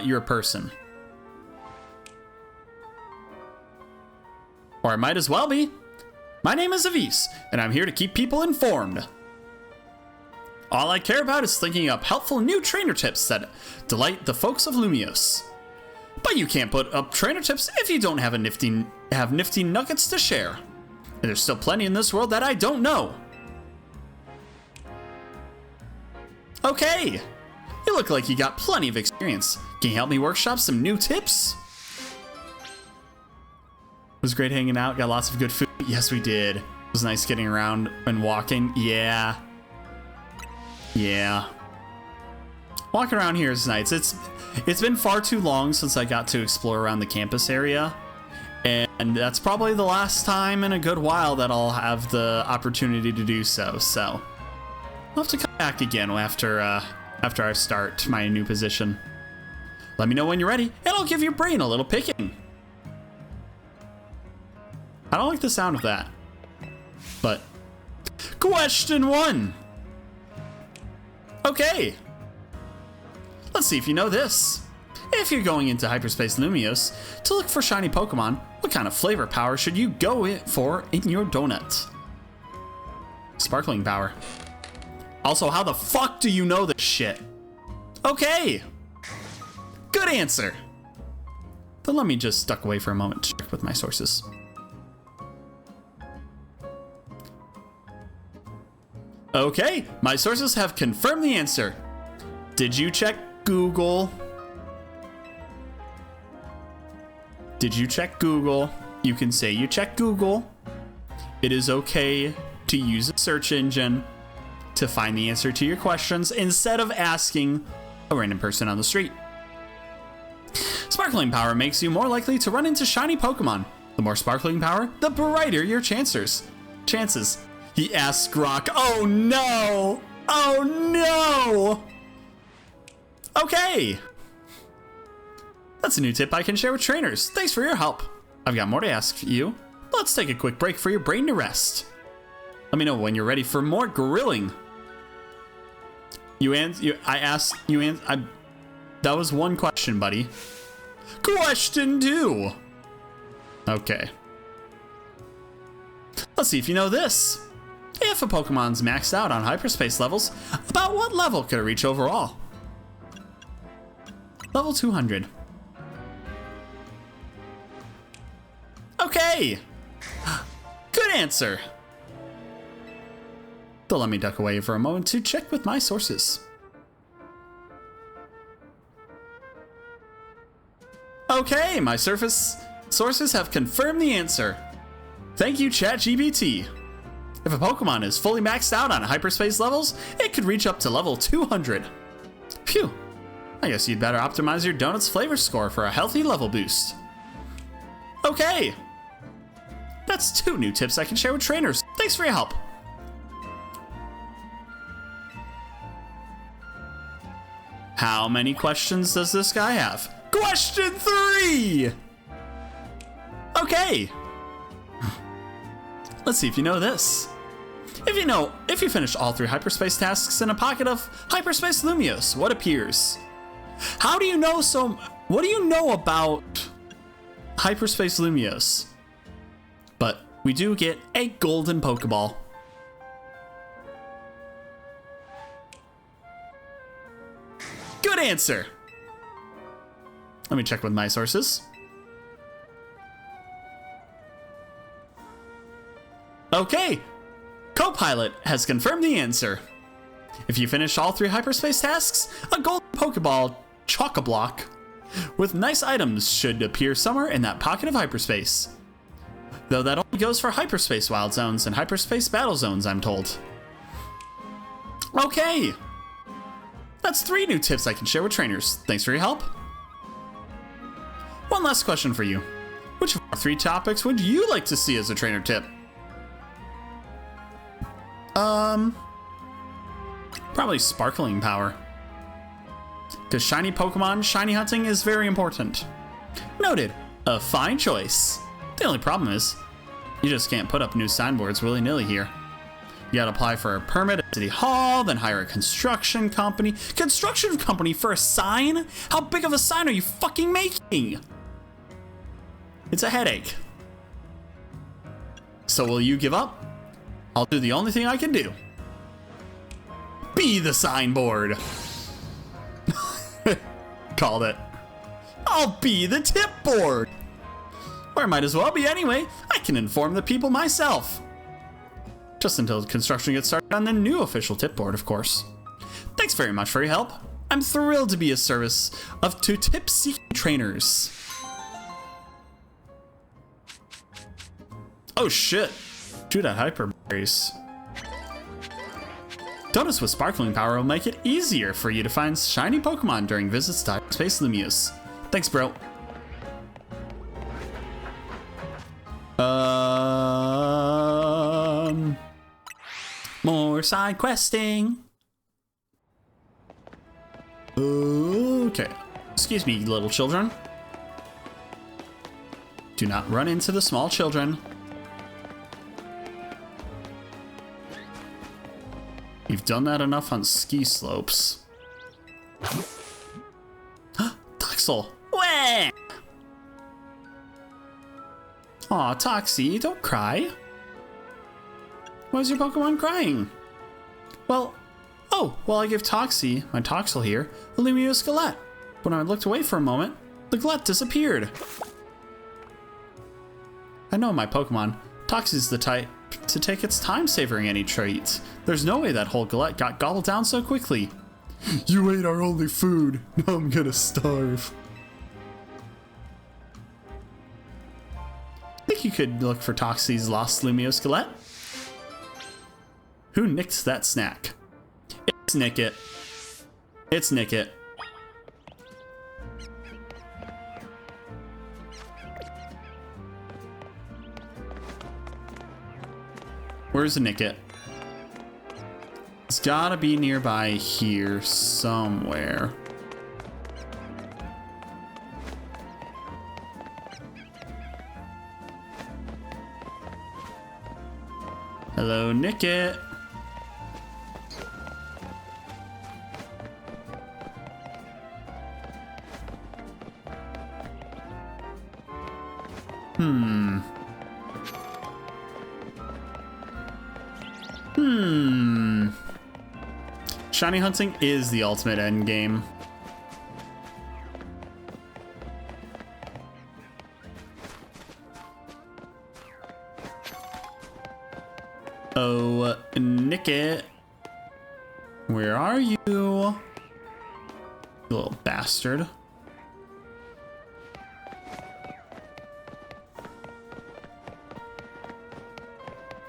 You're a person. Or I might as well be. My name is Avis, and I'm here to keep people informed. All I care about is thinking up helpful new trainer tips that delight the folks of Lumios. But you can't put up trainer tips if you don't have nifty nuggets to share. And there's still plenty in this world that I don't know. Okay, you look like you got plenty of experience. Can you help me workshop some new tips? It was great hanging out, got lots of good food. Yes, we did. It was nice getting around and walking. Yeah. Walking around here is nice. It's been far too long since I got to explore around the campus area. And that's probably the last time in a good while that I'll have the opportunity to do so. So I'll have to come back again after I start my new position. Let me know when you're ready, and I'll give your brain a little picking. I don't like the sound of that. But question 1. Okay. Let's see if you know this. If you're going into Hyperspace Lumiose to look for shiny Pokemon, what kind of flavor power should you go for in your donut? Sparkling power. Also, how the fuck do you know this shit? Okay. Good answer. But let me just duck away for a moment to check with my sources. Okay, my sources have confirmed the answer. Did you check Google? Did you check Google? You can say you checked Google. It is okay to use a search engine to find the answer to your questions instead of asking a random person on the street. Sparkling power makes you more likely to run into shiny Pokemon. The more sparkling power, the brighter your chances. He asks Grok. Oh no! Oh no! Okay! That's a new tip I can share with trainers. Thanks for your help. I've got more to ask you. Let's take a quick break for your brain to rest. Let me know when you're ready for more grilling. That was one question, buddy. Question 2. Okay. Let's see if you know this. If a Pokemon's maxed out on hyperspace levels, about what level could it reach overall? Level 200. Okay. Good answer. But let me duck away for a moment to check with my sources. Okay, my sources have confirmed the answer. Thank you, ChatGPT. If a Pokemon is fully maxed out on hyperspace levels, it could reach up to level 200. Phew. I guess you'd better optimize your donut's flavor score for a healthy level boost. Okay. That's 2 new tips I can share with trainers. Thanks for your help. How many questions does this guy have? Question 3! Okay. Let's see if you know this. If you finish all 3 hyperspace tasks in a pocket of Hyperspace Lumiose, what appears? What do you know about Hyperspace Lumiose? But we do get a golden Pokeball. Good answer. Let me check with my sources. Okay. Copilot has confirmed the answer. If you finish all 3 hyperspace tasks, a golden Pokeball chock-a-block with nice items should appear somewhere in that pocket of hyperspace. Though that only goes for hyperspace wild zones and hyperspace battle zones, I'm told. Okay. That's 3 new tips I can share with trainers. Thanks for your help. One last question for you. Which of our 3 topics would you like to see as a trainer tip? Probably sparkling power. Because shiny Pokemon, shiny hunting is very important. Noted. A fine choice. The only problem is, you just can't put up new signboards willy-nilly here. You gotta apply for a permit at City Hall, then hire a construction company. Construction company for a sign? How big of a sign are you fucking making? It's a headache. So will you give up? I'll do the only thing I can do. Be the signboard. Called it. I'll be the tip board. Or I might as well be anyway. I can inform the people myself. Just until construction gets started on the new official tip board, of course. Thanks very much for your help. I'm thrilled to be a service to tip-seeking trainers. Oh shit. Dude, that hyper berries. Donuts with sparkling power will make it easier for you to find shiny Pokemon during visits to Hyperspace Lumiose. Thanks, bro. More side questing. Okay. Excuse me, little children. Do not run into the small children. You've done that enough on ski slopes. Toxic Toxel. Wah! Aw, Toxie, don't cry. Why is your Pokemon crying? Well, I gave Toxie, my Toxel here, a Lumio Skelette. When I looked away for a moment, the Gillette disappeared. I know my Pokemon. Toxie's the type to take its time savoring any treats. There's no way that whole Gillette got gobbled down so quickly. You ate our only food. Now I'm gonna starve. I think you could look for Toxie's lost Lumio Skelette. Who nicked that snack? It's Nickit. It's Nickit. Where's the Nickit? It's gotta be nearby here somewhere. Hello, Nickit. Shiny hunting is the ultimate end game. Oh, Nickit. Where are you? You little bastard.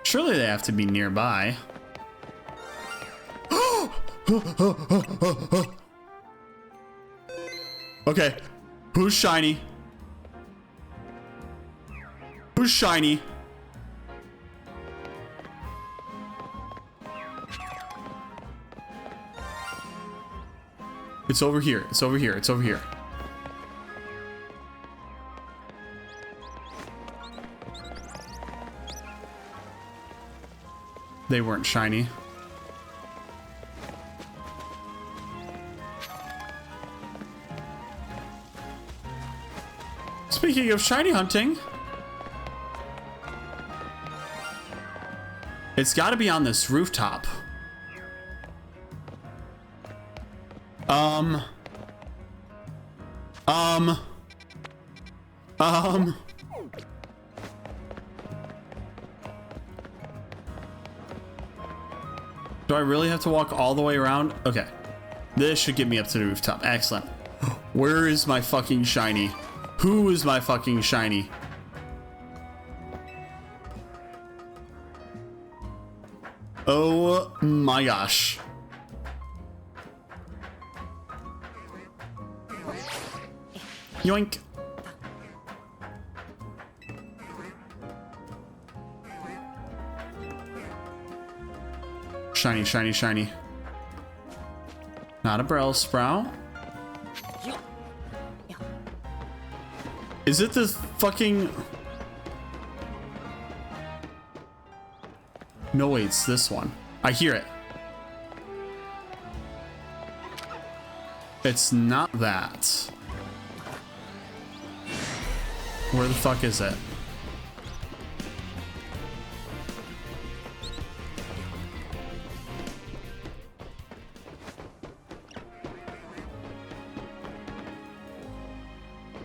Surely they have to be nearby. Okay, who's shiny? Who's shiny? It's over here. It's over here. It's over here. They weren't shiny. Speaking of shiny hunting, it's got to be on this rooftop. Do I really have to walk all the way around? Okay. This should get me up to the rooftop. Excellent. Where is my fucking shiny? Who is my fucking shiny? Oh my gosh. Yoink. Shiny, shiny, shiny. Not a Bellsprout. Is it this fucking... No, wait, it's this one. I hear it. It's not that. Where the fuck is it?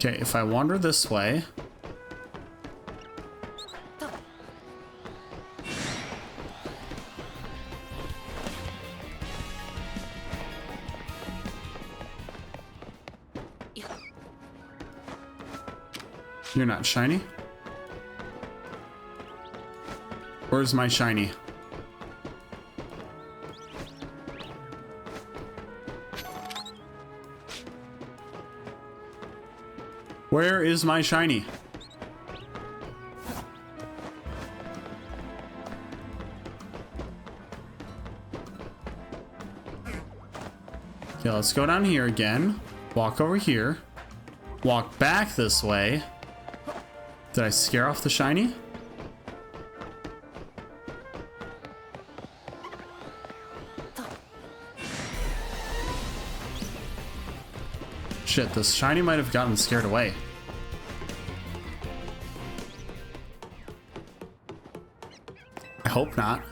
Okay, if I wander this way... You're not shiny? Where's my shiny? Where is my shiny? Okay, let's go down here again. Walk over here. Walk back this way. Did I scare off the shiny? Shit, this shiny might have gotten scared away. I hope not.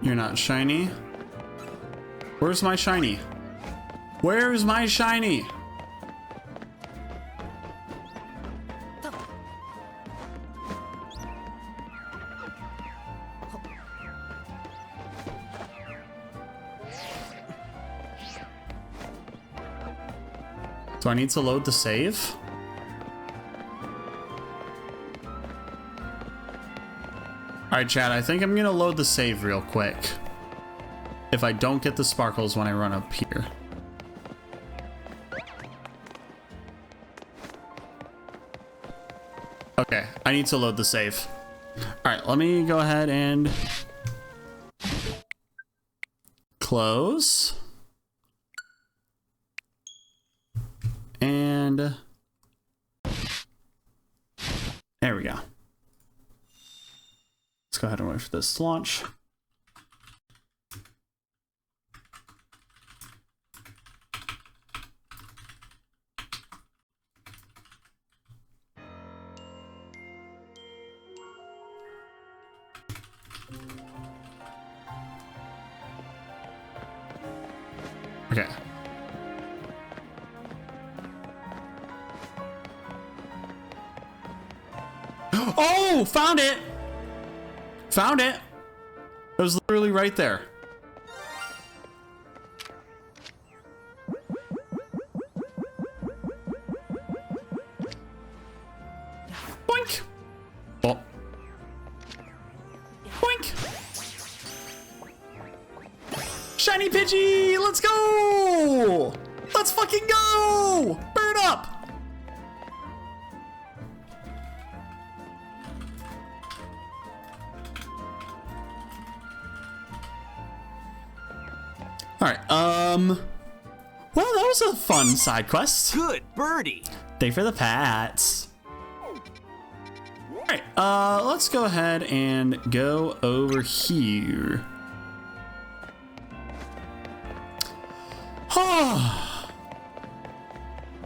You're not shiny. Where's my shiny? Where's my shiny? Do I need to load the save? Alright, chat, I think I'm gonna load the save real quick. If I don't get the sparkles when I run up here. Okay, I need to load the save. Alright, let me go ahead and close. And there we go. Let's go ahead and wait for this to launch. Okay. Oh, found it! Found it! It was literally right there. Boink! Oh. Boink! Shiny Pidgey! Let's go! Let's fucking go! Burn up! Alright, well, that was a fun side quest. Good birdie. Thank you for the pats. Alright, let's go ahead and go over here. Oh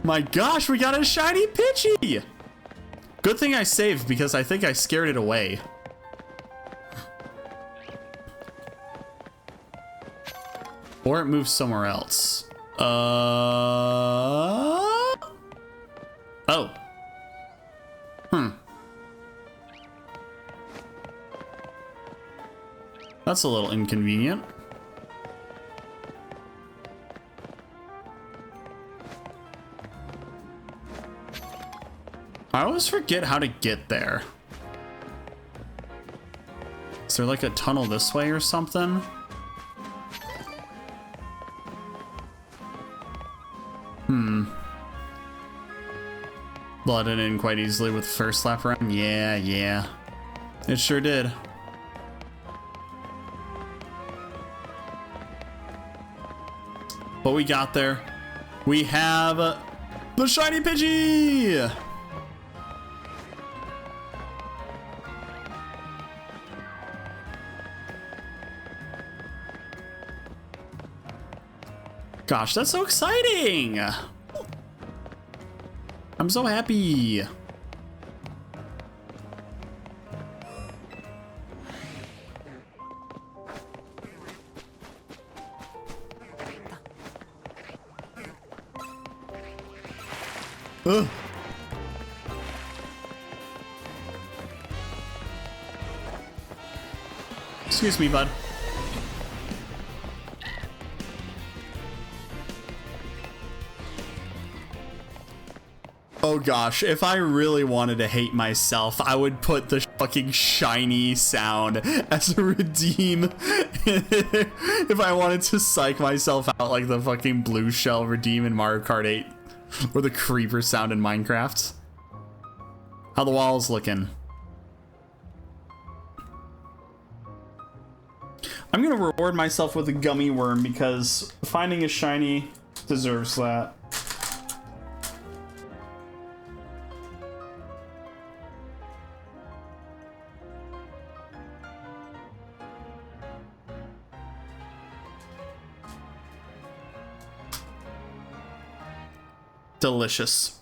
my gosh, we got a shiny Pidgey! Good thing I saved because I think I scared it away. Or it moves somewhere else. Oh. That's a little inconvenient. I always forget how to get there. Is there like a tunnel this way or something? Blooded in quite easily with the first lap around. Yeah. It sure did. But we got there. We have the shiny Pidgey! Gosh, that's so exciting! I'm so happy. Ugh. Excuse me, bud. Oh gosh, if I really wanted to hate myself, I would put the fucking shiny sound as a redeem. If I wanted to psych myself out like the fucking blue shell redeem in Mario Kart 8. Or the creeper sound in Minecraft. How the wall's looking. I'm gonna reward myself with a gummy worm because finding a shiny deserves that. Delicious.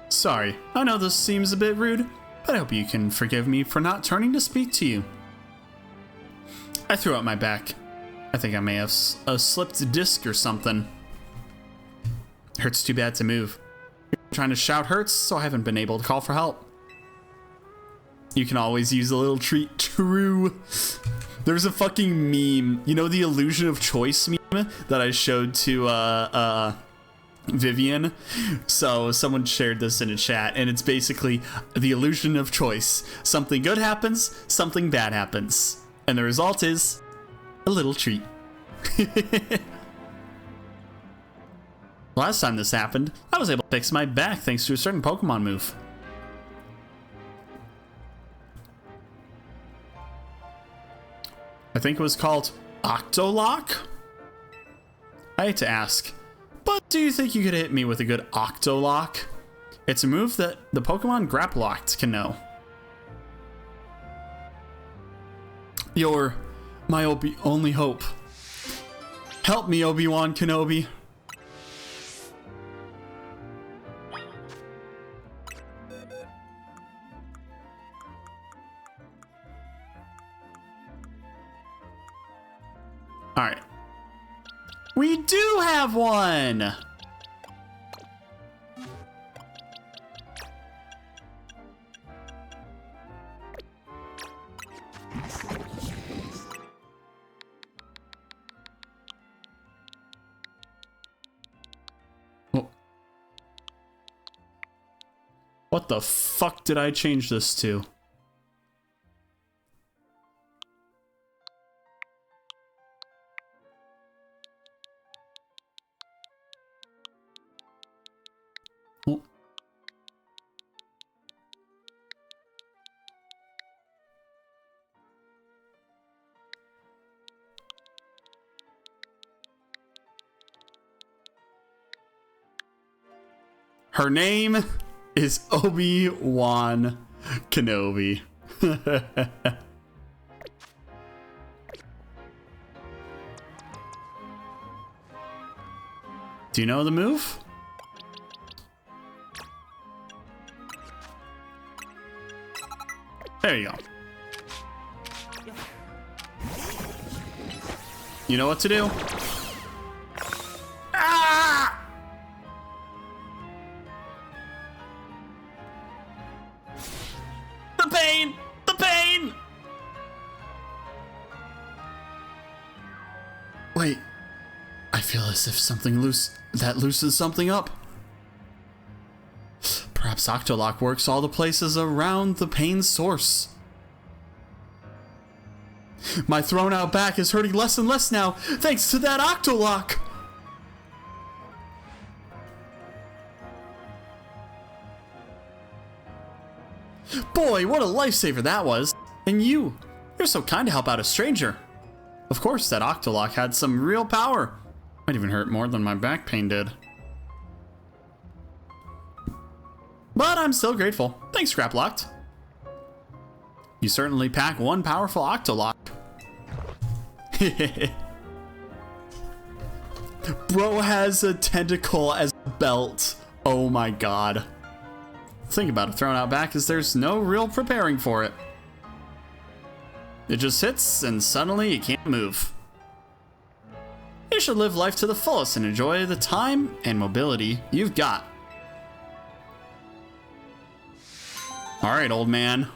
Sorry, I know this seems a bit rude, but I hope you can forgive me for not turning to speak to you. I threw out my back. I think I may have a slipped disc or something. Hurts too bad to move. Trying to shout hurts, so I haven't been able to call for help. You can always use a little treat. True. There's a fucking meme, you know, the illusion of choice meme that I showed to Vivian. So someone shared this in a chat, and it's basically the illusion of choice. Something good happens, something bad happens, and the result is a little treat. Last time this happened, I was able to fix my back thanks to a certain Pokemon move. I think it was called Octolock? I hate to ask, but do you think you could hit me with a good Octolock? It's a move that the Pokemon Grapplocked can know. You're my only hope. Help me, Obi-Wan Kenobi. All right. We do have one. Oh. What the fuck did I change this to? Oh. Her name is Obi-Wan Kenobi. Do you know the move? There you go. You know what to do? Ah! The pain! The pain! Wait. I feel as if something loosens something up. Perhaps Octolock works all the places around the pain source. My thrown out back is hurting less and less now, thanks to that Octolock! Boy, what a lifesaver that was! And you're so kind to help out a stranger. Of course, that Octolock had some real power. Might even hurt more than my back pain did. But I'm still grateful. Thanks, Grapplocked. You certainly pack one powerful Octolock. Bro has a tentacle as a belt. Oh my god. The thing about a thrown out back is there's no real preparing for it. It just hits and suddenly you can't move. You should live life to the fullest and enjoy the time and mobility you've got. Alright, old man.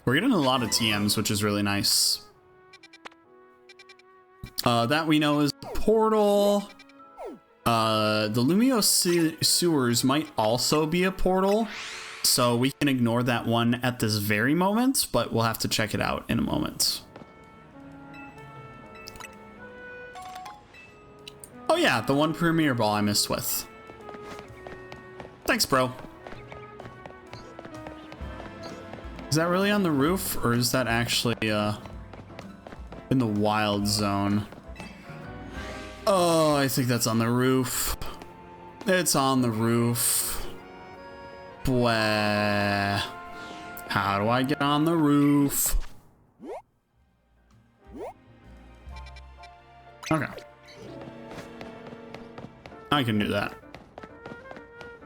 We're getting a lot of TMs, which is really nice. That we know is portal. The Lumio sewers might also be a portal, so we can ignore that one at this very moment, but we'll have to check it out in a moment. Oh yeah, the one Premier Ball I missed with. Thanks, bro. Is that really on the roof, or is that actually in the wild zone? Oh, I think that's on the roof. It's on the roof. Bwah. How do I get on the roof? Okay. I can do that.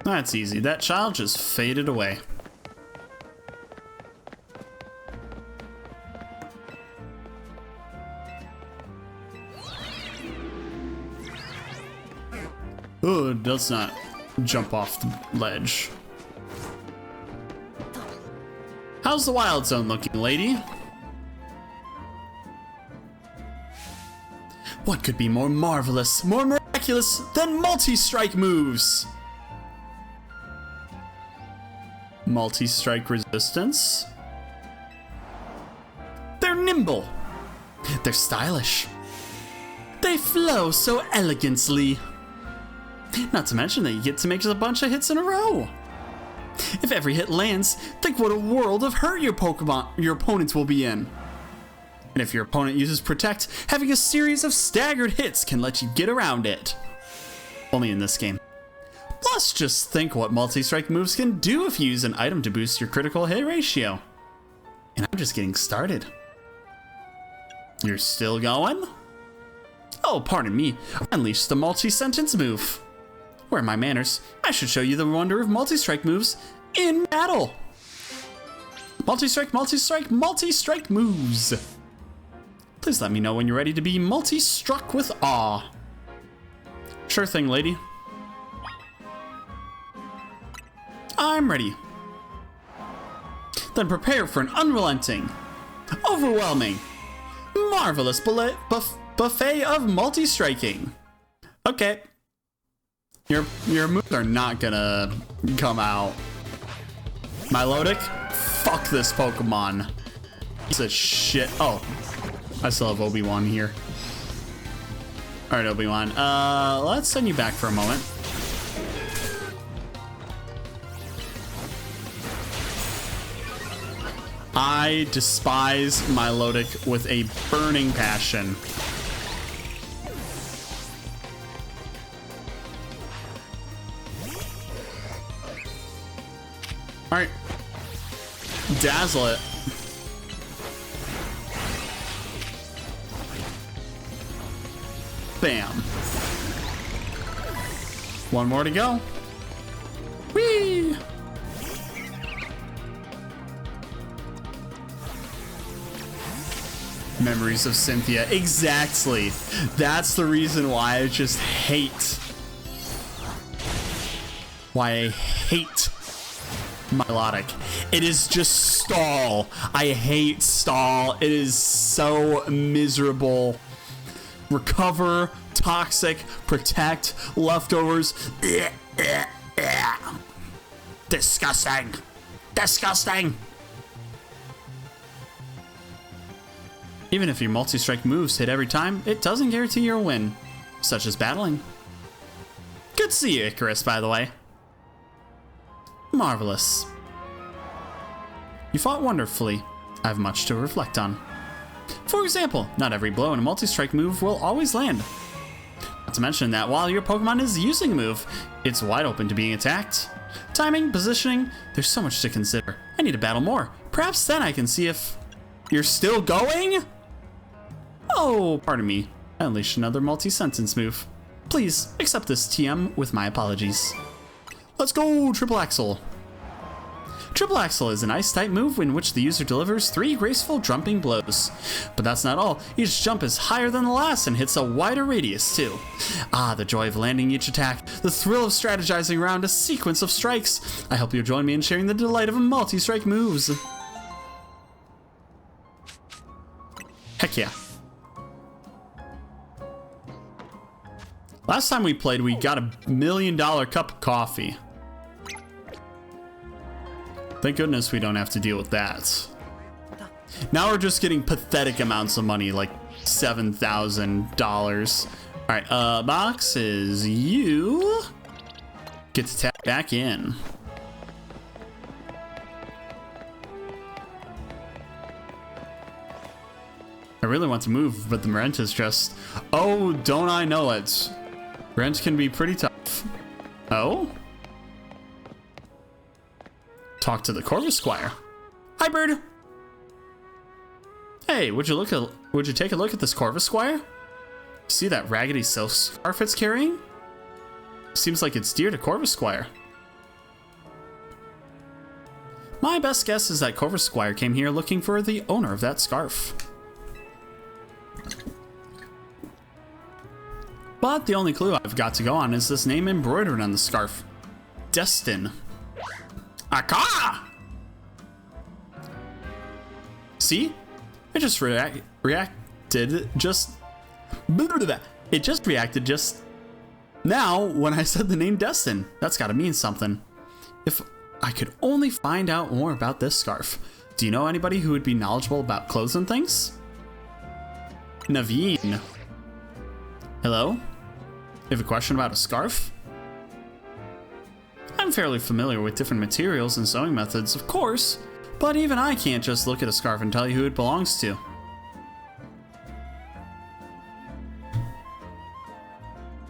That's easy. That child just faded away. Oh, it does not jump off the ledge. How's the wild zone looking, lady? What could be more marvelous, more miraculous than multi-strike moves? Multi-strike resistance? They're nimble. They're stylish. They flow so elegantly. Not to mention that you get to make a bunch of hits in a row. If every hit lands, think what a world of hurt your opponents will be in. And if your opponent uses Protect, having a series of staggered hits can let you get around it. Only in this game. Plus, just think what multi-strike moves can do if you use an item to boost your critical hit ratio. And I'm just getting started. You're still going? Oh, pardon me. I unleashed the multi-sentence move. Where are my manners? I should show you the wonder of multi-strike moves in battle. Multi-strike, multi-strike, multi-strike moves. Please let me know when you're ready to be multi-struck with awe. Sure thing, lady. I'm ready. Then prepare for an unrelenting, overwhelming, marvelous buffet of multi-striking. Okay. Your moves are not gonna come out. Milotic? Fuck this Pokemon. Piece of shit. Oh. I still have Obi-Wan here. Alright, Obi-Wan. Let's send you back for a moment. I despise Milotic with a burning passion. Alright. Dazzle it. Bam. One more to go. Whee! Memories of Cynthia. Exactly. That's the reason why I just hate. Why I hate Milotic. It is just stall. I hate stall. It is so miserable. Recover, toxic, protect, leftovers. Disgusting. Disgusting. Even if your multi-strike moves hit every time, it doesn't guarantee your win, such as battling. Good to see you, Icarus, by the way. Marvelous. You fought wonderfully. I have much to reflect on. For example, not every blow in a multi-strike move will always land. Not to mention that while your Pokemon is using a move, it's wide open to being attacked. Timing, positioning, there's so much to consider. I need to battle more. Perhaps then I can see if you're still going? Oh, pardon me. I unleashed another multi-sentence move. Please accept this TM with my apologies. Let's go, Triple Axel. Triple Axel is an ice-type move in which the user delivers 3 graceful jumping blows. But that's not all. Each jump is higher than the last and hits a wider radius too. Ah, the joy of landing each attack. The thrill of strategizing around a sequence of strikes. I hope you'll join me in sharing the delight of multi-strike moves. Heck yeah. Last time we played, we got $1 million cup of coffee. Thank goodness we don't have to deal with that. Now we're just getting pathetic amounts of money, like $7,000. Alright, boxes, you get to tap back in. I really want to move, but the rent is just... Oh, don't I know it. Rent can be pretty tough. Oh? Talk to the Corvus Squire. Hi, bird. Hey, would you take a look at this Corvus Squire? See that raggedy silk scarf it's carrying? Seems like it's dear to Corvusquire. My best guess is that Corvusquire came here looking for the owner of that scarf. But the only clue I've got to go on is this name embroidered on the scarf. Destin. Aka! See? It just reacted just... It just reacted just now when I said the name Destin. That's gotta mean something. If I could only find out more about this scarf. Do you know anybody who would be knowledgeable about clothes and things? Naveen. Hello? You have a question about a scarf? I'm fairly familiar with different materials and sewing methods, of course, but even I can't just look at a scarf and tell you who it belongs to.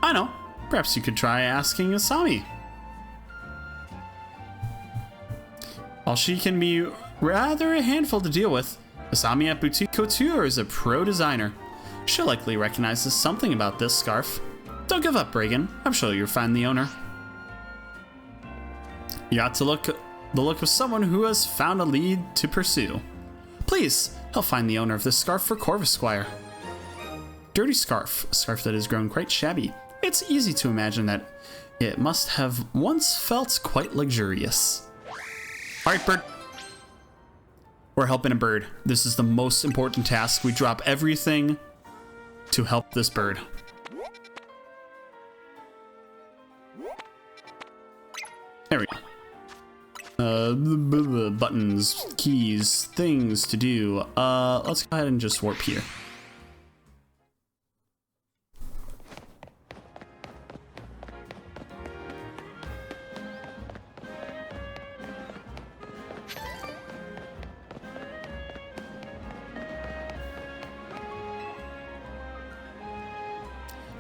I know. Perhaps you could try asking Asami. While she can be rather a handful to deal with, Asami at Boutique Couture is a pro designer. She'll likely recognize something about this scarf. Don't give up, Reagan. I'm sure you'll find the owner. You got to the look of someone who has found a lead to pursue. Please, help find the owner of this scarf for Corvusquire. Dirty scarf, a scarf that has grown quite shabby. It's easy to imagine that it must have once felt quite luxurious. Alright, bird. We're helping a bird. This is the most important task. We drop everything to help this bird. There we go. Buttons, keys, things to do. Let's go ahead and just warp here.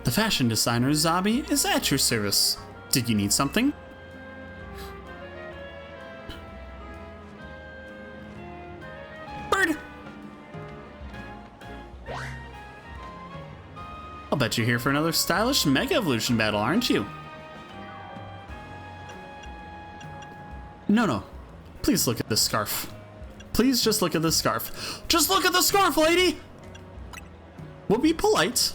The fashion designer Zabi is at your service. Did you need something? Bird! I'll bet you're here for another stylish Mega Evolution battle, aren't you? No. Please look at this scarf. Please just look at this scarf. Just look at the scarf, lady! We'll be polite.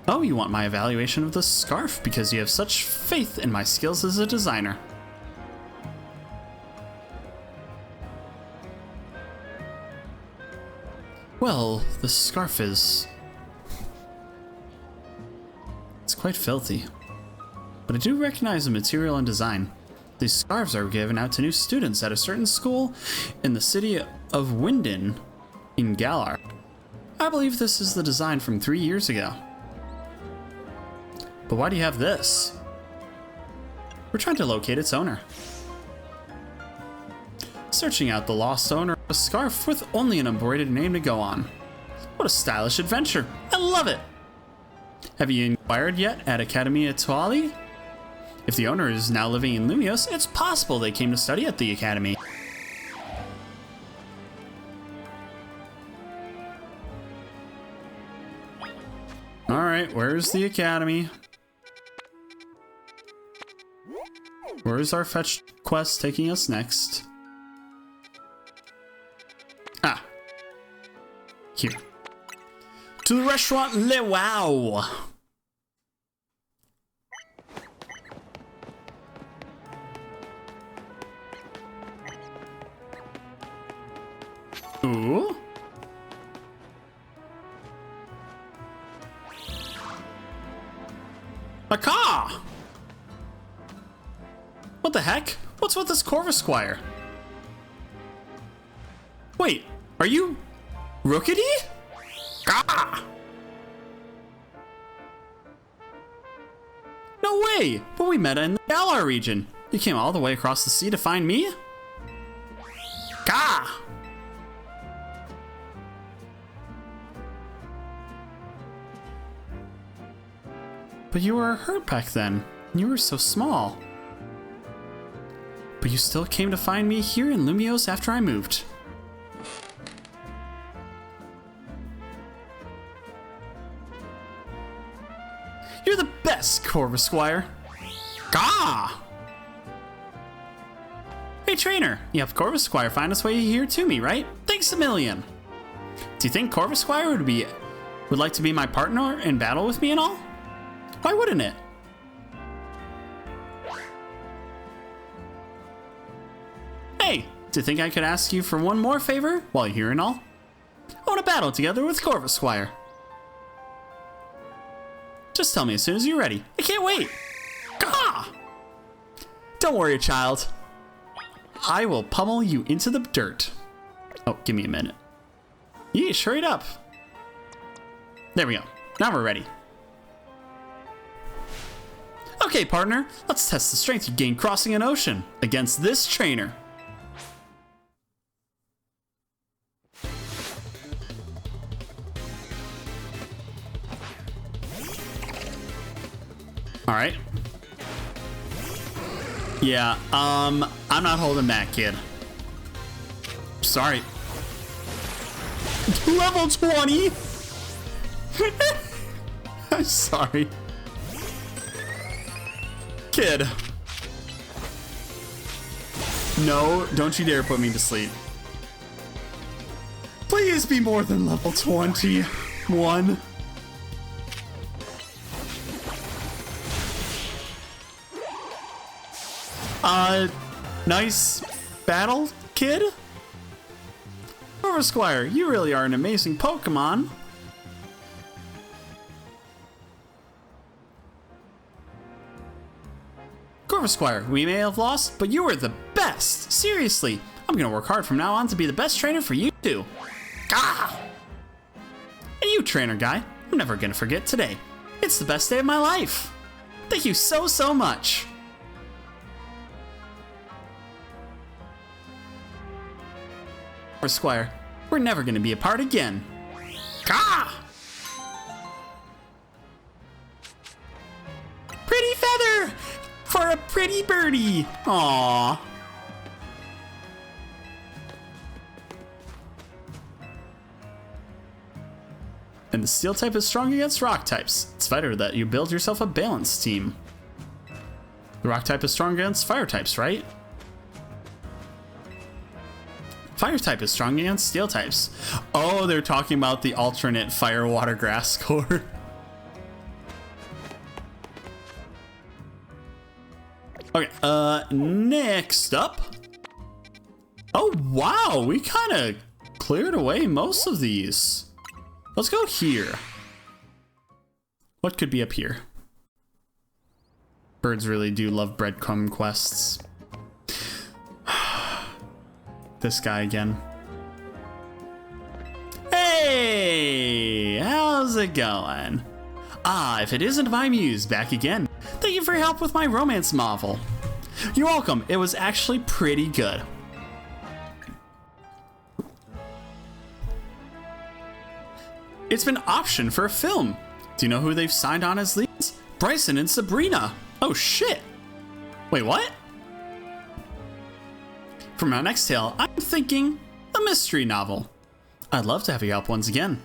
Oh, you want my evaluation of the scarf because you have such faith in my skills as a designer. Well, the scarf is... It's quite filthy. But I do recognize the material and design. These scarves are given out to new students at a certain school in the city of Winden in Galar. I believe this is the design from 3 years ago. But why do you have this? We're trying to locate its owner. Searching out the lost owner of a scarf with only an embroidered name to go on. What a stylish adventure. I love it. Have you inquired yet at Academia Etoile? If the owner is now living in Lumios, it's possible they came to study at the academy. Alright, where's the academy? Where's our fetch quest taking us next? Ah. Here. To the restaurant Le Wow. Ooh. A car! What the heck? What's with this Corvusquire? Wait, are you Rookity? Gah! No way! But we met in the Galar region. You came all the way across the sea to find me? Gah! But you were hurt back then. You were so small. But you still came to find me here in Lumios after I moved. You're the best, Corvisquire. Gah! Hey, trainer. You have Corvisquire find its way here to me, right? Thanks a million. Do you think Corvisquire would like to be my partner in battle with me and all? Why wouldn't it? Hey, do you think I could ask you for one more favor while you're here and all? I want to battle together with Corvisquire. Just tell me as soon as you're ready. I can't wait. Gah! Don't worry, child. I will pummel you into the dirt. Oh, give me a minute. Yeesh, hurry up. There we go. Now we're ready. Okay, partner. Let's test the strength you gain crossing an ocean against this trainer. All right. Yeah, I'm not holding back, kid. Sorry. Level 20? I'm sorry. Kid. No, don't you dare put me to sleep. Please be more than level 21. Nice battle, kid? Corvisquire, you really are an amazing Pokemon. Corvisquire, we may have lost, but you were the best. Seriously, I'm gonna work hard from now on to be the best trainer for you too. Gah! And you, trainer guy, I'm never gonna forget today. It's the best day of my life. Thank you so much. Corvisquire, we're never gonna be apart again. Gah! Pretty feather for a pretty birdie. Aww. And the steel type is strong against rock types. It's vital that you build yourself a balanced team. The rock type is strong against fire types, right? Fire type is strong against steel types. Oh, they're talking about the alternate fire, water, grass core. Okay, next up. Oh, wow, we kind of cleared away most of these. Let's go here. What could be up here? Birds really do love breadcrumb quests. This guy again. Hey, how's it going? Ah, if it isn't my muse, back again. Thank you for your help with my romance novel. You're welcome. It was actually pretty good. It's been optioned for a film. Do you know who they've signed on as leads? Bryson and Sabrina. Oh shit. Wait, what? For my next tale, I'm thinking a mystery novel. I'd love to have you help once again.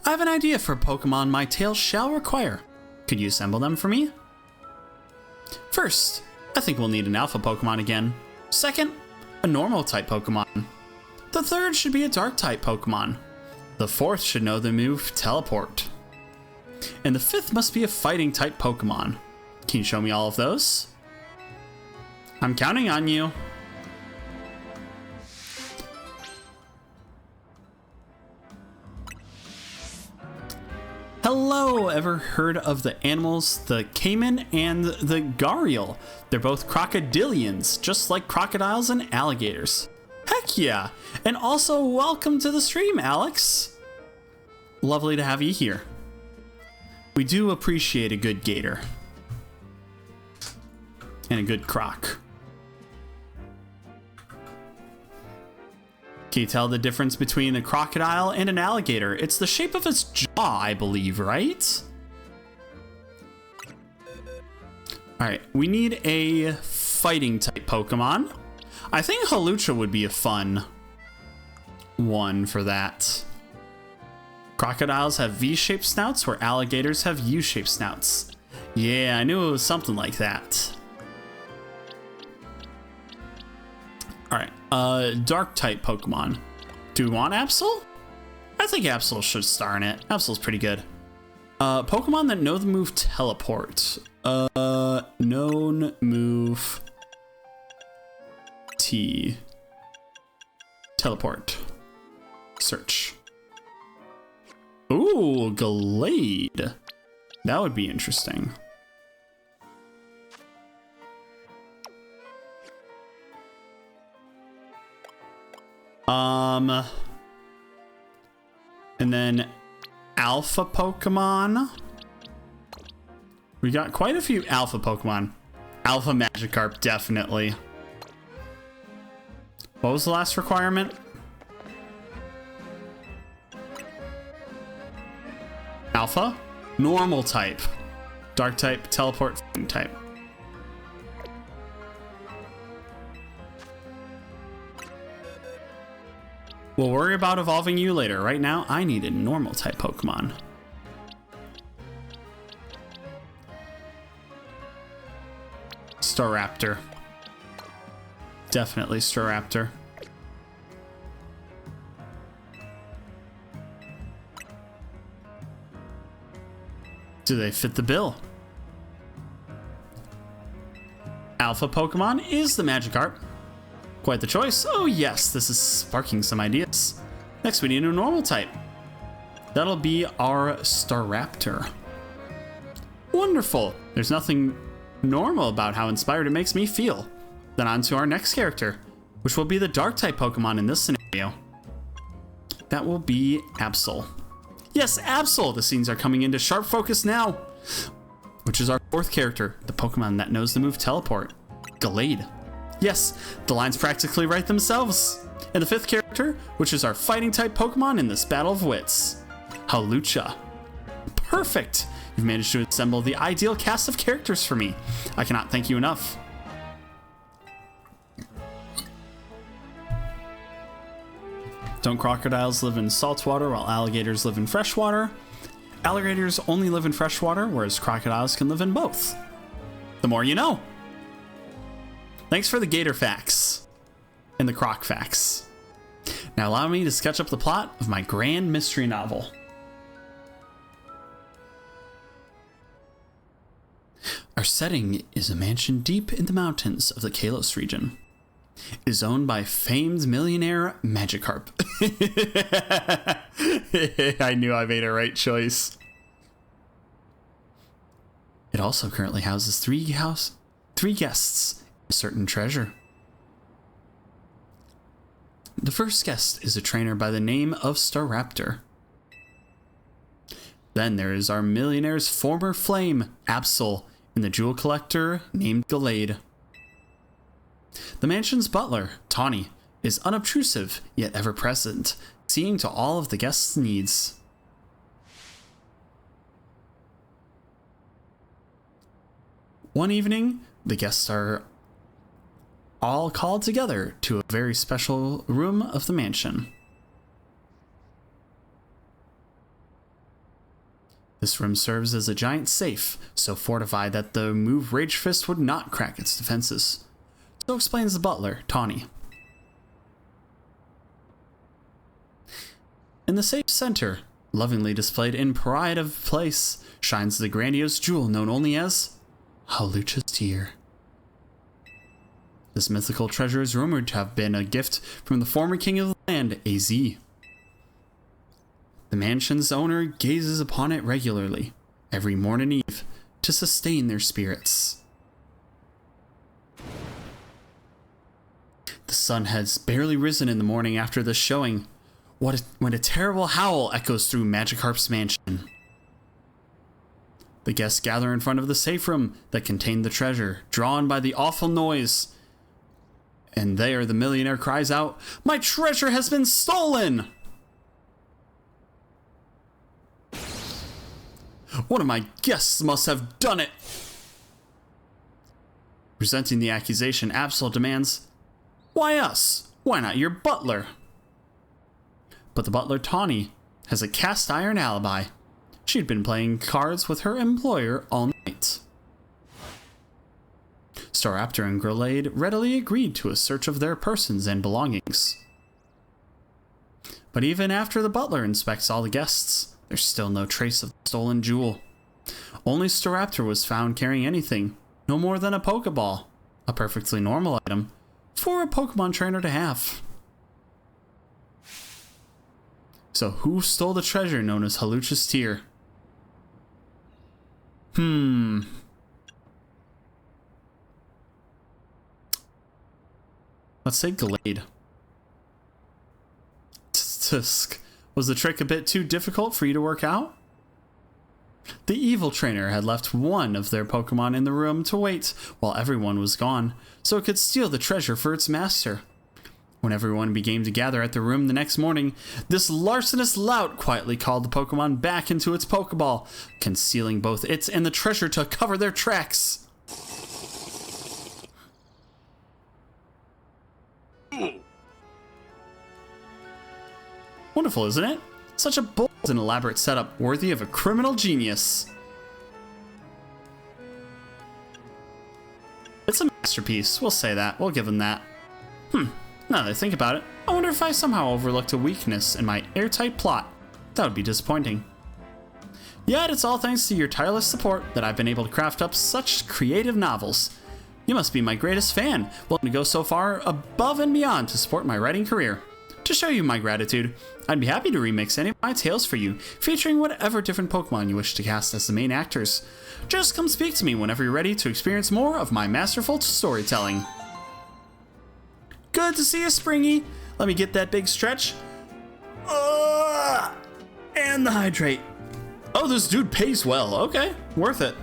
I have an idea for Pokemon my tale shall require. Could you assemble them for me? First, I think we'll need an alpha Pokemon again. Second, a normal type Pokemon. The third should be a dark type Pokemon. The fourth should know the move Teleport. And the fifth must be a fighting type Pokemon. Can you show me all of those? I'm counting on you. Hello, ever heard of the animals, the caiman and the gharial? They're both crocodilians, just like crocodiles and alligators. Heck yeah! And also welcome to the stream, Alex. Lovely to have you here. We do appreciate a good gator. And a good croc. Can you tell the difference between a crocodile and an alligator? It's the shape of its jaw, I believe, right? Alright, we need a fighting type Pokemon. I think Halucha would be a fun one for that. Crocodiles have V-shaped snouts, where alligators have U-shaped snouts. Yeah, I knew it was something like that. Alright, dark type Pokemon. Do we want Absol? I think Absol should star in it. Absol's pretty good. Pokemon that know the move Teleport. Known move T. Teleport. Search. Ooh, Glade. That would be interesting. And then Alpha Pokemon. We got quite a few Alpha Pokemon. Alpha Magikarp, definitely. What was the last requirement? Alpha? Normal type. Dark type, teleport type. We'll worry about evolving you later. Right now, I need a normal type Pokemon. Staraptor. Definitely Staraptor. Do they fit the bill? Alpha Pokemon is the Magikarp. Quite the choice. Oh yes, this is sparking some ideas. Next we need a normal type. That'll be our Staraptor. Wonderful. There's nothing normal about how inspired it makes me feel. Then on to our next character, which will be the dark type Pokemon in this scenario. That will be Absol. Yes, Absol! The scenes are coming into sharp focus now. Which is our fourth character, the Pokemon that knows the move Teleport. Glade. Yes, the lines practically write themselves. And the fifth character, which is our fighting type Pokemon in this battle of wits. Hawlucha. Perfect! You've managed to assemble the ideal cast of characters for me. I cannot thank you enough. Don't crocodiles live in saltwater while alligators live in freshwater? Alligators only live in freshwater, whereas crocodiles can live in both. The more you know. Thanks for the gator facts and the croc facts. Now allow me to sketch up the plot of my grand mystery novel. Our setting is a mansion deep in the mountains of the Kalos region. It is owned by famed millionaire Magikarp. I knew I made a right choice. It also currently houses three guests, a certain treasure. The first guest is a trainer by the name of Staraptor. Then there is our millionaire's former flame, Absol, and the jewel collector named Glade. The mansion's butler, Tawny, is unobtrusive yet ever present, seeing to all of the guests' needs. One evening, the guests are all called together to a very special room of the mansion. This room serves as a giant safe, so fortified that the move Rage Fist would not crack its defenses. So explains the butler, Tawny. In the safe center, lovingly displayed in pride of place, shines the grandiose jewel known only as Hawlucha's Tear. This mythical treasure is rumored to have been a gift from the former king of the land, AZ. The mansion's owner gazes upon it regularly, every morn and eve, to sustain their spirits. The sun has barely risen in the morning after this showing, when a terrible howl echoes through Magikarp's mansion. The guests gather in front of the safe room that contained the treasure, drawn by the awful noise. And there the millionaire cries out, "My treasure has been stolen!" One of my guests must have done it. Resenting the accusation, Absol demands, "Why us? Why not your butler?" But the butler, Tawny, has a cast iron alibi. She'd been playing cards with her employer all night. Staraptor and Grillade readily agreed to a search of their persons and belongings. But even after the butler inspects all the guests, there's still no trace of the stolen jewel. Only Staraptor was found carrying anything, no more than a Pokeball, a perfectly normal item for a Pokemon trainer to have. So who stole the treasure known as Halucha's Tear? Let's say Glade. Tisk. Was the trick a bit too difficult for you to work out? The evil trainer had left one of their Pokemon in the room to wait while everyone was gone, so it could steal the treasure for its master. When everyone began to gather at the room the next morning, this larcenous lout quietly called the Pokemon back into its Pokeball, concealing both it and the treasure to cover their tracks. Wonderful, isn't it? Such a bold and elaborate setup worthy of a criminal genius. It's a masterpiece, we'll say that. We'll give him that. Now that I think about it, I wonder if I somehow overlooked a weakness in my airtight plot. That would be disappointing. Yet it's all thanks to your tireless support that I've been able to craft up such creative novels. You must be my greatest fan, willing to go so far above and beyond to support my writing career. To show you my gratitude, I'd be happy to remix any of my tales for you, featuring whatever different Pokemon you wish to cast as the main actors. Just come speak to me whenever you're ready to experience more of my masterful storytelling. Good to see you, Springy. Let me get that big stretch. And the hydrate. Oh, this dude pays well. Okay, worth it.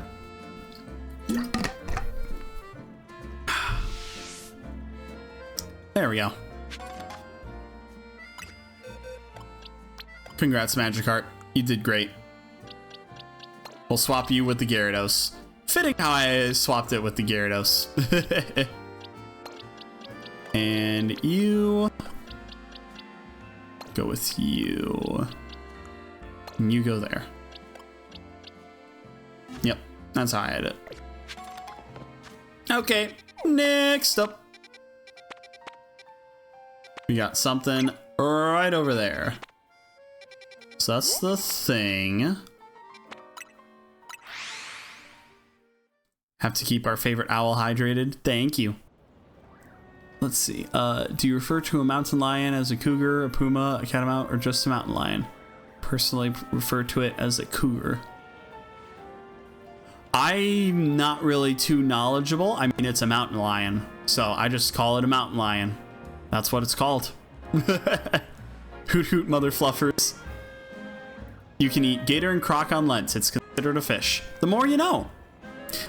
There we go. Congrats, Magikarp. You did great. We'll swap you with the Gyarados. Fitting how I swapped it with the Gyarados. And you... go with you. And you go there. Yep, that's how I had it. Okay, next up. We got something right over there. So that's the thing. Have to keep our favorite owl hydrated. Thank you. Let's see. Do you refer to a mountain lion as a cougar, a puma, a catamount, or just a mountain lion? Personally refer to it as a cougar. I'm not really too knowledgeable. I mean, it's a mountain lion, so I just call it a mountain lion. That's what it's called. Hoot hoot, mother fluffers. You can eat gator and croc on Lent. It's considered a fish. The more you know.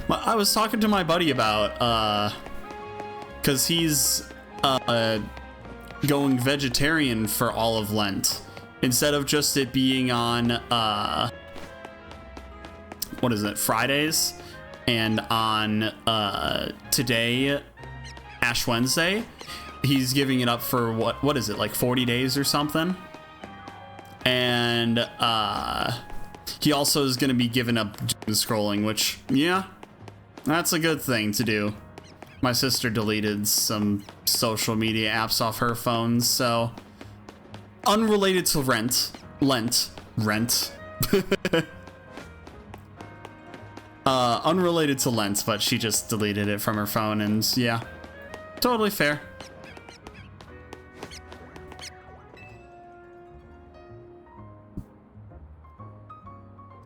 I was talking to my buddy about, because he's going vegetarian for all of Lent. Instead of just it being on, what is it, Fridays? And on today, Ash Wednesday, he's giving it up for, what is it, like 40 days or something? And he also is going to be giving up doom scrolling, which, yeah, that's a good thing to do. My sister deleted some social media apps off her phone, so unrelated to Lent. Unrelated to Lent, but she just deleted it from her phone, and yeah, totally fair.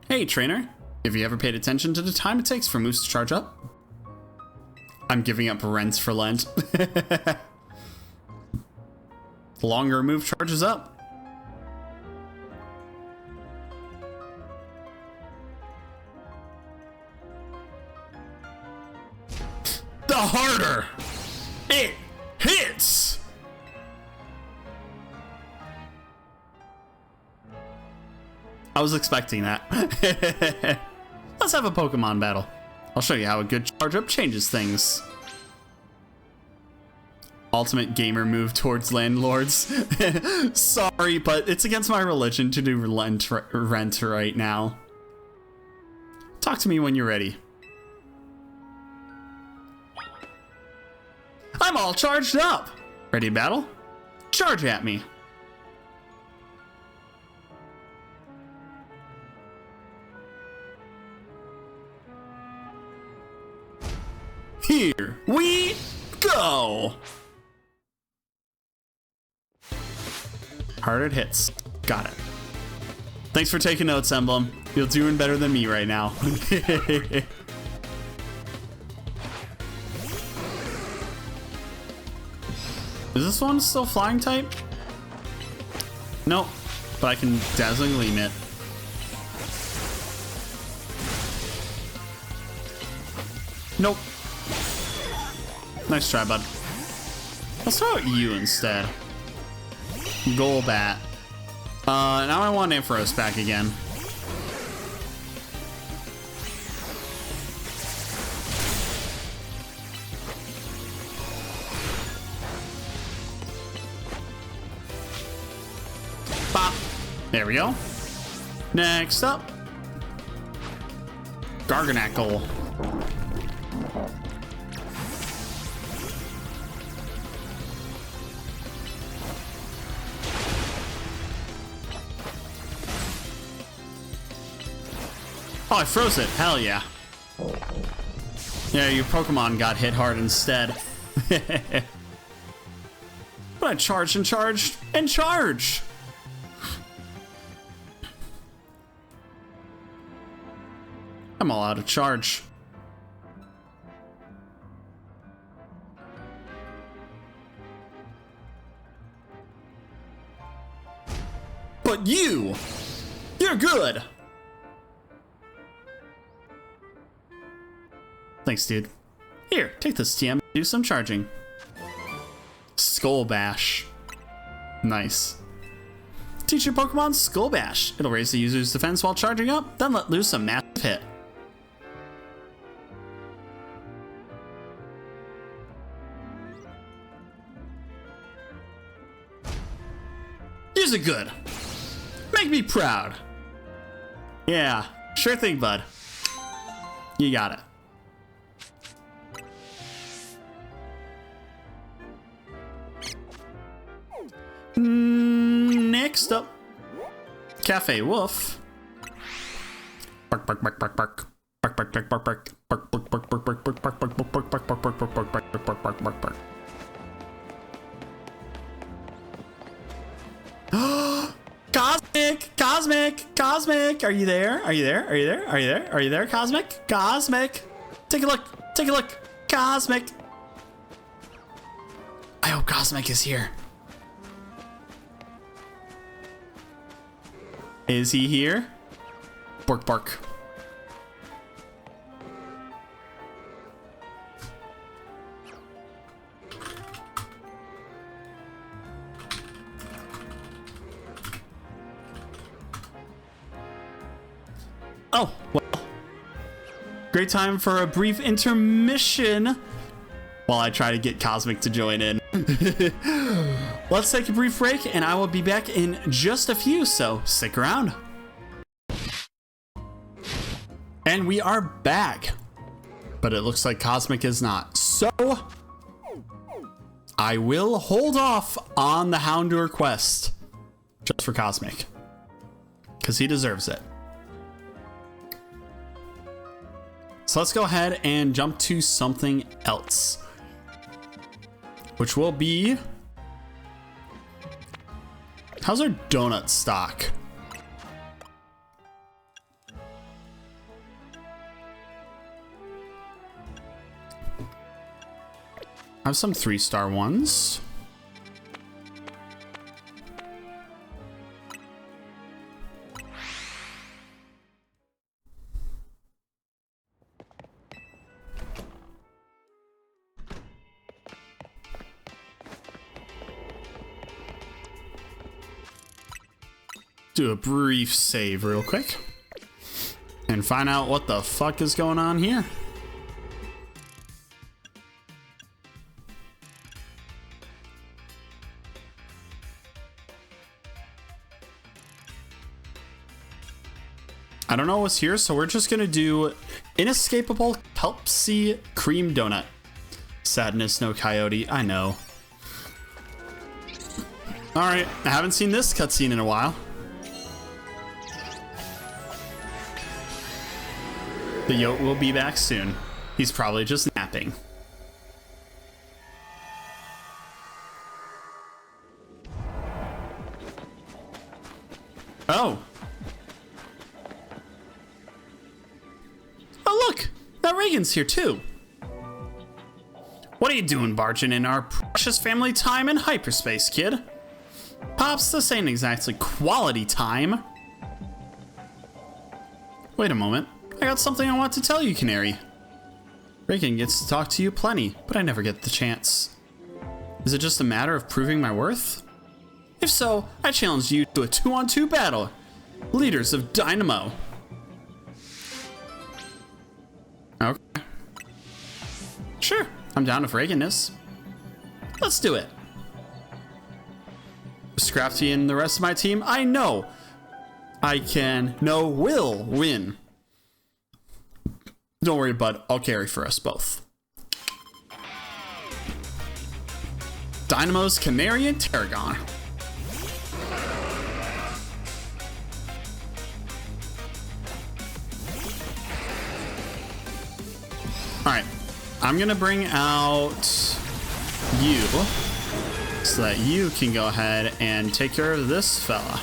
Hey, trainer. Have you ever paid attention to the time it takes for moves to charge up? I'm giving up rent for Lent. The longer a move charges up. The harder it hits! I was expecting that. Let's have a Pokemon battle. I'll show you how a good charge up changes things. Ultimate gamer move towards landlords. Sorry, but it's against my religion to do rent right now. Talk to me when you're ready. I'm all charged up. Ready to battle? Charge at me. Here we go. Harder hits. Got it. Thanks for taking notes, Emblem. You're doing better than me right now. Is this one still flying type? Nope, but I can dazzling gleam it. Nope. Nice try, bud. Let's throw out you instead. Golbat. Now I want Ampharos back again. Bop. There we go. Next up, Garganackle. Oh, I froze it. Hell yeah. Yeah, your Pokemon got hit hard instead. But I charged and charged and charged. I'm all out of charge. But you're good. Thanks, dude. Here, take this TM. Do some charging. Skull Bash. Nice. Teach your Pokemon Skull Bash. It'll raise the user's defense while charging up, then let loose a massive hit. Use it good. Make me proud. Yeah, sure thing, bud. You got it. Next up, Cafe Wolf. Bark bark bark bark bark. Bark bark bark bark bark. Bark bark bark bark bark bark bark bark bark bark bark bark bark bark bark bark bark bark bark. Cosmic! Cosmic! Cosmic! Are you there? Are you there? Are you there? Are you there? Are you there, Cosmic? Cosmic! Take a look! Take a look! Cosmic! I hope Cosmic is here. Is he here? Bark bark. Oh, well. Great time for a brief intermission while I try to get Cosmic to join in. Let's take a brief break and I will be back in just a few, so stick around. And we are back, but it looks like Cosmic is not. So I will hold off on the Houndour quest just for Cosmic because he deserves it. So let's go ahead and jump to something else, which will be, how's our donut stock? I have some 3-star ones. Do a brief save real quick and find out what the fuck is going on here. I don't know what's here, so we're just gonna do Inescapable Kelpsy Cream Donut. Sadness, no coyote. I know. Alright, I haven't seen this cutscene in a while. The Yote will be back soon. He's probably just napping. Oh. Oh, look! Now Reagan's here, too. What are you doing barging in our precious family time in hyperspace, kid? Pops, this ain't exactly quality time. Wait a moment. I got something I want to tell you, Canary. Reagan gets to talk to you plenty, but I never get the chance. Is it just a matter of proving my worth? If so, I challenge you to a 2-on-2 battle. Leaders of Dynamo. Okay. Sure, I'm down if Reagan is. Let's do it. Scrafty and the rest of my team, I know will win. Don't worry, bud, I'll carry for us both. Dynamo's Canary and Tarragon. Alright, I'm gonna bring out you so that you can go ahead and take care of this fella.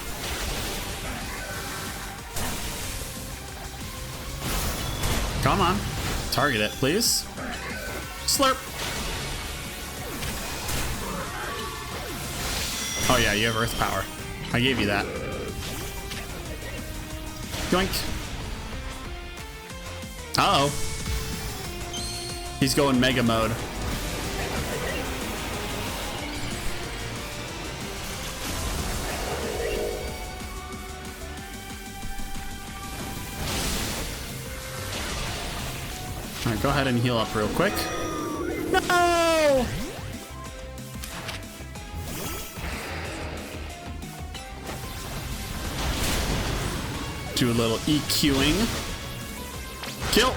Come on, target it, please. Slurp. Oh yeah, you have earth power. I gave you that. Yoink. Uh-oh. He's going mega mode. Alright, go ahead and heal up real quick. No! Do a little EQing. Kill!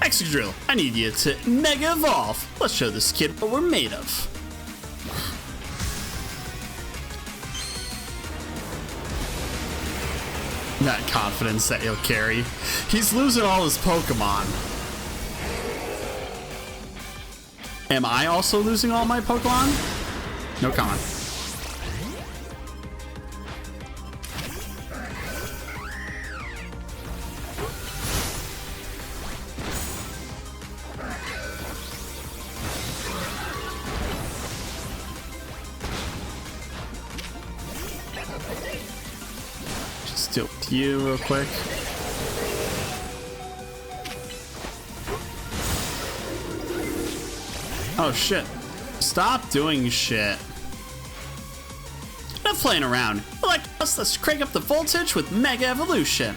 Excadrill, I need you to Mega Evolve. Let's show this kid what we're made of. That confidence that he'll carry. He's losing all his Pokemon. Am I also losing all my Pokemon? No comment. Just deal with you real quick. Oh shit. Stop doing shit. Enough playing around. Like us, let's crank up the voltage with Mega Evolution.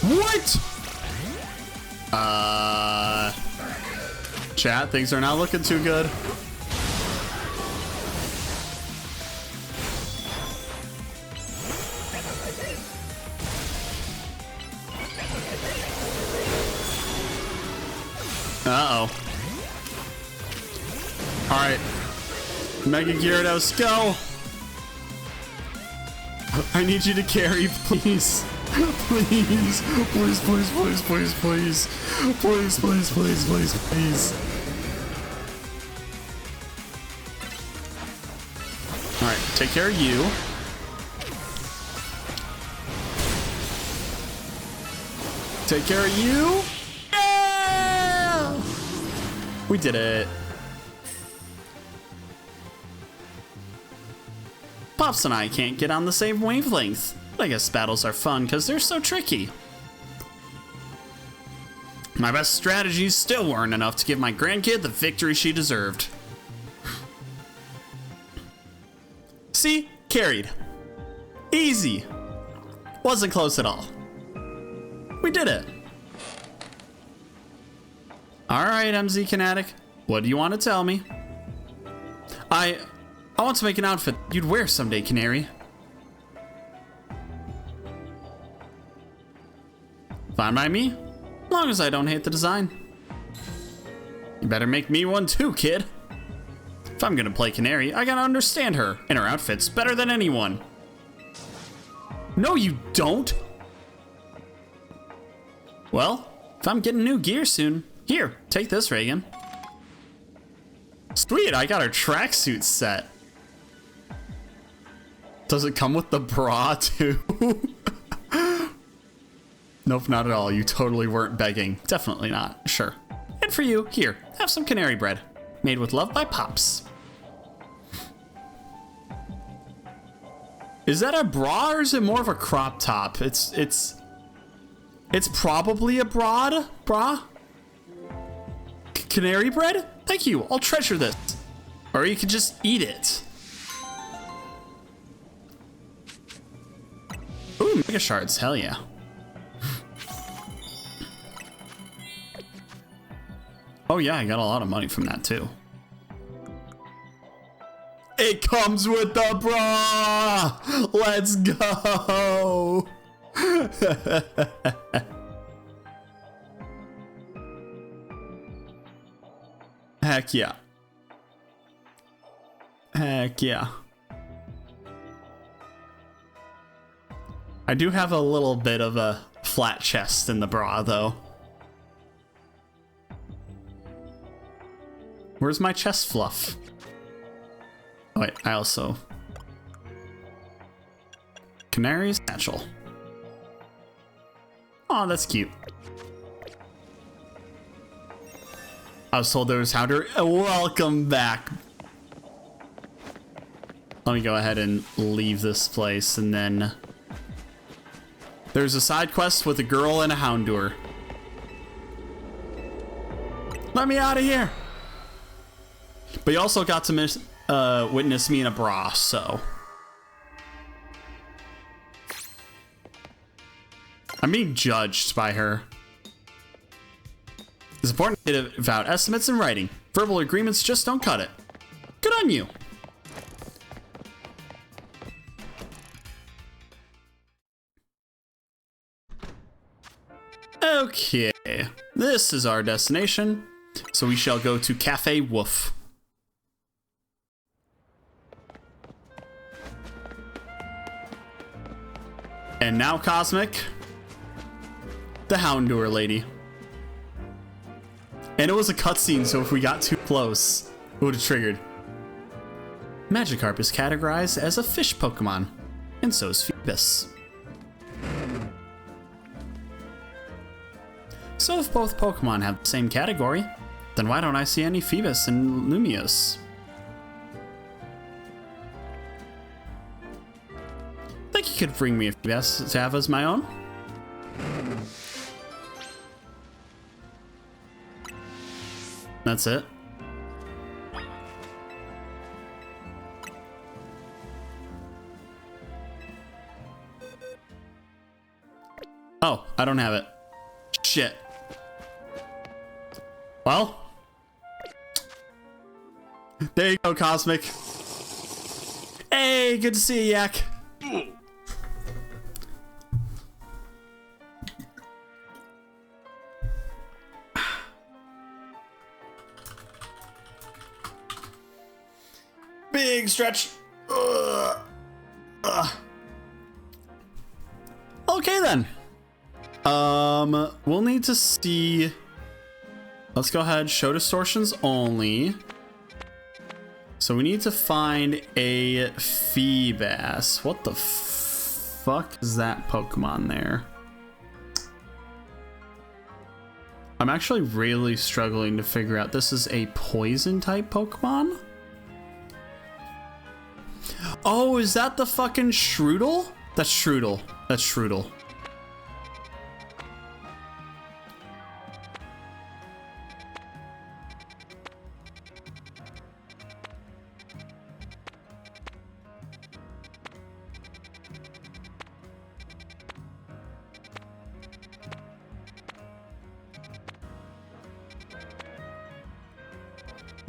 What? Chat, things are not looking too good. Uh-oh. Alright. Mega Gyarados, go! I need you to carry, please. Please. Please, please, please, please, please. Please, please, please, please, please. Alright, take care of you. Take care of you. Yeah! We did it. Pops and I can't get on the same wavelength. But I guess battles are fun because they're so tricky. My best strategies still weren't enough to give my grandkid the victory she deserved. See? Carried. Easy. Wasn't close at all. We did it. All right, MZ Kinetic. What do you want to tell me? I want to make an outfit you'd wear someday, Canary. Fine by me, as long as I don't hate the design. You better make me one too, kid. If I'm gonna play Canary, I gotta understand her and her outfits better than anyone. No, you don't. Well, if I'm getting new gear soon, here, take this, Reagan. Sweet, I got her tracksuit set. Does it come with the bra too? Nope, not at all. You totally weren't begging. Definitely not. Sure. And for you, here, have some canary bread. Made with love by Pops. Is that a bra or is it more of a crop top? It's probably a bra. Canary bread? Thank you. I'll treasure this. Or you could just eat it. Ooh, mega shards. Hell yeah. Oh yeah, I got a lot of money from that too. It comes with the bra! Let's go! Heck yeah. Heck yeah. I do have a little bit of a flat chest in the bra though. Where's my chest fluff? Oh wait, I also... Canary satchel. Oh, that's cute. I was told there was Houndour. Welcome back. Let me go ahead and leave this place, and then... There's a side quest with a girl and a Houndour. Let me out of here! But you also got to witness me in a bra, so... I'm being judged by her. It's important to get about estimates in writing. Verbal agreements just don't cut it. Good on you. Okay, this is our destination. So we shall go to Cafe Woof. And now, Cosmic, the Houndour lady. And it was a cutscene, so if we got too close, it would have triggered. Magikarp is categorized as a fish Pokemon, and so is Phoebus. So if both Pokemon have the same category, then why don't I see any Phoebus and Lumiose? Think you could bring me a Phoebus to have as my own? That's it. Oh, I don't have it. Shit. Well, there you go, Cosmic. Hey, good to see you, Yak. Big stretch. Okay then. We'll need to see. Let's go ahead. Show distortions only. So we need to find a Phoebus. What the fuck is that Pokemon there? I'm actually really struggling to figure out. This is a poison type Pokemon? Oh, is that the fucking Shroodle? That's Shroodle. That's Shroodle.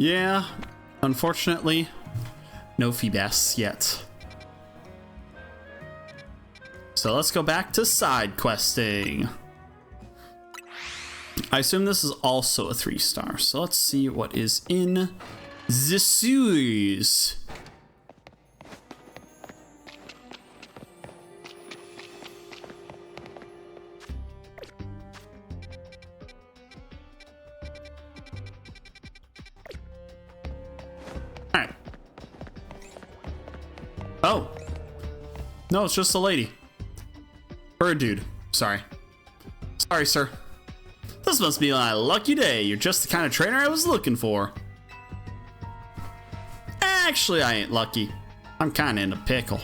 Yeah, unfortunately, no Feebas yet. So let's go back to side questing. I assume this is also a 3-star. So let's see what is in the series. Alright. Oh. No, it's just a lady. Or a dude. Sorry. Sorry, sir. This must be my lucky day. You're just the kind of trainer I was looking for. Actually, I ain't lucky. I'm kind of in a pickle.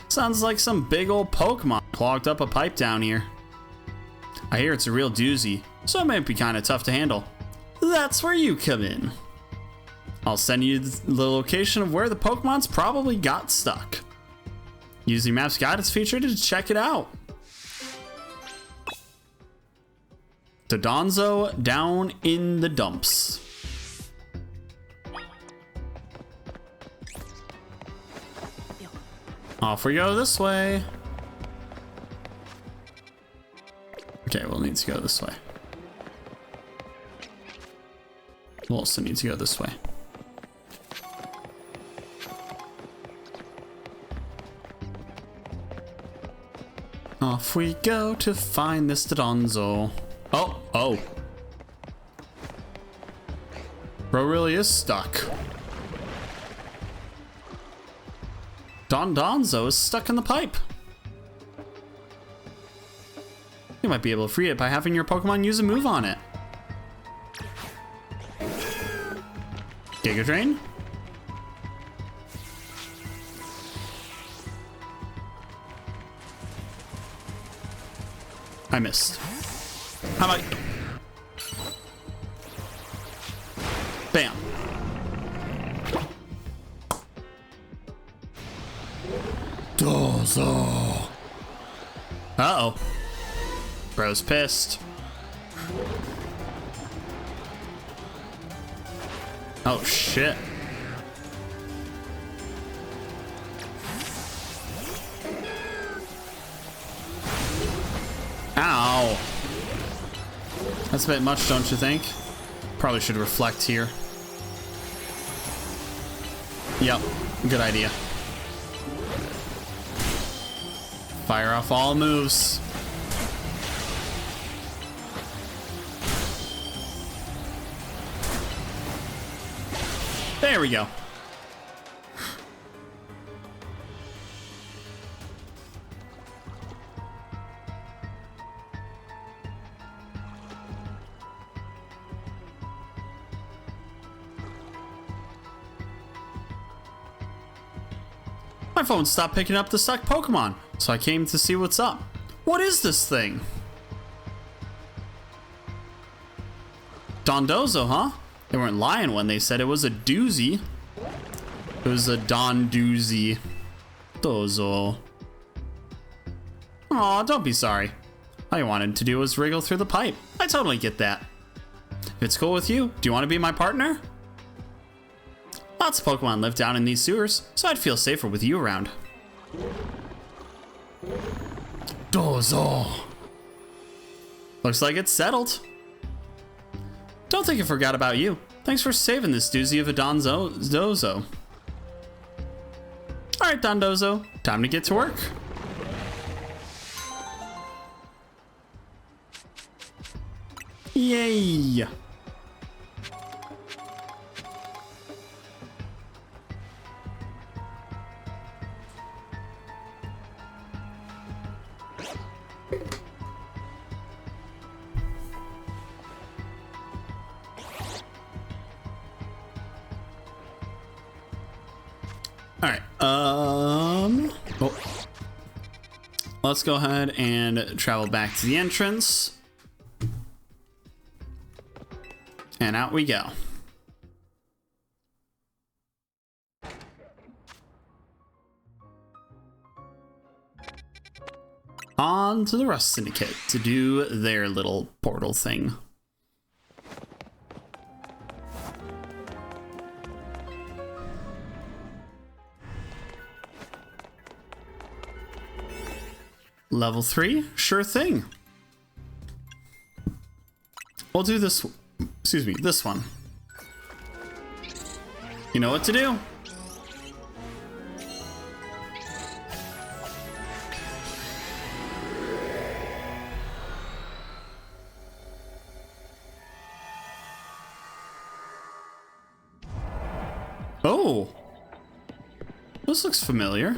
Sounds like some big old Pokemon clogged up a pipe down here. I hear it's a real doozy, so it might be kind of tough to handle. That's where you come in. I'll send you the location of where the Pokemon's probably got stuck. Use the map's guidance feature to check it out. Dodonzo down in the dumps. Off we go this way. Okay, we'll need to go this way. We'll also need to go this way. Off we go to find this Dodonzo. Oh. Bro really is stuck. Dodonzo is stuck in the pipe. You might be able to free it by having your Pokemon use a move on it. Giga Drain? I missed. How about... Bam. Dozo. Uh-oh. Bro's pissed. Oh, shit. Ow. That's a bit much, don't you think? Probably should reflect here. Yep, good idea. Fire off all moves. There we go. My phone stopped picking up the stuck Pokemon, so I came to see what's up. What is this thing? Dondozo, huh? They weren't lying when they said it was a doozy. It was a Dondoozy. Dozo. Aw, don't be sorry. All you wanted to do was wriggle through the pipe. I totally get that. If it's cool with you, do you want to be my partner? Lots of Pokemon live down in these sewers, so I'd feel safer with you around. Dozo. Looks like it's settled. Don't think I forgot about you. Thanks for saving this doozy of a Dondozo. Alright, Dondozo, time to get to work. Yay! Alright, let's go ahead and travel back to the entrance. And out we go. On to the Rust Syndicate to do their little portal thing. Level 3? Sure thing. We'll do this, excuse me, this one. You know what to do. Oh, this looks familiar.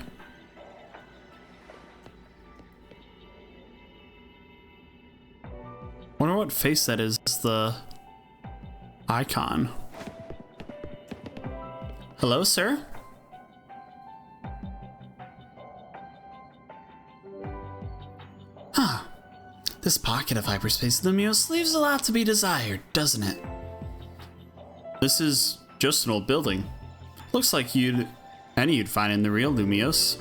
Wonder what face that is, the icon. Hello, sir? Huh. This pocket of hyperspace in the Lumiose leaves a lot to be desired, doesn't it? This is just an old building. Looks like you'd find in the real Lumiose.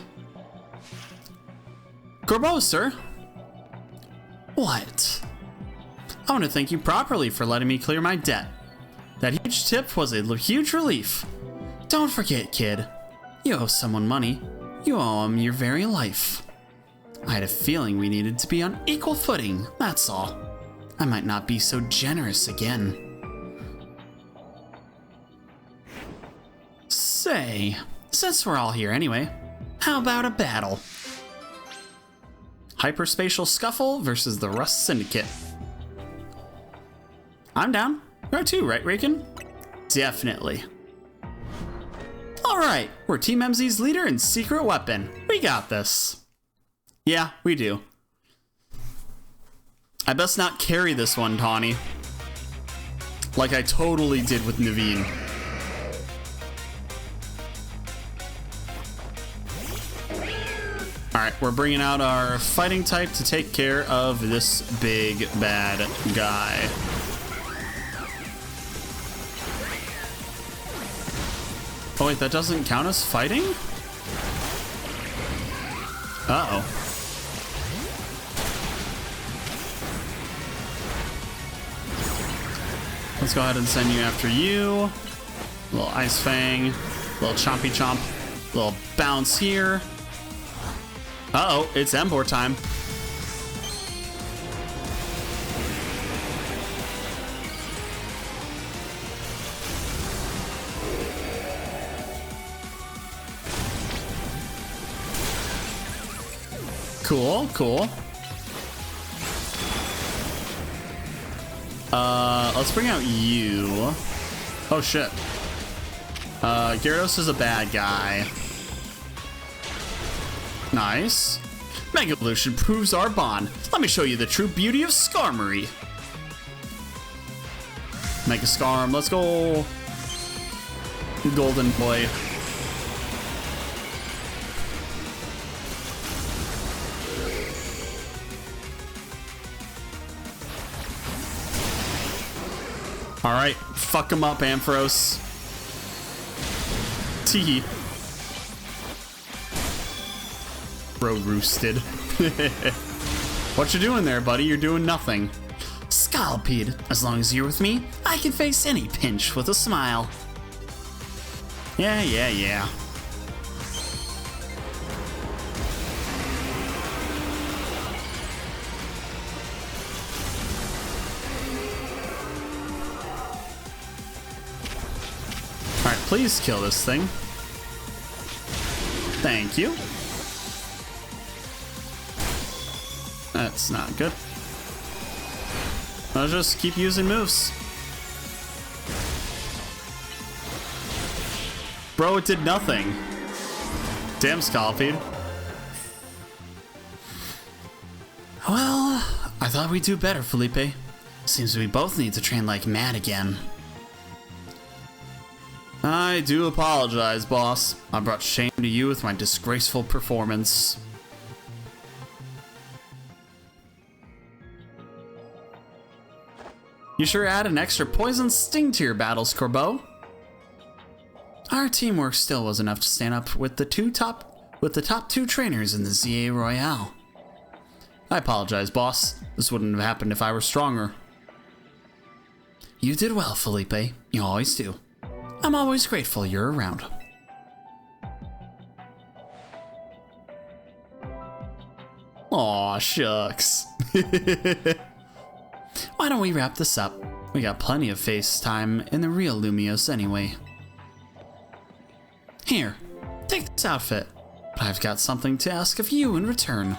Corbeau, sir? What? I want to thank you properly for letting me clear my debt. That huge tip was a huge relief. Don't forget, kid. You owe someone money. You owe him your very life. I had a feeling we needed to be on equal footing, that's all. I might not be so generous again. Say, since we're all here anyway, how about a battle? Hyperspatial Scuffle versus the Rust Syndicate. I'm down. You're too, right, Raken? Definitely. Alright, we're Team MZ's leader and secret weapon. We got this. Yeah, we do. I best not carry this one, Tawny. Like I totally did with Naveen. Alright, we're bringing out our fighting type to take care of this big bad guy. Oh wait, that doesn't count as fighting? Uh-oh. Let's go ahead and send you after you. Little Ice Fang, little Chompy Chomp, little bounce here. Uh-oh, it's Embor time. Cool, cool. Let's bring out you. Oh shit. Gyarados is a bad guy. Nice. Mega Evolution proves our bond. Let me show you the true beauty of Skarmory. Mega Skarm, let's go. Golden boy. Alright, fuck him up, Ampharos. Teehee. Bro roosted. What you doing there, buddy? You're doing nothing. Scolipede, as long as you're with me, I can face any pinch with a smile. Yeah, yeah, yeah. Alright, please kill this thing. Thank you. That's not good. I'll just keep using moves. Bro, it did nothing. Damn, Scolipede. Well, I thought we'd do better, Felipe. Seems we both need to train like mad again. I do apologize, boss. I brought shame to you with my disgraceful performance. You sure add an extra poison sting to your battles, Corbeau. Our teamwork still was enough to stand up with the top two trainers in the ZA Royale. I apologize, boss. This wouldn't have happened if I were stronger. You did well, Felipe. You always do. I'm always grateful you're around. Aww. Aw, shucks. Why don't we wrap this up? We got plenty of FaceTime in the real Lumios anyway. Here, take this outfit. But I've got something to ask of you in return.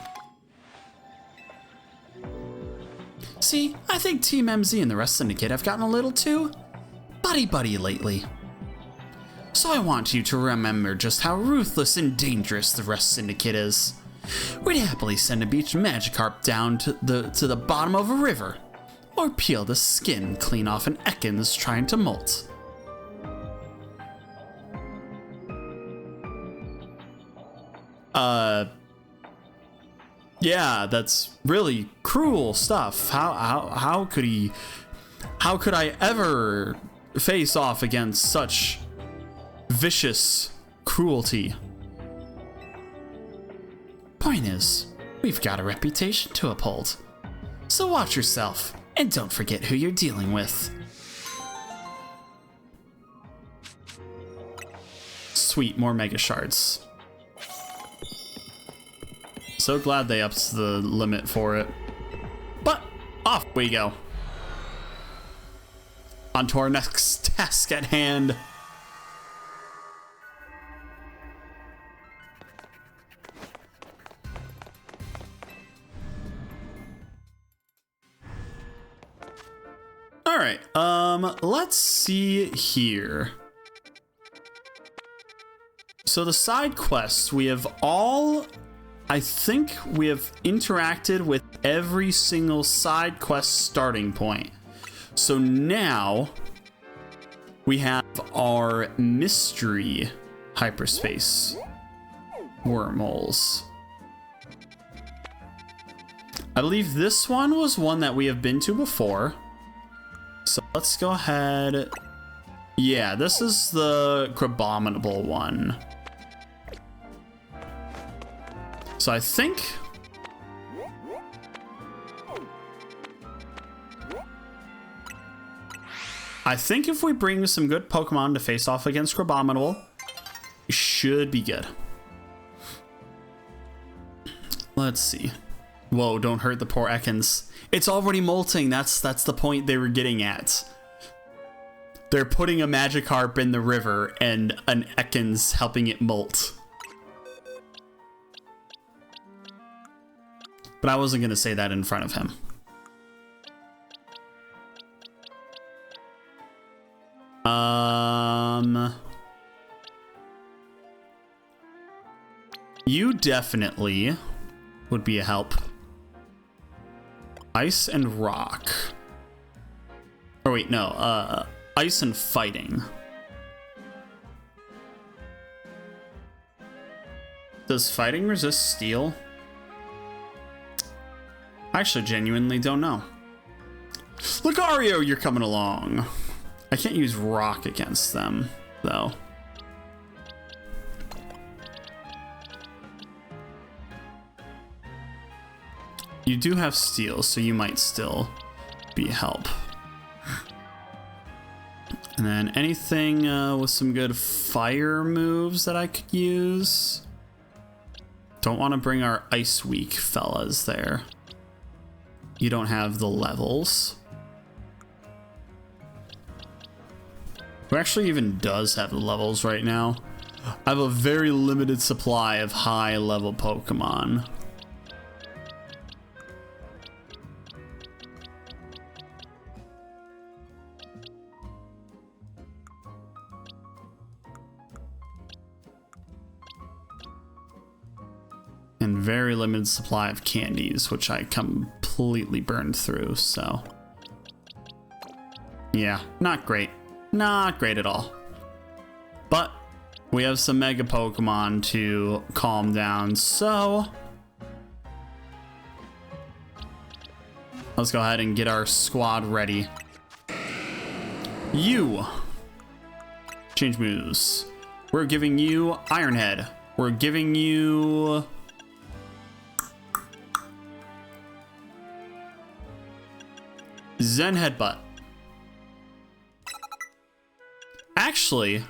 See, I think Team MZ and the rest Syndicate have gotten a little too buddy-buddy lately. So I want you to remember just how ruthless and dangerous the rest Syndicate is. We'd happily send a beach Magikarp down to the bottom of a river, or peel the skin clean off an Ekans trying to molt. Yeah, that's really cruel stuff. How could I ever face off against such vicious cruelty? Point is, we've got a reputation to uphold. So watch yourself, and don't forget who you're dealing with. Sweet, more Mega Shards. So glad they upped the limit for it. But off we go. On to our next task at hand. All right, let's see here. So the side quests, I think we have interacted with every single side quest starting point. So now we have our mystery hyperspace wormholes. I believe this one was one that we have been to before. So let's go ahead. Yeah, this is the Crabominable one. So I think if we bring some good Pokemon to face off against Crabominable, we should be good. Let's see. Whoa, don't hurt the poor Ekans. It's already molting. That's the point they were getting at. They're putting a Magikarp in the river and an Ekans helping it molt. But I wasn't going to say that in front of him. You definitely would be a help. Ice and rock. Or wait, no, ice and fighting. Does fighting resist steel? I actually genuinely don't know. Lucario, you're coming along. I can't use rock against them, though. You do have steel, so you might still be a help. And then anything with some good fire moves that I could use. Don't want to bring our ice weak fellas there. You don't have the levels. Who actually even does have the levels right now? I have a very limited supply of high level Pokemon. And very limited supply of candies, which I completely burned through, so. Yeah, not great. Not great at all. But we have some Mega Pokemon to calm down, so let's go ahead and get our squad ready. You. Change moves. We're giving you Iron Head. We're giving you Zen Headbutt. Actually,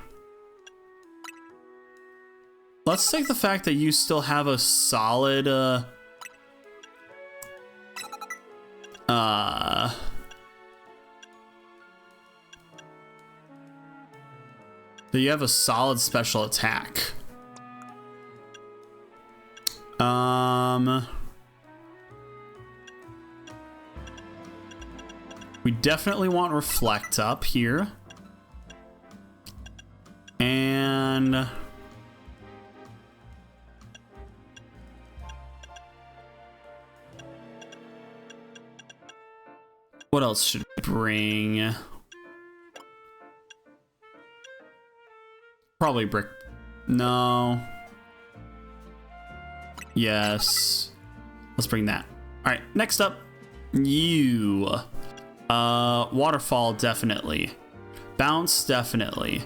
let's take the fact that you still have a solid So you have a solid special attack. We definitely want reflect up here. And what else should we bring? Probably brick. No. Yes. Let's bring that. All right, next up, you. Waterfall, definitely. Bounce, definitely.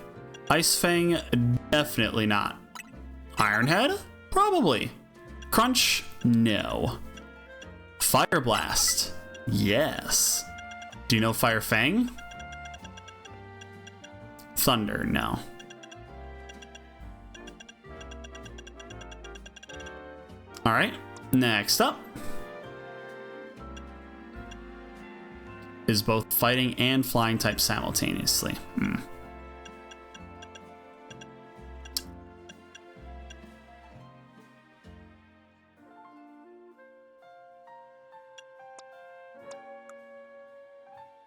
Ice Fang, definitely not. Iron Head? Probably. Crunch? No. Fire Blast? Yes. Do you know Fire Fang? Thunder? No. All right, next up is both fighting and flying type simultaneously.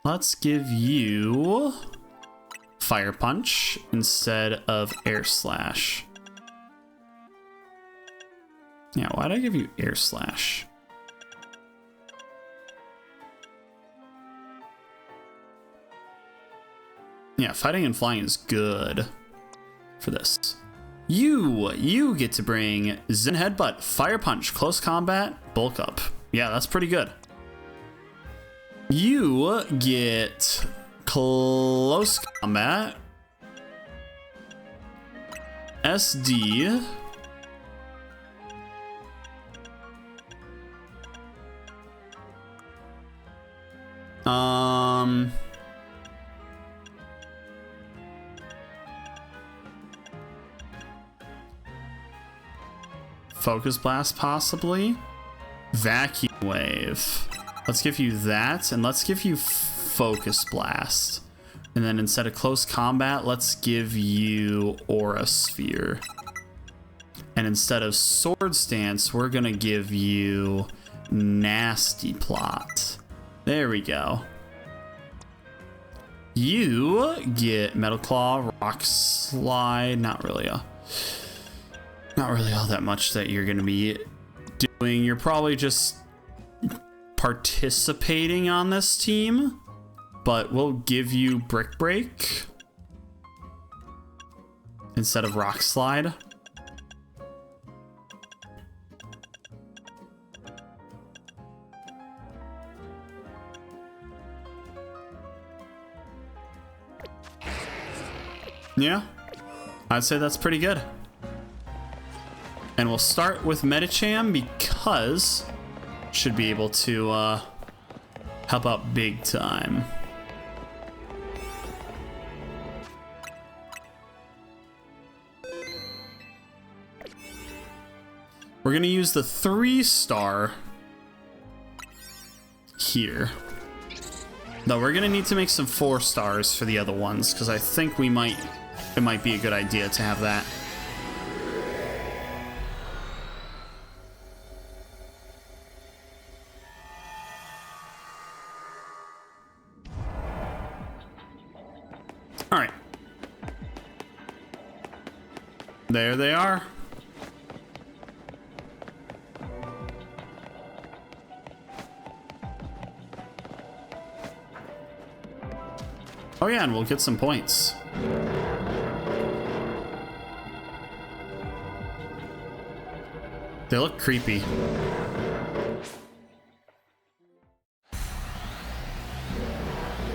Let's give you Fire Punch instead of Air Slash. Yeah, why'd I give you Air Slash? Yeah, fighting and flying is good for this. You get to bring Zen Headbutt, Fire Punch, Close Combat, Bulk Up. Yeah, that's pretty good. You get Close Combat, SD, Focus Blast, possibly. Vacuum Wave. Let's give you that, and let's give you Focus Blast. And then instead of Close Combat, let's give you Aura Sphere. And instead of Sword Stance, we're gonna give you Nasty Plot. There we go. You get Metal Claw, Rock Slide. Not really all that much that you're gonna be doing. You're probably just participating on this team, but we'll give you Brick Break instead of Rock Slide. Yeah, I'd say that's pretty good. And we'll start with Medicham because should be able to help out big time. We're gonna use the 3-star here. Though we're gonna need to make some 4-stars for the other ones because I think it might be a good idea to have that. All right. There they are. Oh yeah, and we'll get some points. They look creepy.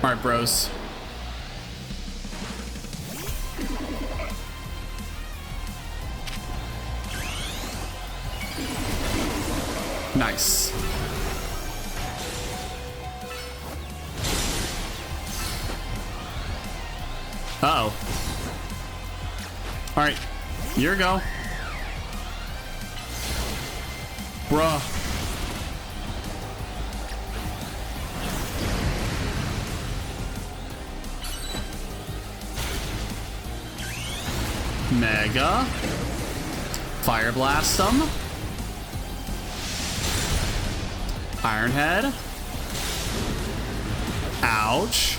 All right, bros. Nice. Uh-oh. All right, here we go. Bruh. Mega. Fire Blast them. Iron Head. Ouch.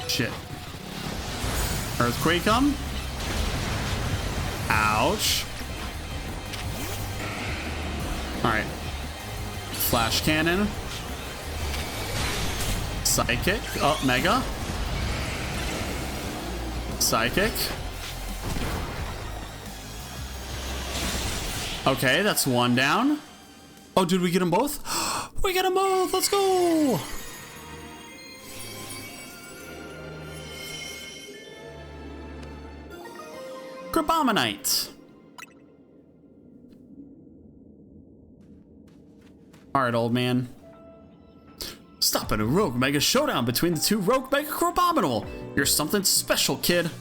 Shit. Earthquake them. Ouch. Alright. Flash Cannon. Psychic. Oh, Mega. Psychic. Okay, that's one down. Oh, did we get them both? We get them both. Let's go. Grabominite. Alright, old man. Stopping a Rogue Mega showdown between the two Rogue Mega Grabominal. You're something special, kid.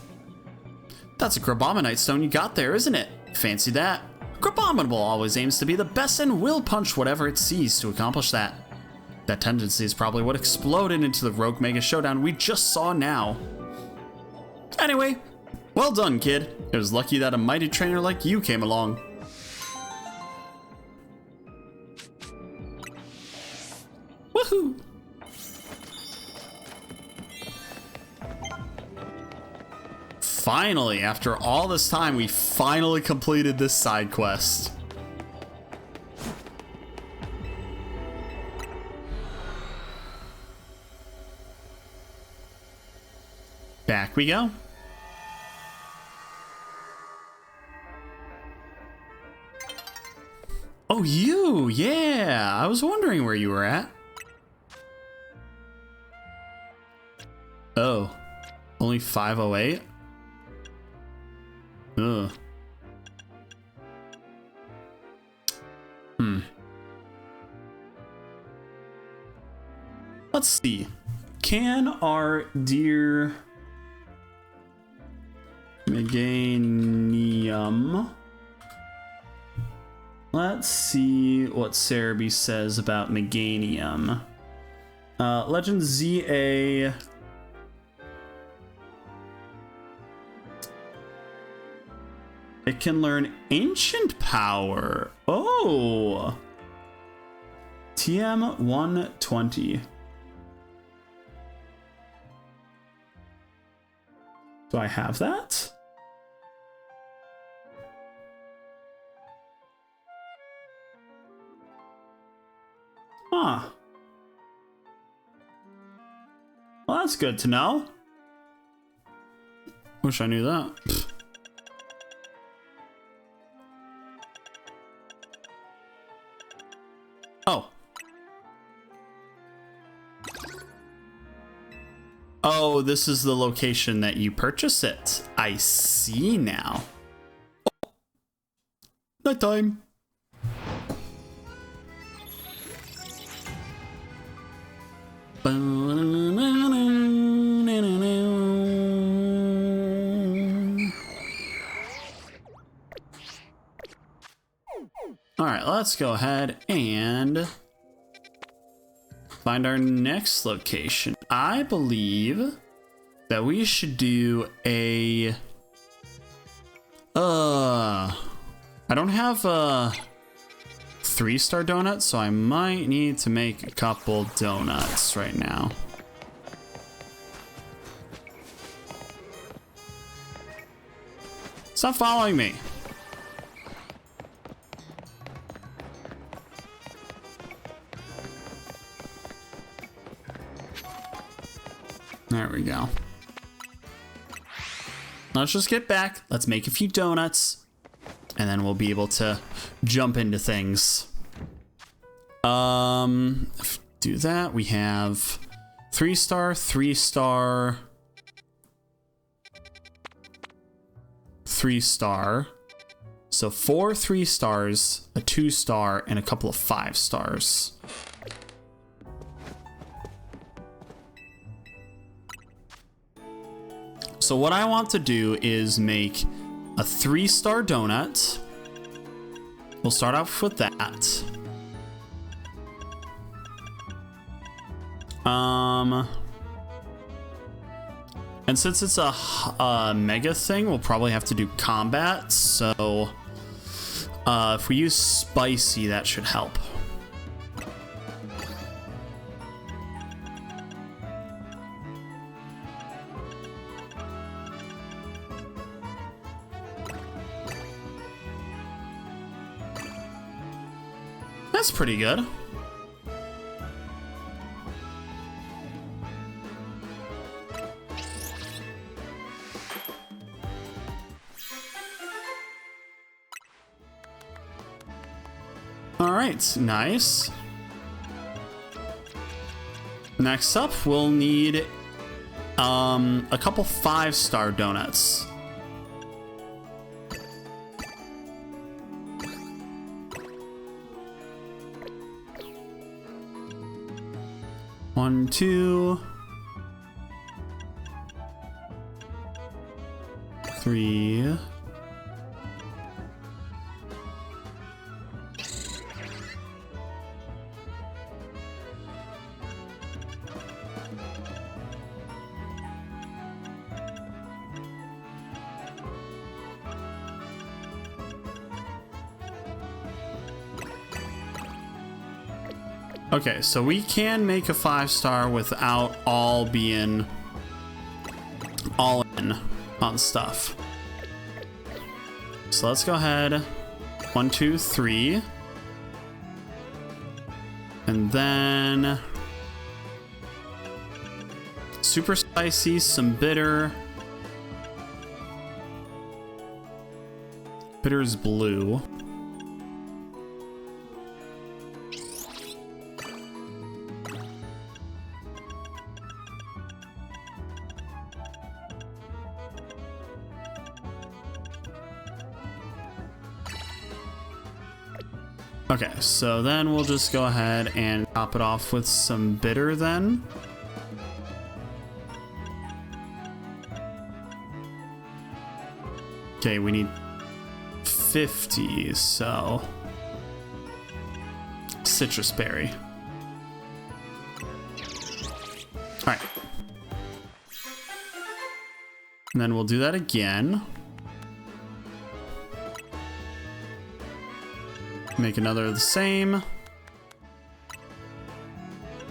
That's a Grabominite stone you got there, isn't it? Fancy that. Grabominable always aims to be the best and will punch whatever it sees to accomplish that. That tendency is probably what exploded into the Rogue Mega showdown we just saw now. Anyway, well done, kid. It was lucky that a mighty trainer like you came along. Woohoo! Finally, after all this time, we finally completed this side quest. Back we go. Oh, you! Yeah! I was wondering where you were at. Oh. Only 508? Ugh. Let's see. Can our dear Meganium... Let's see what Cerebi says about Meganium. Legend ZA... It can learn Ancient Power. Oh! TM 120. Do I have that? Huh. Well, that's good to know. Wish I knew that. Oh. Oh, this is the location that you purchase it. I see now. Oh. Nighttime. All right, let's go ahead and find our next location. I believe that we should do a... I don't have a 3-star donut, so I might need to make a couple donuts right now. Stop following me. There we go. Let's just get back. Let's make a few donuts. And then we'll be able to jump into things. Do that. We have 3-star, 3-star, 3-star. So 4 3-stars, a 2-star, and a couple of 5-stars. So what I want to do is make a 3-star donut. We'll start off with that. And since it's a mega thing, we'll probably have to do combat. So if we use spicy, that should help. That's pretty good. All right, nice. Next up, we'll need a couple 5-star donuts. One, two, three. Okay, so we can make a 5-star without all being all in on stuff. So let's go ahead. 1, 2, 3. And then super spicy, some bitter. Bitter is blue. Okay, so then we'll just go ahead and top it off with some bitter then. Okay, we need 50, so citrus berry. All right. And then we'll do that again. Make another of the same.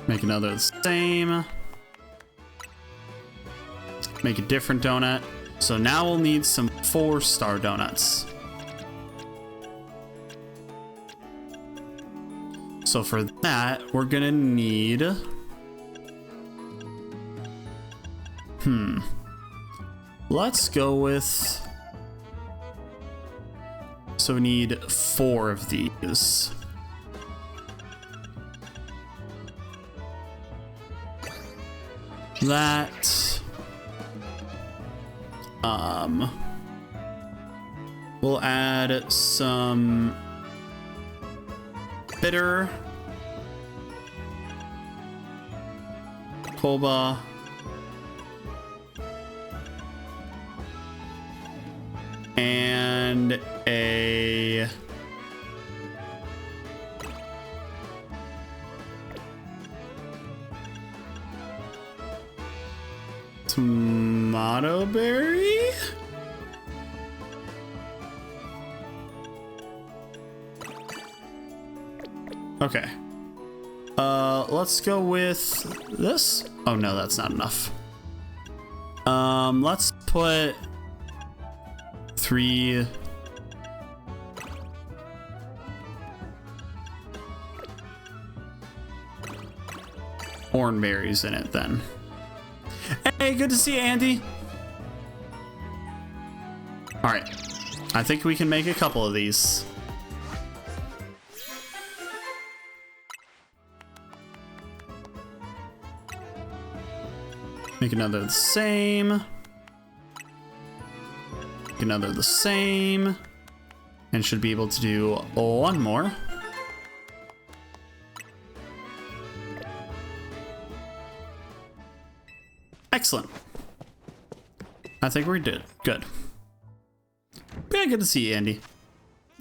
Make another of the same. Make a different donut. So now we'll need some 4-star donuts. So for that, we're gonna need... Let's go with... So we need 4 of these. That. We'll add some bitter, boba, and a tomato berry. Okay. Let's go with this. Oh no, that's not enough. Let's put 3 oranberries in it then. Hey, good to see you, Andy. All right, I think we can make a couple of these. Make another the same. Make another the same. And should be able to do one more. Excellent. I think we're good. Good. Yeah, good to see you, Andy.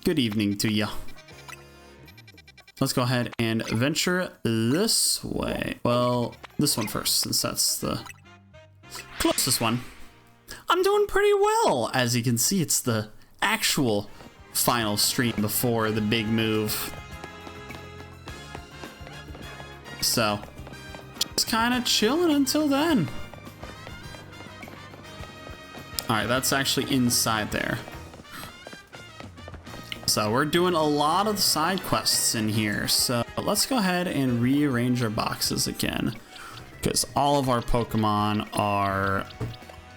Good evening to you. Let's go ahead and venture this way. Well, this one first, since that's the closest one. I'm doing pretty well. As you can see, it's the actual final stream before the big move. So, just kind of chilling until then. Alright, that's actually inside there. So we're doing a lot of side quests in here. So let's go ahead and rearrange our boxes again, because all of our Pokemon are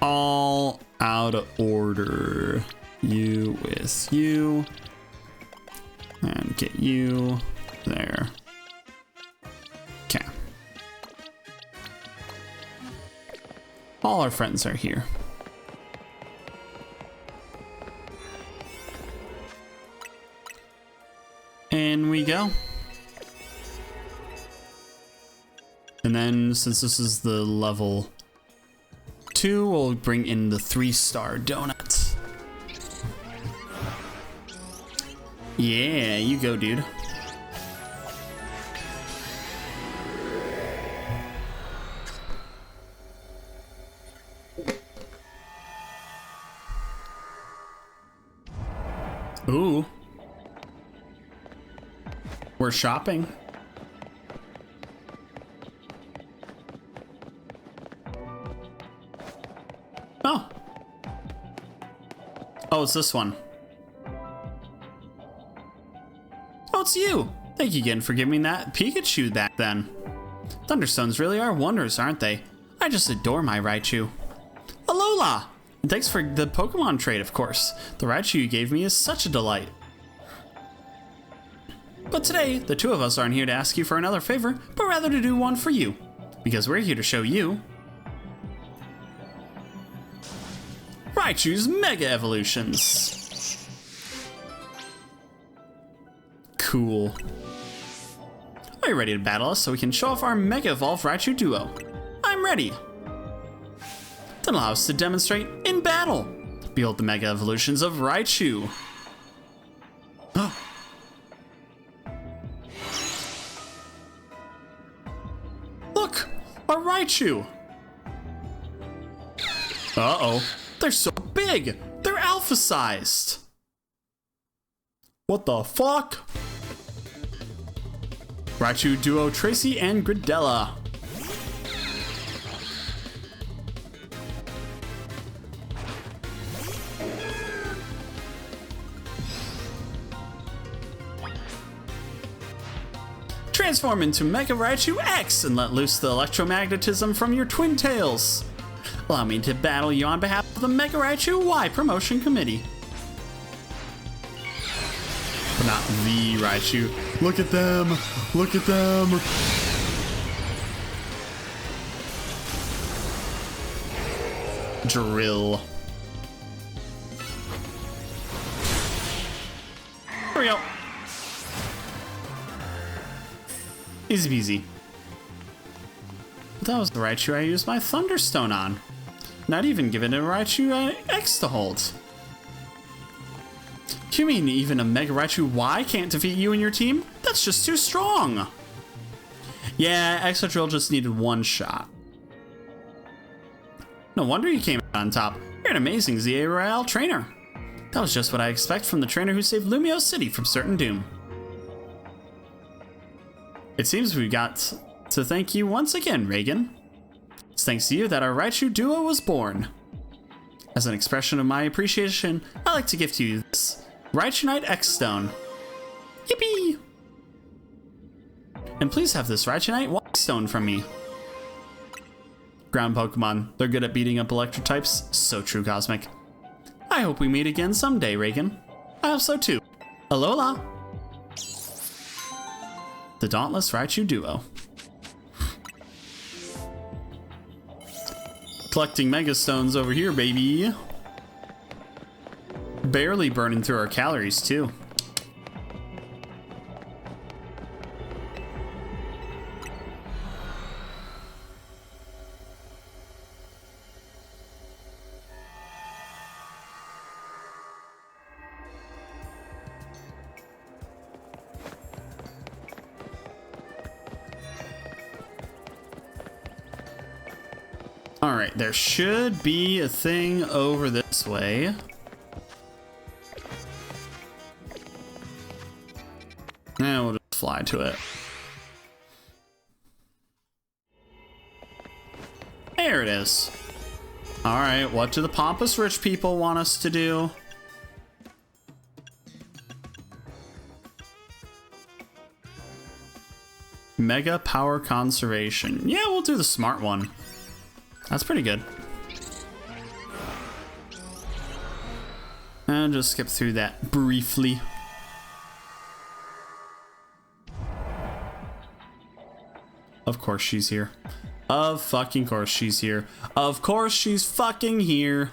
all out of order. You with you. And get you there. Okay. All our friends are here. In we go. And then since this is the level 2, we'll bring in the 3-star donut. Yeah, you go, dude. Ooh. We're shopping. Oh. Oh, it's this one. Oh, it's you. Thank you again for giving me that Pikachu back then. Thunderstones really are wonders, aren't they? I just adore my Raichu. Alola! And thanks for the Pokemon trade, of course. The Raichu you gave me is such a delight. But today, the two of us aren't here to ask you for another favor, but rather to do one for you. Because we're here to show you Raichu's Mega Evolutions. Cool. Are you ready to battle us so we can show off our Mega Evolved Raichu duo? I'm ready. Then allow us to demonstrate in battle. Behold the Mega Evolutions of Raichu. Look, a Raichu. Uh-oh, they're so big. They're alpha-sized. What the fuck? Raichu duo Tracy and Gridella. Transform into Mega Raichu X and let loose the electromagnetism from your twin tails. Allow me to battle you on behalf of the Mega Raichu Y Promotion Committee. But not the Raichu. Look at them! Look at them! Drill. Here we go. Easy peasy. That was the Raichu I used my Thunderstone on. Not even given a Raichu X to hold. You mean even a Mega Raichu Y can't defeat you and your team? That's just too strong. Yeah, Exo-Drill just needed one shot. No wonder you came out on top. You're an amazing ZA Royale trainer. That was just what I expect from the trainer who saved Lumio City from certain doom. It seems we got to thank you once again, Reagan. It's thanks to you that our Raichu duo was born. As an expression of my appreciation, I'd like to gift you this Raichu Knight X Stone. Yippee! And please have this Raichu Knight Y Stone from me. Ground Pokemon, they're good at beating up electric types. So true, Cosmic. I hope we meet again someday, Reagan. I hope so too. Alola! The Dauntless Raichu duo. Collecting Mega Stones over here, baby. Barely burning through our calories, too. All right, there should be a thing over this way. And we'll just fly to it. There it is. All right, what do the pompous rich people want us to do? Mega power conservation. Yeah, we'll do the smart one. That's pretty good. And just skip through that briefly. Of course she's here. Of fucking course she's here. Of course she's fucking here.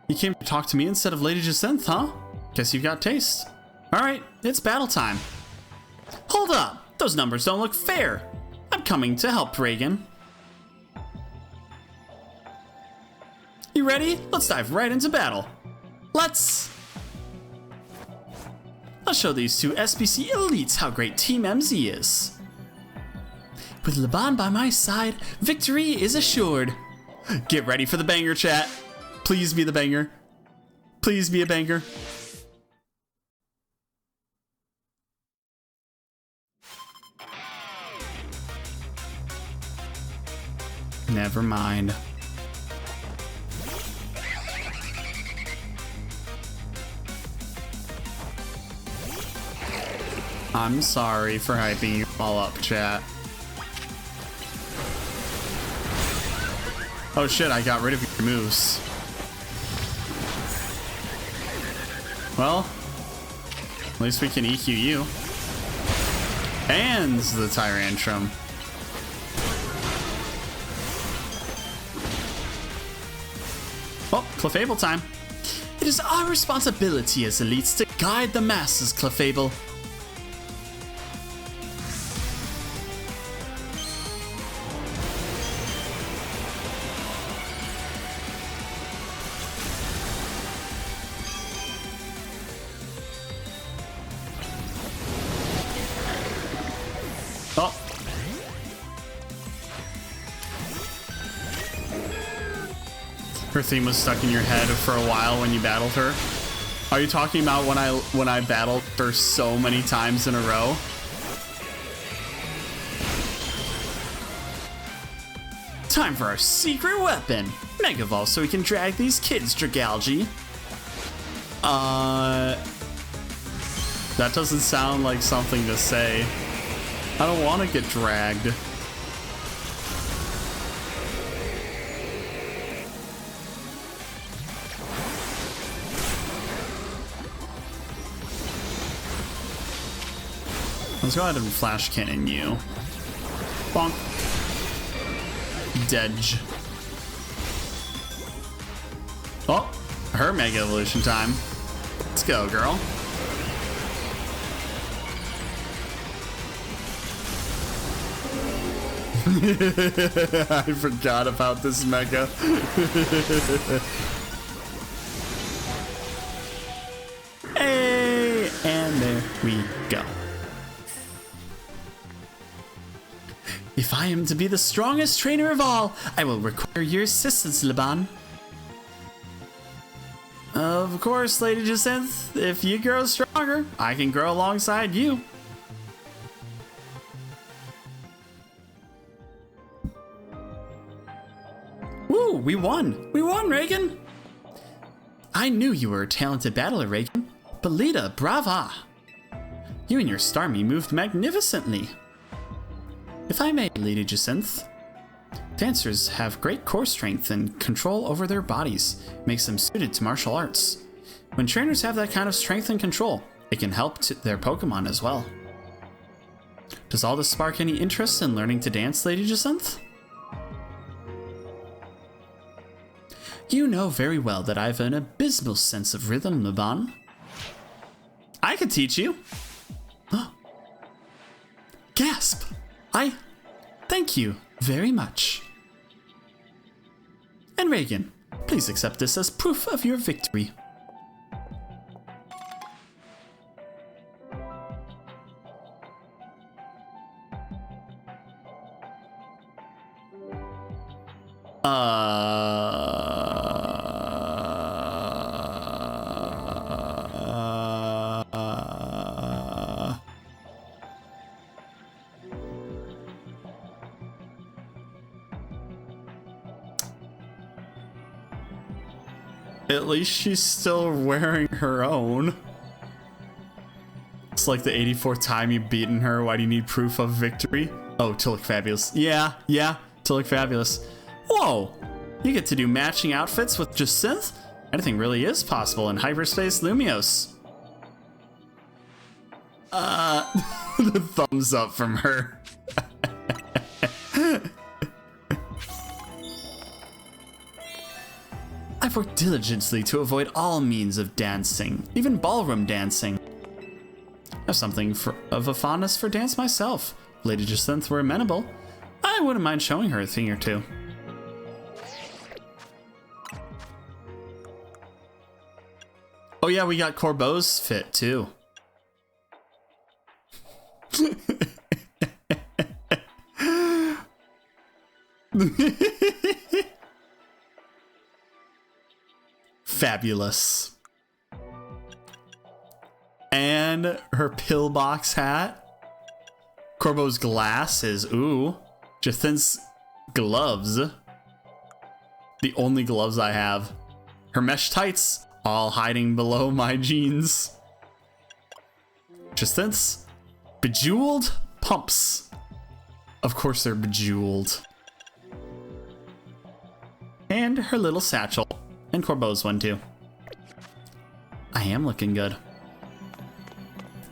You came to talk to me instead of Lady Jacinth, huh? Guess you've got taste. Alright, it's battle time. Hold up! Those numbers don't look fair! I'm coming to help, Reagan. You ready? Let's dive right into battle. Let's I'll show these two SBC elites how great Team MZ is. With Laban by my side, victory is assured. Get ready for the banger, chat. Please be the banger. Please be a banger. Never mind. I'm sorry for hyping you all up, chat. Oh shit, I got rid of your moves. Well, at least we can EQ you. And the Tyrantrum. Oh, Clefable time. It is our responsibility as elites to guide the masses, Clefable. Oh. Her theme was stuck in your head for a while when you battled her. Are you talking about when I battled her so many times in a row? Time for our secret weapon, Mega Evolve, so we can drag these kids, Dragalge. That doesn't sound like something to say. I don't want to get dragged. Let's go ahead and flash cannon you. Bonk. Dedge. Oh, her Mega Evolution time. Let's go, girl. I forgot about this Mega. Hey, and there we go. If I am to be the strongest trainer of all, I will require your assistance, Laban. Of course, Lady Jacinth. If you grow stronger, I can grow alongside you. Woo, we won! We won, Reagan! I knew you were a talented battler, Reagan. Belita, brava! You and your Starmie moved magnificently. If I may, Lady Jacinth, dancers have great core strength and control over their bodies, makes them suited to martial arts. When trainers have that kind of strength and control, it can help their Pokemon as well. Does all this spark any interest in learning to dance, Lady Jacinth? You know very well that I have an abysmal sense of rhythm, Laban. I could teach you. Gasp! I thank you very much. And Reagan, please accept this as proof of your victory. At least she's still wearing her own. It's like the 84th time you've beaten her. Why do you need proof of victory? Oh, to look fabulous. Yeah, to look fabulous. Whoa! You get to do matching outfits with Jacinth? Anything really is possible in hyperspace Lumios. The thumbs up from her. I've worked diligently to avoid all means of dancing, even ballroom dancing. I have something of a fondness for dance myself. If Lady Jacinth were amenable, I wouldn't mind showing her a thing or two. Oh yeah, we got Corbeau's fit too. Fabulous. And her pillbox hat. Corbeau's glasses. Ooh. Jacinth's gloves. The only gloves I have. Her mesh tights, all hiding below my jeans. Jacinth's bejeweled pumps. Of course they're bejeweled. And her little satchel. And Corbeau's one too. I am looking good.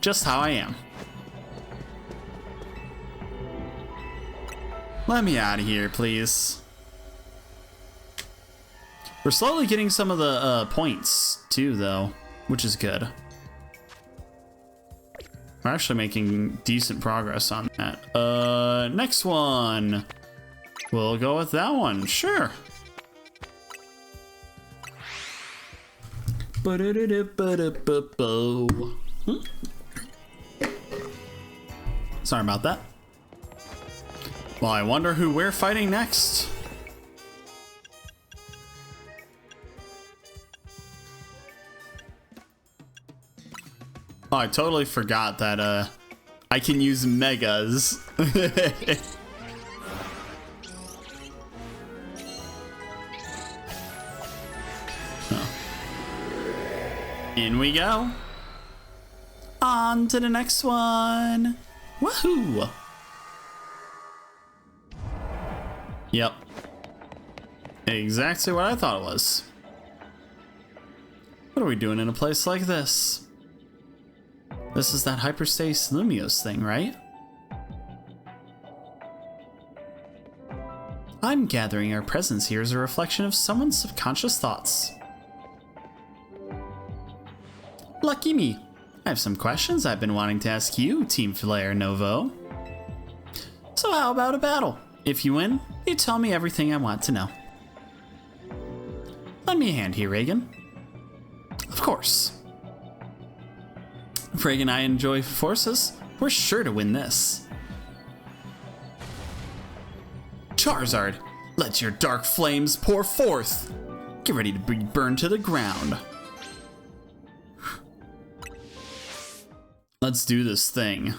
Just how I am. Let me out of here, please. We're slowly getting some of the points too, though, which is good. We're actually making decent progress on that. Next one. We'll go with that one, sure. Sorry about that. Well, I wonder who we're fighting next. Oh, I totally forgot that I can use megas. In we go. On to the next one. Woohoo! Yep. Exactly what I thought it was. What are we doing in a place like this? This is that hyperspace Lumios thing, right? I'm gathering our presence here as a reflection of someone's subconscious thoughts. Lucky me. I have some questions I've been wanting to ask you, Team Flare Novo. So how about a battle? If you win, you tell me everything I want to know. Lend me a hand here, Reagan. Of course. If Reagan and I enjoy forces, we're sure to win this. Charizard, let your dark flames pour forth. Get ready to be burned to the ground. Let's do this thing.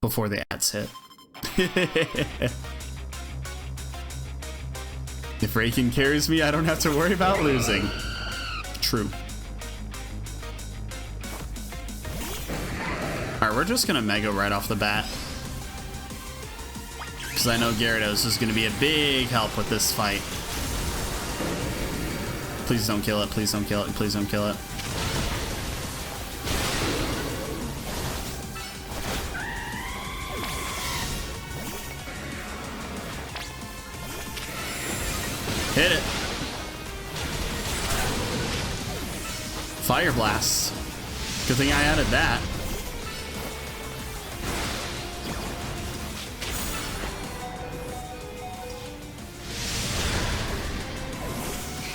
Before the ads hit. If Reagan carries me, I don't have to worry about losing. True. Alright, we're just gonna Mega right off the bat. Because I know Gyarados is gonna be a big help with this fight. Please don't kill it, please don't kill it, please don't kill it. Hit it. Fire Blast. Good thing I added that.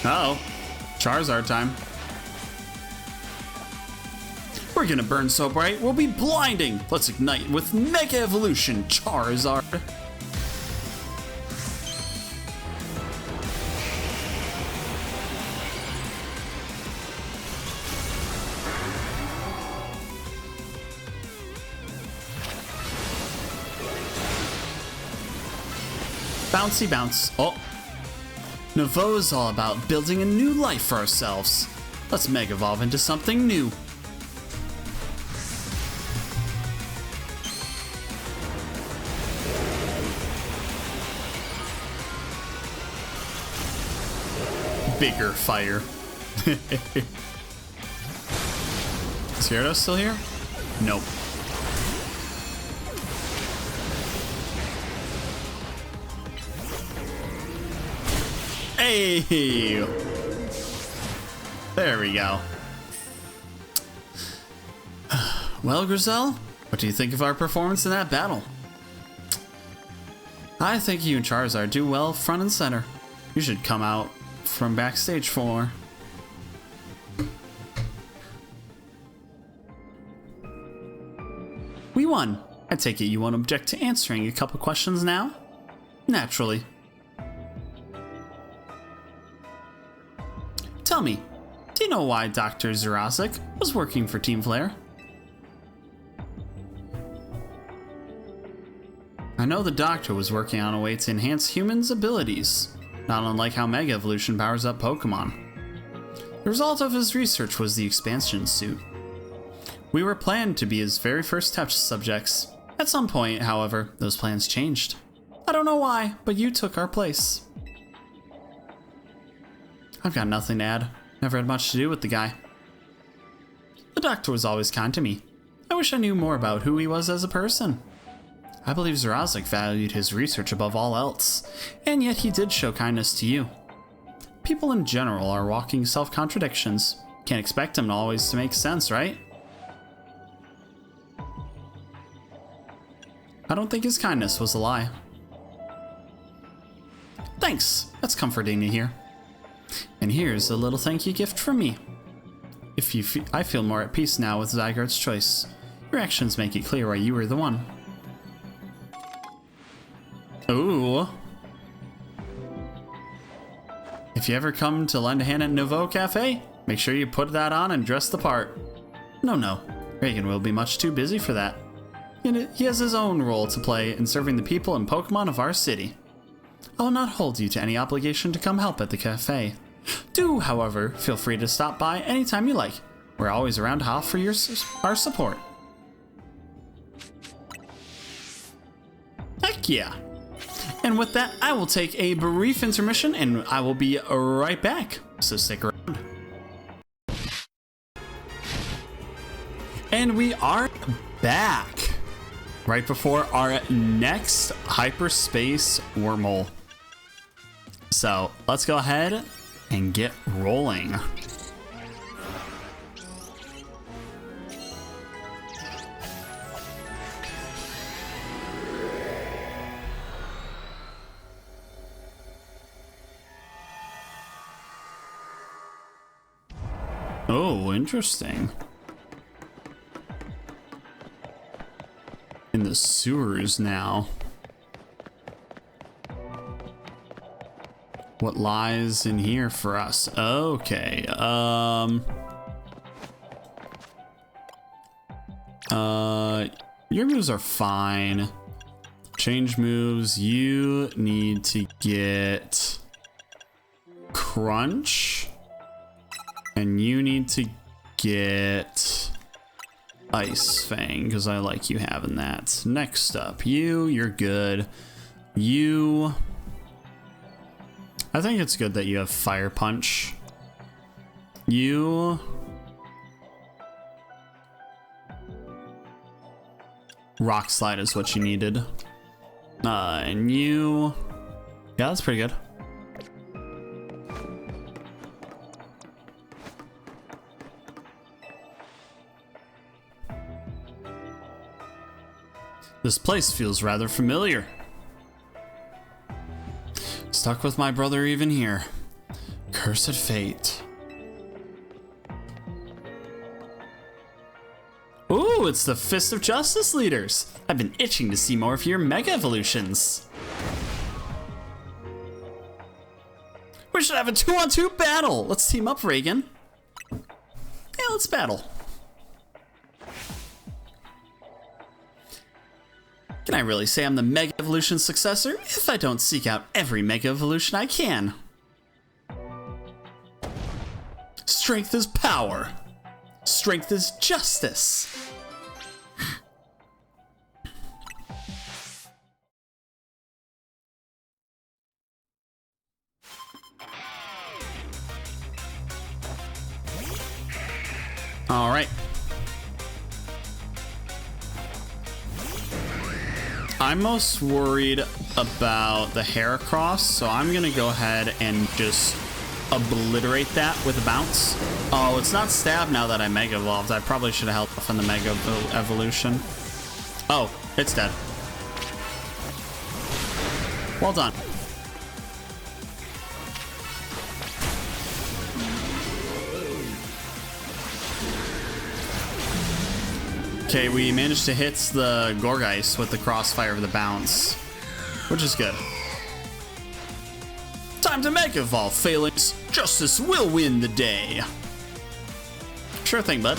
Uh-oh. Charizard time. We're gonna burn so bright, we'll be blinding. Let's ignite with Mega Evolution Charizard. Bouncy bounce. Oh. Nouveau is all about building a new life for ourselves. Let's Mega Evolve into something new. Bigger fire. Is Gyarados still here? Nope. Hey! There we go. Well, Grizel, what do you think of our performance in that battle? I think you and Charizard do well front and center. You should come out from backstage for more. We won. I take it you won't object to answering a couple questions now? Naturally. Tell me, do you know why Dr. Zerazik was working for Team Flare? I know the Doctor was working on a way to enhance humans' abilities, not unlike how Mega Evolution powers up Pokemon. The result of his research was the expansion suit. We were planned to be his very first test subjects. At some point, however, those plans changed. I don't know why, but you took our place. I've got nothing to add. Never had much to do with the guy. The Doctor was always kind to me. I wish I knew more about who he was as a person. I believe Zerazik valued his research above all else, and yet he did show kindness to you. People in general are walking self-contradictions. Can't expect them always to make sense, right? I don't think his kindness was a lie. Thanks, that's comforting to hear. And here's a little thank you gift from me. I feel more at peace now with Zygarde's choice. Your actions make it clear why you were the one. Ooh. If you ever come to lend a hand at Nouveau Cafe, make sure you put that on and dress the part. No, Reagan will be much too busy for that. He has his own role to play in serving the people and Pokemon of our city. I will not hold you to any obligation to come help at the cafe. Do, however, feel free to stop by anytime you like. We're always around to offer our support. Heck yeah. And with that, I will take a brief intermission and I will be right back. So stick around. And we are back. Right before our next hyperspace wormhole. So let's go ahead and get rolling. Oh, interesting. In the sewers now. What lies in here for us? Okay, your moves are fine. Change moves. You need to get Crunch. And you need to get Ice Fang, because I like you having that. Next up, you're good. I think it's good that you have Fire Punch. Rock Slide is what you needed. And yeah, that's pretty good. This place feels rather familiar. Stuck with my brother even here. Cursed fate. Ooh, it's the Fist of Justice leaders. I've been itching to see more of your Mega Evolutions. We should have a 2-on-2 battle. Let's team up, Reagan. Yeah, let's battle. Can I really say I'm the Mega Evolution successor if I don't seek out every Mega Evolution I can? Strength is power. Strength is justice. All right. I'm most worried about the Heracross, so I'm gonna go ahead and just obliterate that with a bounce. Oh, it's not stab now that I Mega Evolved. I probably should have held off on the Mega Evolution. Oh, it's dead. Well done. Okay, we managed to hit the Gorgeist with the crossfire of the bounce, which is good. Time to Mega Evolve, Phalanx. Justice will win the day. Sure thing, bud.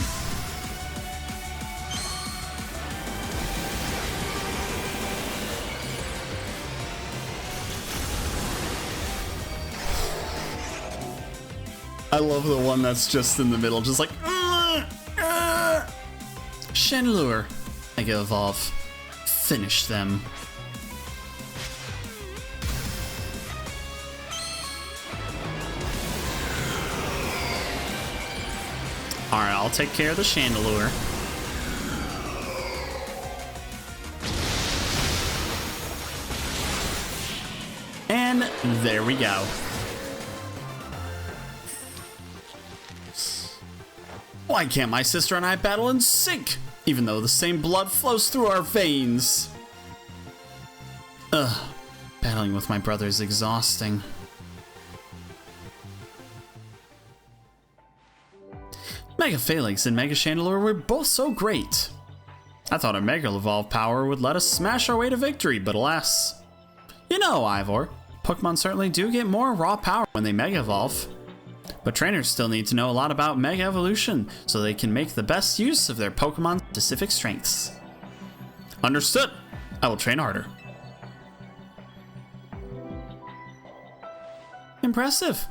I love the one that's just in the middle, just like... Chandelure. Mega Evolve. Finish them. Alright, I'll take care of the Chandelure. And there we go. Why can't my sister and I battle in sync, even though the same blood flows through our veins? Ugh, battling with my brother is exhausting. Mega Phalanx and Mega Chandelure were both so great. I thought our Mega Evolve power would let us smash our way to victory, but alas. You know, Ivor, Pokemon certainly do get more raw power when they Mega Evolve. But trainers still need to know a lot about Mega Evolution so they can make the best use of their Pokemon's specific strengths. Understood. I will train harder. Impressive.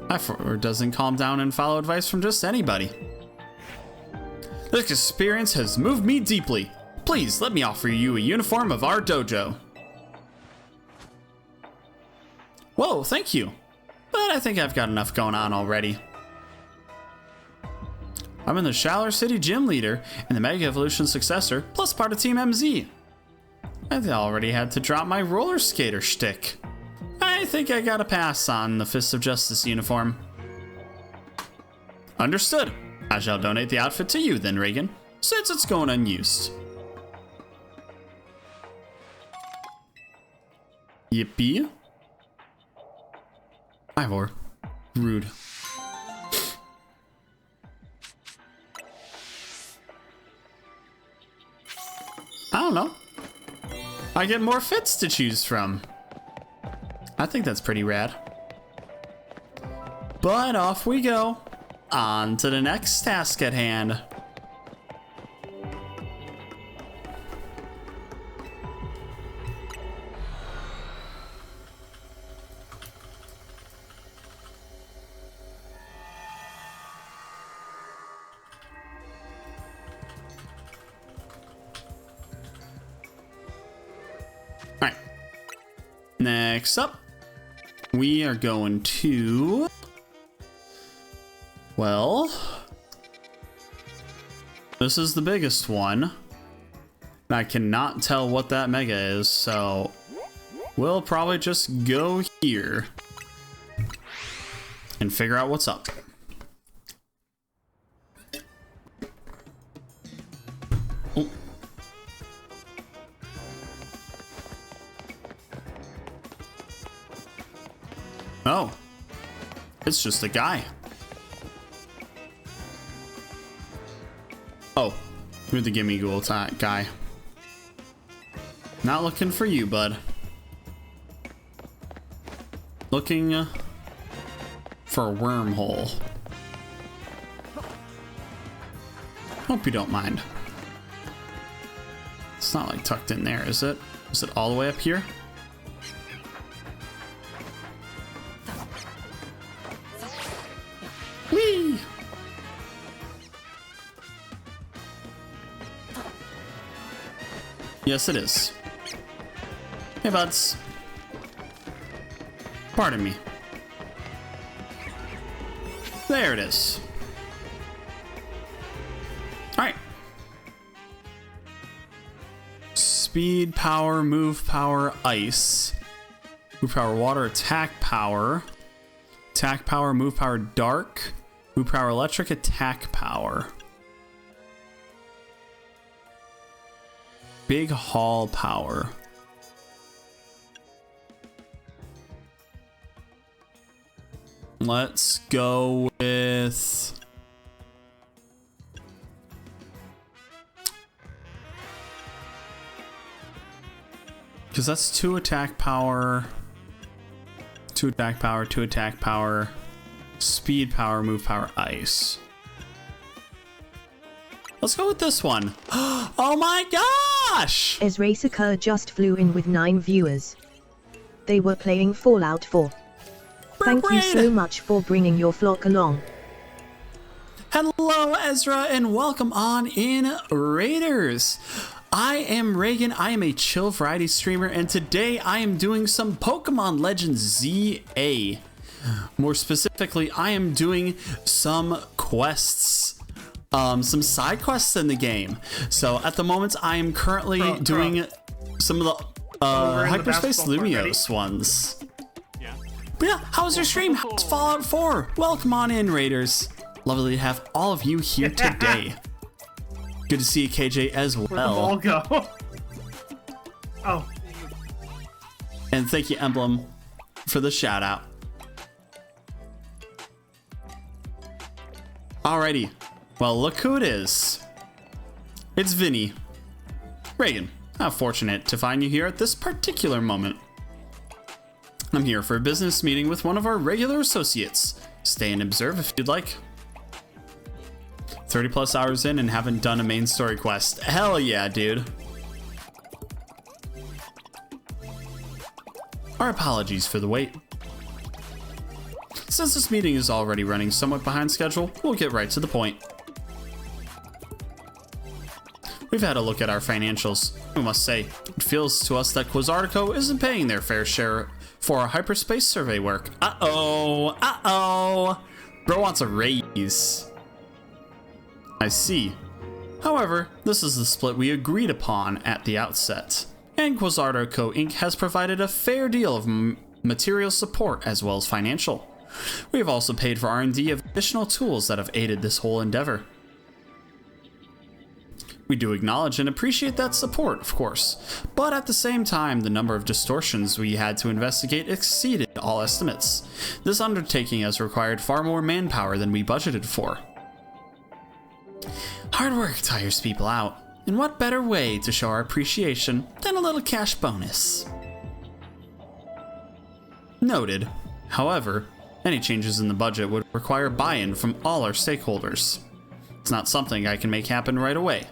Ivor doesn't calm down and follow advice from just anybody. This experience has moved me deeply. Please let me offer you a uniform of our dojo. Whoa, thank you. But I think I've got enough going on already. I'm in the Shaller City Gym Leader and the Mega Evolution successor, plus part of Team MZ. I already had to drop my roller skater shtick. I think I got a pass on the Fist of Justice uniform. Understood. I shall donate the outfit to you then, Reagan, since it's going unused. Yippee. Ivor. Rude. I don't know. I get more fits to choose from. I think that's pretty rad. But off we go. On to the next task at hand. Alright. Next up, we are going to... Well, this is the biggest one. I cannot tell what that mega is, so we'll probably just go here and figure out what's up. Oh. Oh, it's just a guy. Oh, you're the gimme ghoul guy. Not looking for you, bud. Looking for a wormhole. Hope you don't mind. It's not like tucked in there, is it? Is it all the way up here? Whee! Yes, it is. Hey, buds. Pardon me. There it is. Alright. Speed, power, move power, ice. Move power, water, attack power. Attack power, move power, dark. Move power, electric, attack power. Big haul power. Let's go with... because that's 2 attack power, 2 attack power, 2 attack power, speed power, move power, ice. Let's go with this one. Oh my gosh! Ezrasaka just flew in with 9 viewers. They were playing Fallout 4. Thank you so much for bringing your flock along. Hello, Ezra, and welcome on in, Raiders. I am Reagan. I am a chill variety streamer, and today I am doing some Pokemon Legends ZA. More specifically, I am doing some quests. Some side quests in the game. So at the moment, I am currently doing some of the Hyperspace Lumiose ones. Yeah. But yeah, how was your stream? How's Fallout 4? Welcome on in, Raiders. Lovely to have all of you here today. Good to see you, KJ, as well. Where'd the ball go? Oh. And thank you, Emblem, for the shout out. Alrighty. Well, look who it is. It's Vinny. Reagan, how fortunate to find you here at this particular moment. I'm here for a business meeting with one of our regular associates. Stay and observe if you'd like. 30 plus hours in and haven't done a main story quest. Hell yeah, dude. Our apologies for the wait. Since this meeting is already running somewhat behind schedule, we'll get right to the point. We've had a look at our financials. We must say, it feels to us that Quasartico isn't paying their fair share for our hyperspace survey work. Uh-oh. Bro wants a raise. I see. However, this is the split we agreed upon at the outset, and Quasartico Inc. has provided a fair deal of material support as well as financial. We have also paid for R&D of additional tools that have aided this whole endeavor. We do acknowledge and appreciate that support, of course, but at the same time, the number of distortions we had to investigate exceeded all estimates. This undertaking has required far more manpower than we budgeted for. Hard work tires people out, and what better way to show our appreciation than a little cash bonus? Noted. However, any changes in the budget would require buy-in from all our stakeholders. It's not something I can make happen right away.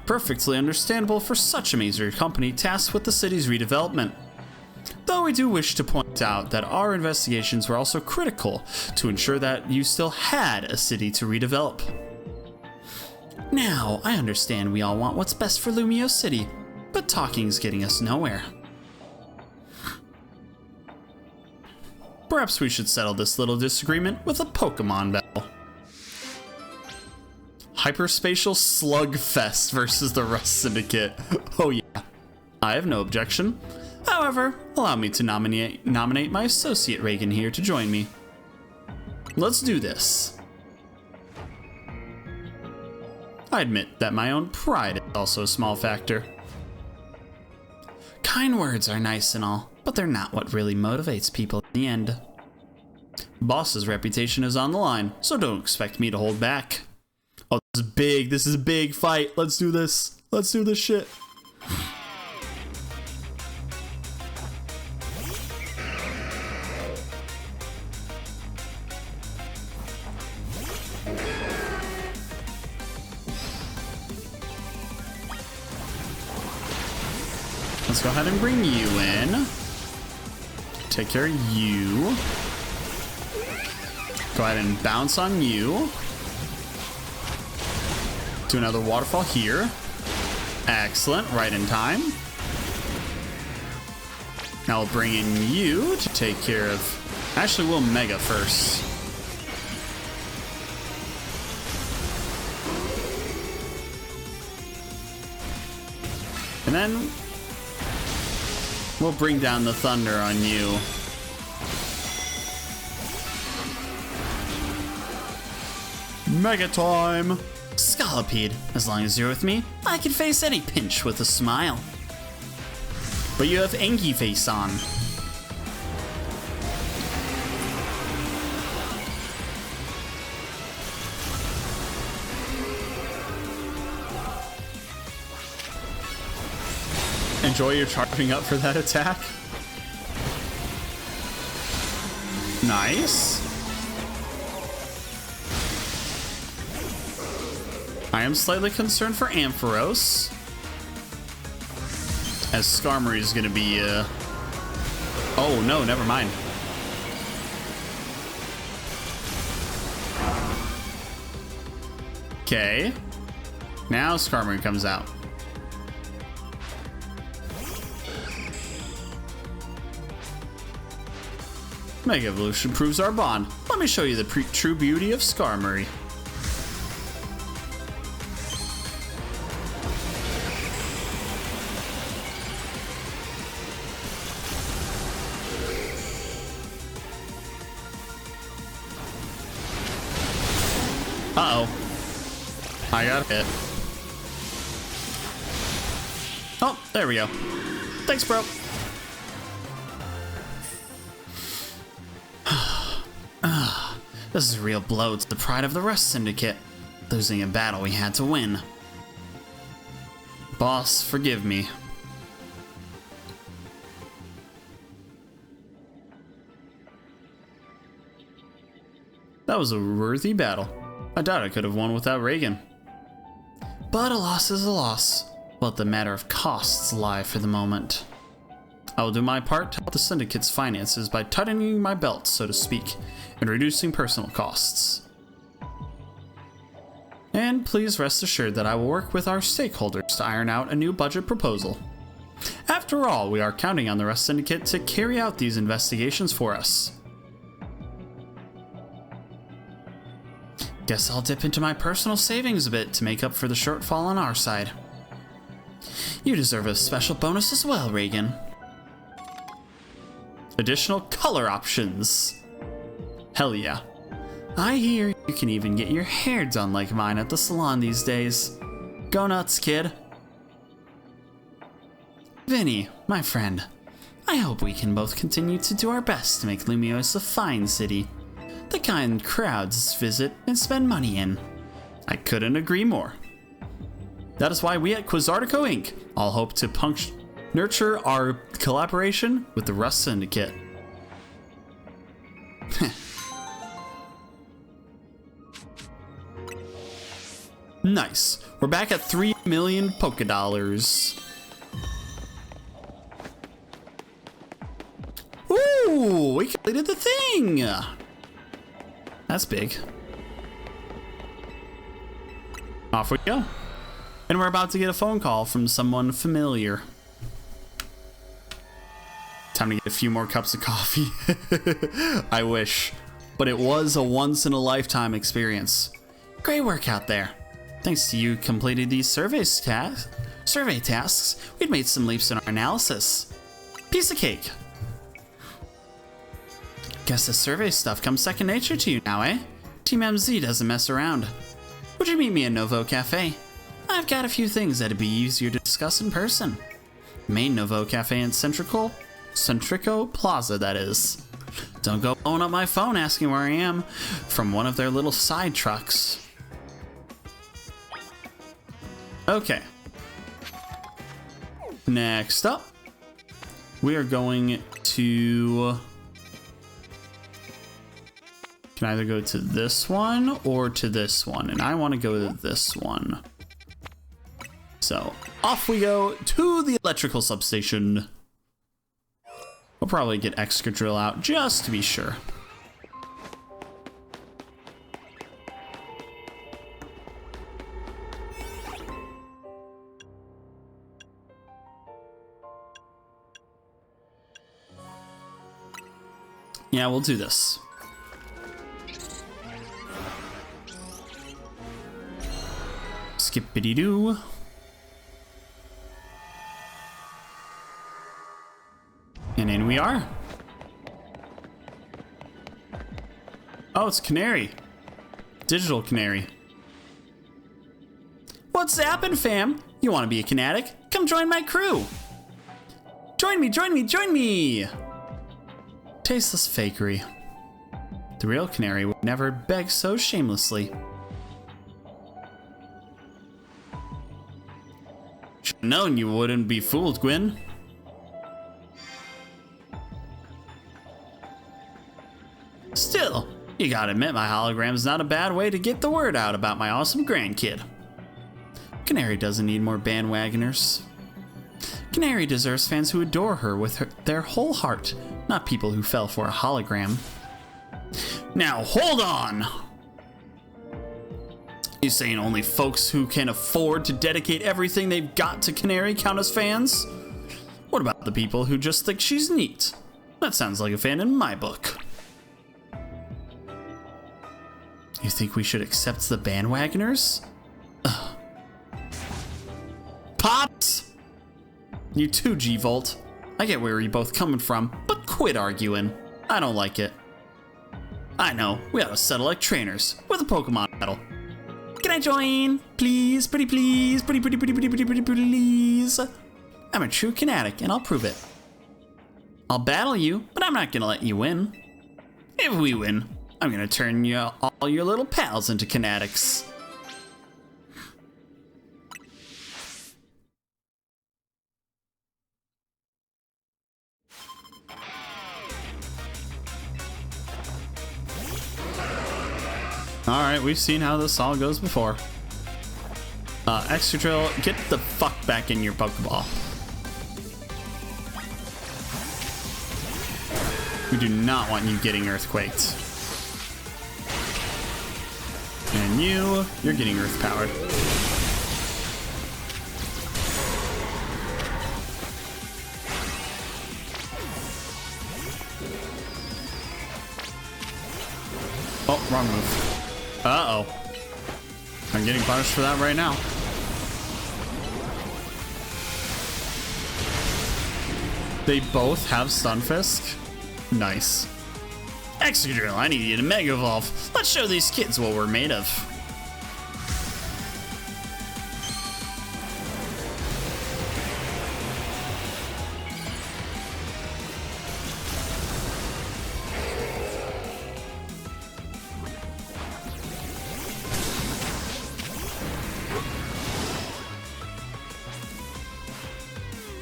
Perfectly understandable for such a major company tasked with the city's redevelopment. Though we do wish to point out that our investigations were also critical to ensure that you still had a city to redevelop. Now, I understand we all want what's best for Lumiose City, but talking's getting us nowhere. Perhaps we should settle this little disagreement with a Pokemon battle. Hyperspatial Slugfest versus the Rust Syndicate. Oh yeah, I have no objection. However, allow me to nominate my associate Reagan here to join me. Let's do this. I admit that my own pride is also a small factor. Kind words are nice and all, but they're not what really motivates people in the end. Boss's reputation is on the line, so don't expect me to hold back. Oh, this is big. This is a big fight. Let's do this. Let's do this shit. Let's go ahead and bring you in. Take care of you. Go ahead and bounce on you. Do another waterfall here. Excellent, right in time. Now we'll bring in you to take care of... Actually, we'll Mega first. And then we'll bring down the thunder on you. Mega time! Scolipede, as long as you're with me, I can face any pinch with a smile. But you have Angie face on. Enjoy your charging up for that attack. Nice. I am slightly concerned for Ampharos, as Skarmory is going to be, oh no, never mind. Okay. Now Skarmory comes out. Mega Evolution proves our bond. Let me show you the true beauty of Skarmory. Uh-oh. I got hit. Oh, there we go. Thanks, bro. This is a real blow to the pride of the Rust Syndicate. Losing a battle we had to win. Boss, forgive me. That was a worthy battle. I doubt I could have won without Reagan. But a loss is a loss. Let the matter of costs lie for the moment. I will do my part to help the Syndicate's finances by tightening my belt, so to speak, and reducing personal costs. And please rest assured that I will work with our stakeholders to iron out a new budget proposal. After all, we are counting on the Rust Syndicate to carry out these investigations for us. Guess I'll dip into my personal savings a bit to make up for the shortfall on our side. You deserve a special bonus as well, Reagan. Additional color options. Hell yeah. I hear you can even get your hair done like mine at the salon these days. Go nuts, kid. Vinny, my friend, I hope we can both continue to do our best to make Lumiose a fine city. The kind crowds visit and spend money in. I couldn't agree more. That is why we at Quizartico Inc. all hope to nurture our collaboration with the Rust Syndicate. Nice. We're back at 3 million Pokédollars. Ooh, we completed the thing. That's big. Off we go. And we're about to get a phone call from someone familiar. Time to get a few more cups of coffee. I wish. But it was a once-in-a-lifetime experience. Great work out there. Thanks to you completing these survey tasks, we've made some leaps in our analysis. Piece of cake. Guess the survey stuff comes second nature to you now, eh? Team MZ doesn't mess around. Would you meet me at Novo Cafe? I've got a few things that'd be easier to discuss in person. Main Novo Cafe in Centrico Plaza, that is. Don't go blowing up my phone asking where I am from one of their little side trucks. Okay. Next up, we are going to... Can either go to this one or to this one, and I want to go to this one. So off we go to the electrical substation. We'll probably get Excadrill out just to be sure. Yeah, we'll do this. Skippity-doo. And in we are. Oh, it's Canary. Digital Canary. What's happened, fam? You want to be a Kinetic? Come join my crew. Join me, join me, join me. Tasteless fakery. The real Canary would never beg so shamelessly. Should've known you wouldn't be fooled, Gwyn. Still, you gotta admit my hologram's not a bad way to get the word out about my awesome grandkid. Canary doesn't need more bandwagoners. Canary deserves fans who adore her with their whole heart, not people who fell for a hologram. Now hold on! You saying only folks who can afford to dedicate everything they've got to Canary count as fans? What about the people who just think she's neat? That sounds like a fan in my book. You think we should accept the bandwagoners? Ugh. Pops! You too, G-Volt. I get where you're both coming from, but quit arguing. I don't like it. I know, we ought to settle like trainers with a Pokemon battle. Can I join? Please, pretty please, pretty please. I'm a true Kinetic, and I'll prove it. I'll battle you, but I'm not gonna let you win. If we win, I'm gonna turn all your little pals into Kinetics. Alright, we've seen how this all goes before. Excadrill, get the fuck back in your Pokeball. We do not want you getting earthquaked. And you're getting earth powered. Oh, wrong move. Uh-oh. I'm getting punished for that right now. They both have Stunfisk? Nice. Excadrill, I need you to Mega Evolve. Let's show these kids what we're made of.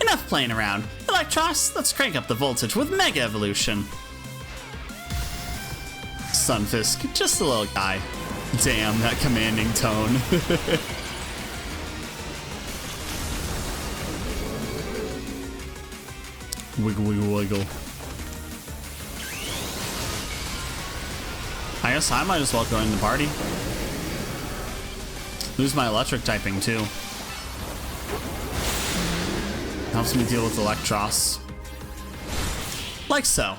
Enough playing around. Electros, let's crank up the voltage with Mega Evolution. Stunfisk, just a little guy. Damn, that commanding tone. Wiggle, wiggle, wiggle. I guess I might as well go in the party. Lose my electric typing too. Helps me deal with Electros. Like so.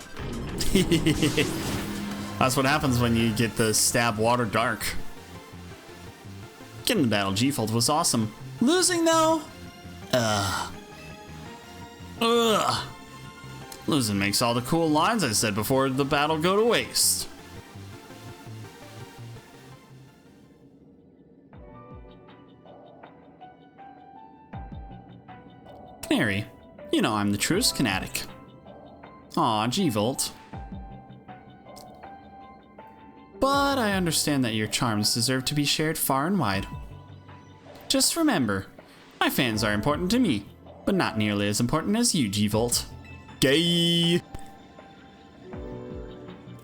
That's what happens when you get the stab water dark. Getting the battle G-Fold was awesome. Losing though? Ugh. Losing makes all the cool lines I said before the battle go to waste. Canary, you know I'm the truest Kinetic. Aw, G-Volt. But I understand that your charms deserve to be shared far and wide. Just remember, my fans are important to me, but not nearly as important as you, G-Volt. Gay!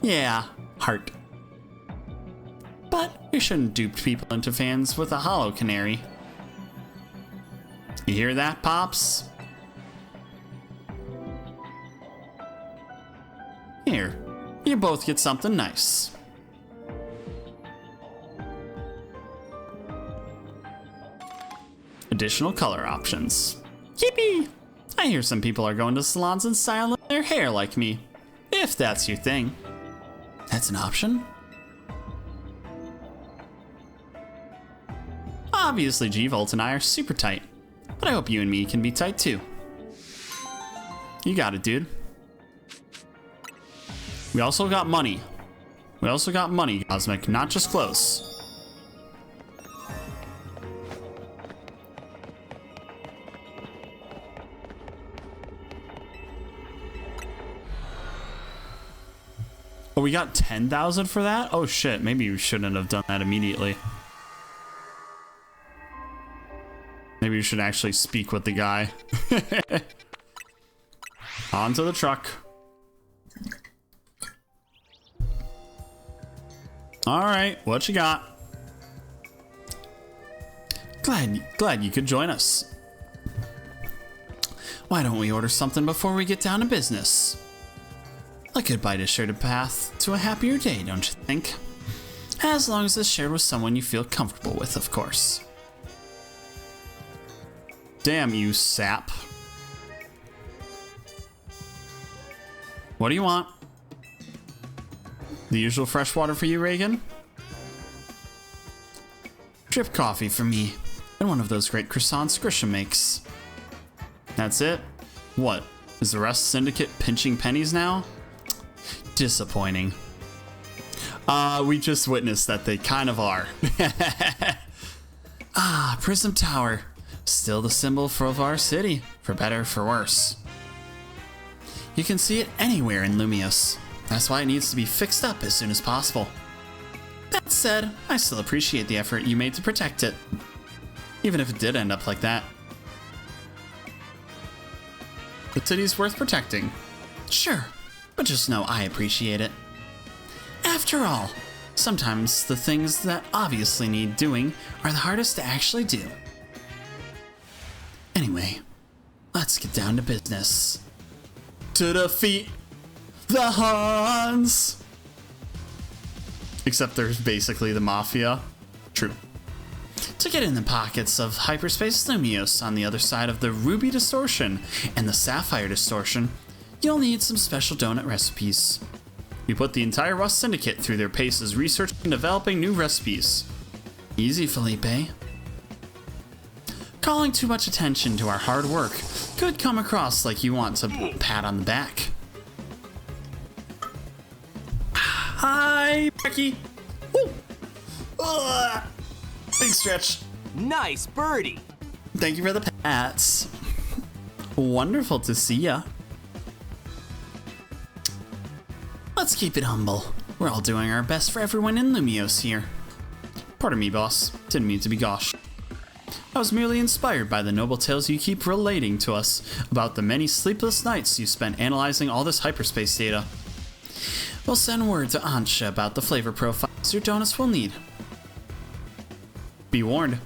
Yeah, heart. But we shouldn't dupe people into fans with a hollow Canary. You hear that, Pops? Here, you both get something nice. Additional color options. Yippee! I hear some people are going to salons and styling their hair like me. If that's your thing. That's an option? Obviously, G-Volt and I are super tight, but I hope you and me can be tight too. You got it, dude. We also got money. We also got money, Cosmic, not just clothes. Oh, we got 10,000 for that? Oh shit, maybe we shouldn't have done that immediately. Maybe we should actually speak with the guy. Onto the truck. Alright, what you got? Glad you could join us. Why don't we order something before we get down to business? A good bite is sure to path to a happier day, don't you think? As long as it's shared with someone you feel comfortable with, of course. Damn you, sap. What do you want? The usual fresh water for you, Reagan? Drip coffee for me, and one of those great croissants Grisham makes. That's it? What? Is the rest syndicate pinching pennies now? Disappointing. We just witnessed that they kind of are. Ah, Prism Tower. Still the symbol of our city, for better or for worse. You can see it anywhere in Lumios. That's why it needs to be fixed up as soon as possible. That said, I still appreciate the effort you made to protect it. Even if it did end up like that. The city's worth protecting. Sure, but just know I appreciate it. After all, sometimes the things that obviously need doing are the hardest to actually do. Anyway, let's get down to business. To defeat the Huns! Except there's basically the Mafia. True. To get in the pockets of Hyperspace Lumios on the other side of the Ruby Distortion and the Sapphire Distortion, you'll need some special donut recipes. We put the entire Rust Syndicate through their paces researching and developing new recipes. Easy, Felipe. Calling too much attention to our hard work could come across like you want to pat on the back. Hi, Becky. Woo. Big stretch. Nice birdie. Thank you for the pats. Wonderful to see ya. Let's keep it humble. We're all doing our best for everyone in Lumios here. Pardon me, boss. Didn't mean to be gauche. I was merely inspired by the noble tales you keep relating to us about the many sleepless nights you spent analyzing all this hyperspace data. We'll send word to Ansha about the flavor profiles your donuts will need. Be warned,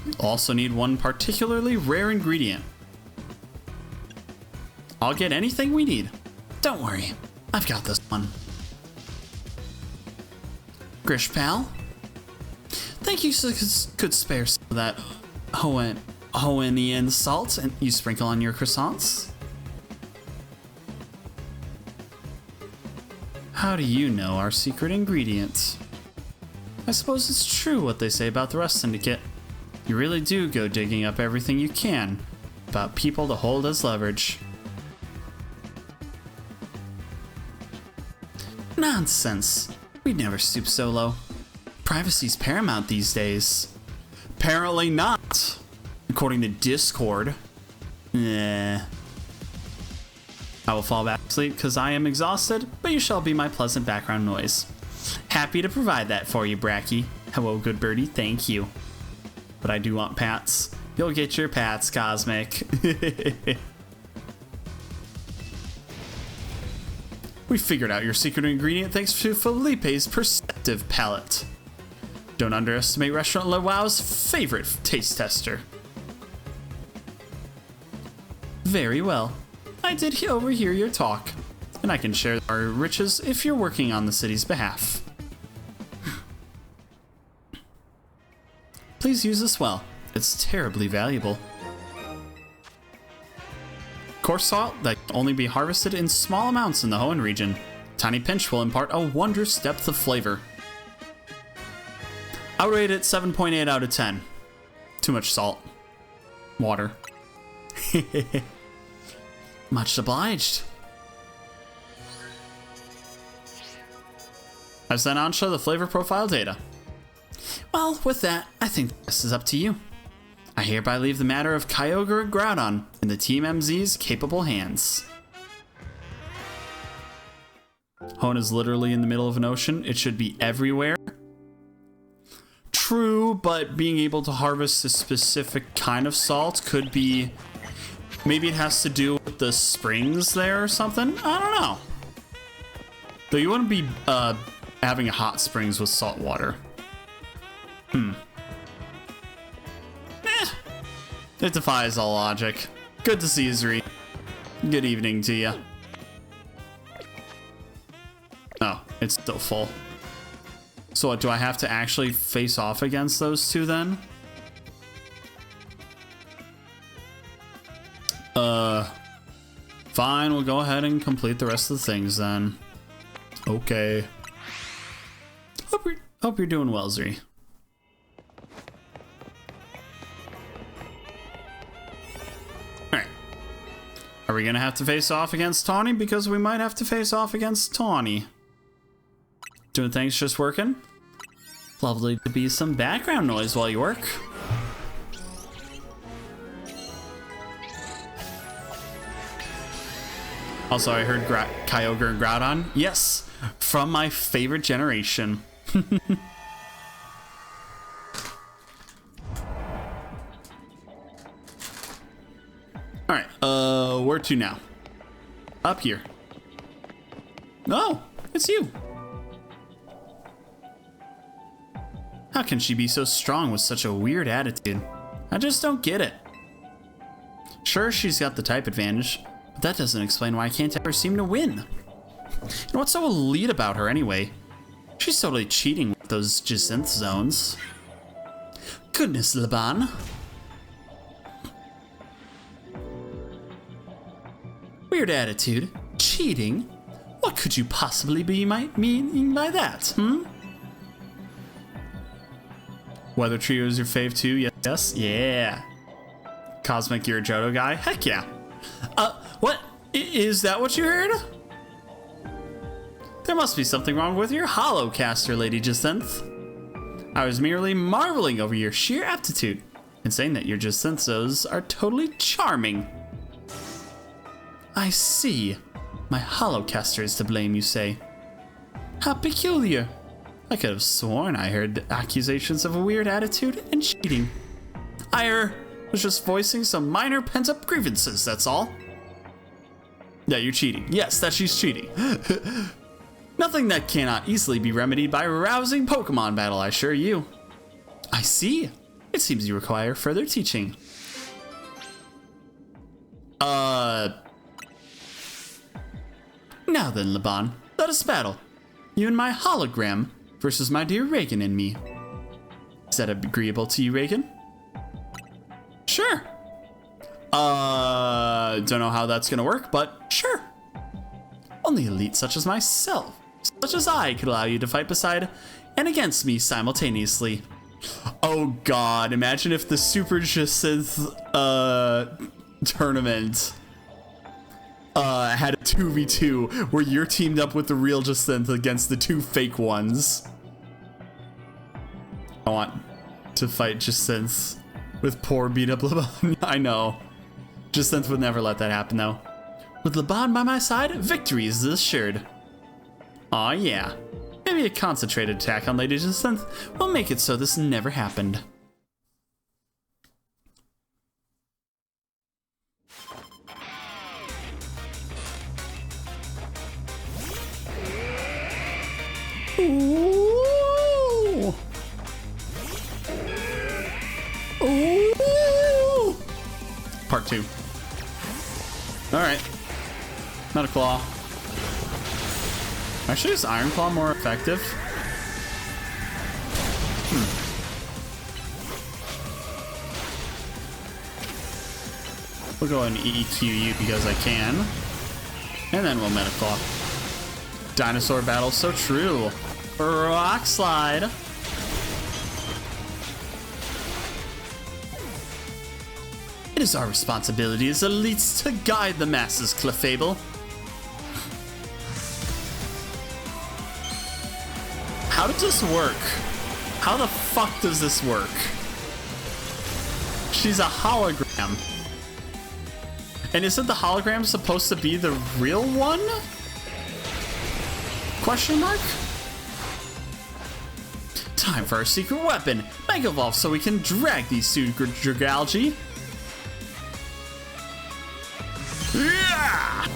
you'll also need one particularly rare ingredient. I'll get anything we need. Don't worry, I've got this one. Grish pal, thank you so could spare some of that Hoenian salt and you sprinkle on your croissants. How do you know our secret ingredient? I suppose it's true what they say about the Rust Syndicate. You really do go digging up everything you can about people to hold as leverage. Nonsense. We'd never stoop so low. Privacy's paramount these days. Apparently not, according to Discord. Nah. I will fall back to sleep because I am exhausted, but you shall be my pleasant background noise. Happy to provide that for you, Bracky. Hello, good birdie, thank you. But I do want pats. You'll get your pats, Cosmic. We figured out your secret ingredient thanks to Felipe's perceptive palate. Don't underestimate Restaurant Le Wow's favorite taste tester. Very well. I did overhear your talk, and I can share our riches if you're working on the city's behalf. Please use this well. It's terribly valuable. Coarse salt that can only be harvested in small amounts in the Hoenn region. Tiny pinch will impart a wondrous depth of flavor. I would rate it 7.8 out of 10. Too much salt. Water. Much obliged. I've sent Ansha the flavor profile data. Well, with that, I think this is up to you. I hereby leave the matter of Kyogre and Groudon in the Team MZ's capable hands. Hoenn is literally in the middle of an ocean. It should be everywhere. True, but being able to harvest a specific kind of salt could be... Maybe it has to do with the springs there or something? I don't know. Though you wouldn't be having hot springs with salt water. It defies all logic. Good to see you, Zuri. Good evening to you. Oh, it's still full. So what, do I have to actually face off against those two then? Fine, we'll go ahead and complete the rest of the things then. Okay. Hope you're doing well, Zuri. Alright. Are we gonna have to face off against Tawny? Because we might have to face off against Tawny. Doing things just working? Lovely to be some background noise while you work. Also, I heard Kyogre and Groudon. Yes, from my favorite generation. Alright, where to now? Up here. Oh, it's you. How can she be so strong with such a weird attitude? I just don't get it. Sure, she's got the type advantage, but that doesn't explain why I can't ever seem to win. And what's so elite about her anyway? She's totally cheating with those Jacinth zones. Goodness, Laban. Weird attitude. Cheating? What could you possibly be meaning by that, Weather Trio is your fave too? Yes? Yeah. Cosmic, you're a Johto guy? Heck yeah. What? Is that what you heard? There must be something wrong with your Holocaster, Lady Jacinth. I was merely marveling over your sheer aptitude and saying that your Jacinthos are totally charming. I see. My Holocaster is to blame, you say. How peculiar. I could have sworn I heard accusations of a weird attitude and cheating. I was just voicing some minor pent-up grievances, that's all. Yeah, you're cheating. Yes, that she's cheating. Nothing that cannot easily be remedied by a rousing Pokemon battle, I assure you. I see. It seems you require further teaching. Now then, Laban, let us battle. You and my hologram versus my dear Reagan and me. Is that agreeable to you, Reagan? Sure. Don't know how that's gonna work, but sure. Only elite such as myself, such as I, could allow you to fight beside and against me simultaneously. Oh god, imagine if the Super Jacinth tournament had a 2v2 where you're teamed up with the real Jacinth against the two fake ones. I want to fight Jacinth with poor beat up Laban. I know. Jacinth would never let that happen though. With Laban by my side, victory is assured. Aw yeah. Maybe a concentrated attack on Lady Jacinth will make it so this never happened. Ooh. Ooh. Part 2. Alright. Not a claw. Actually, is Iron Claw more effective? We'll go and EQ you because I can. And then we'll Meta Claw. Dinosaur battle, so true. Rock Slide. It is our responsibility as elites to guide the masses, Clefable. How does this work? How the fuck does this work? She's a hologram. And isn't the hologram supposed to be the real one? Question mark? Time for our secret weapon. Mega Evolve so we can drag these super Dragalge. Yeah!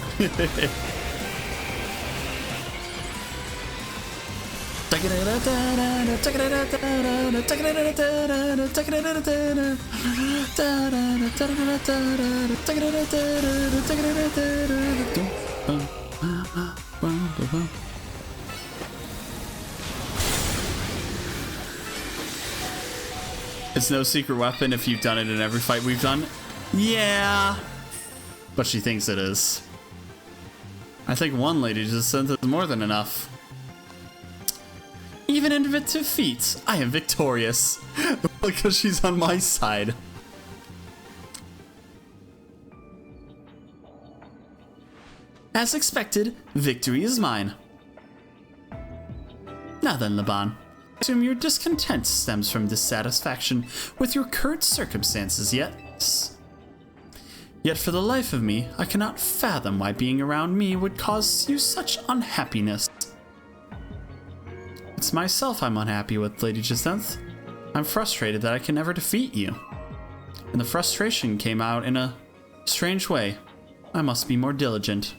It's no secret weapon if you've done it in every fight we've done. Yeah. But she thinks it is. I think one lady just said it's more than enough. Even in defeat, I am victorious. Because she's on my side. As expected, victory is mine. Now then, Laban, I assume your discontent stems from dissatisfaction with your current circumstances, yes? Yet for the life of me, I cannot fathom why being around me would cause you such unhappiness. It's myself I'm unhappy with, Lady Jacinth. I'm frustrated that I can never defeat you. And the frustration came out in a strange way. I must be more diligent.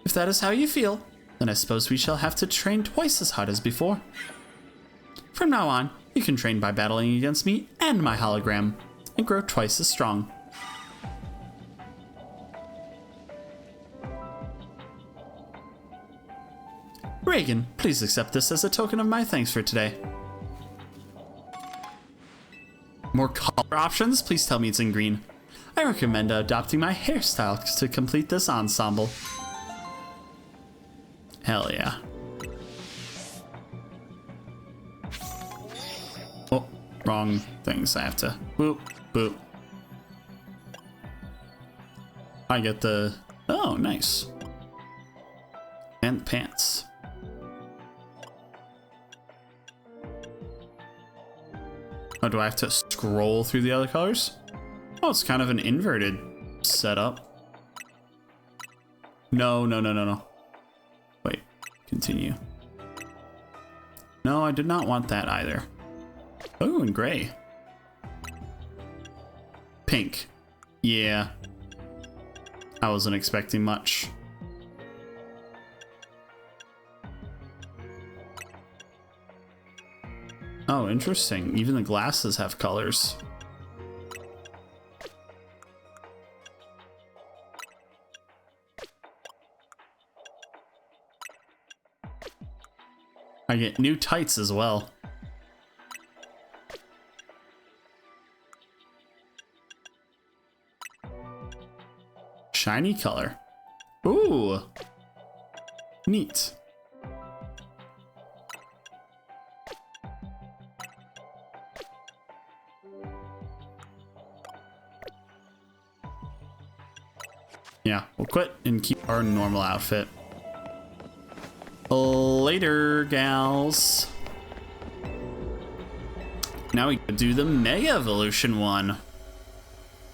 If that is how you feel, then I suppose we shall have to train twice as hard as before. From now on, you can train by battling against me and my hologram, and grow twice as strong. Reagan, please accept this as a token of my thanks for today. More color options? Please tell me it's in green. I recommend adopting my hairstyle to complete this ensemble. Hell yeah. Oh, wrong things. I have to boop, boop. I get the... Oh, nice. And pants. Oh, do I have to scroll through the other colors? Oh, it's kind of an inverted setup. No. Wait, continue. No, I did not want that either. Oh, and gray. Pink. Yeah. I wasn't expecting much. Oh, interesting. Even the glasses have colors. I get new tights as well. Shiny color. Ooh. Neat. Yeah, we'll quit and keep our normal outfit. Later, gals. Now we can do the Mega Evolution one.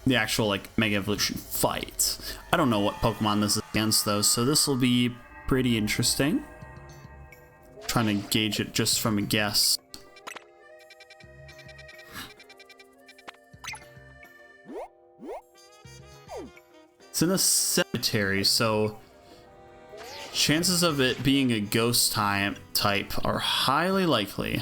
The actual, like, Mega Evolution fight. I don't know what Pokemon this is against, though, so this will be pretty interesting. Trying to gauge it just from a guess. It's in the cemetery, so chances of it being a ghost type are highly likely.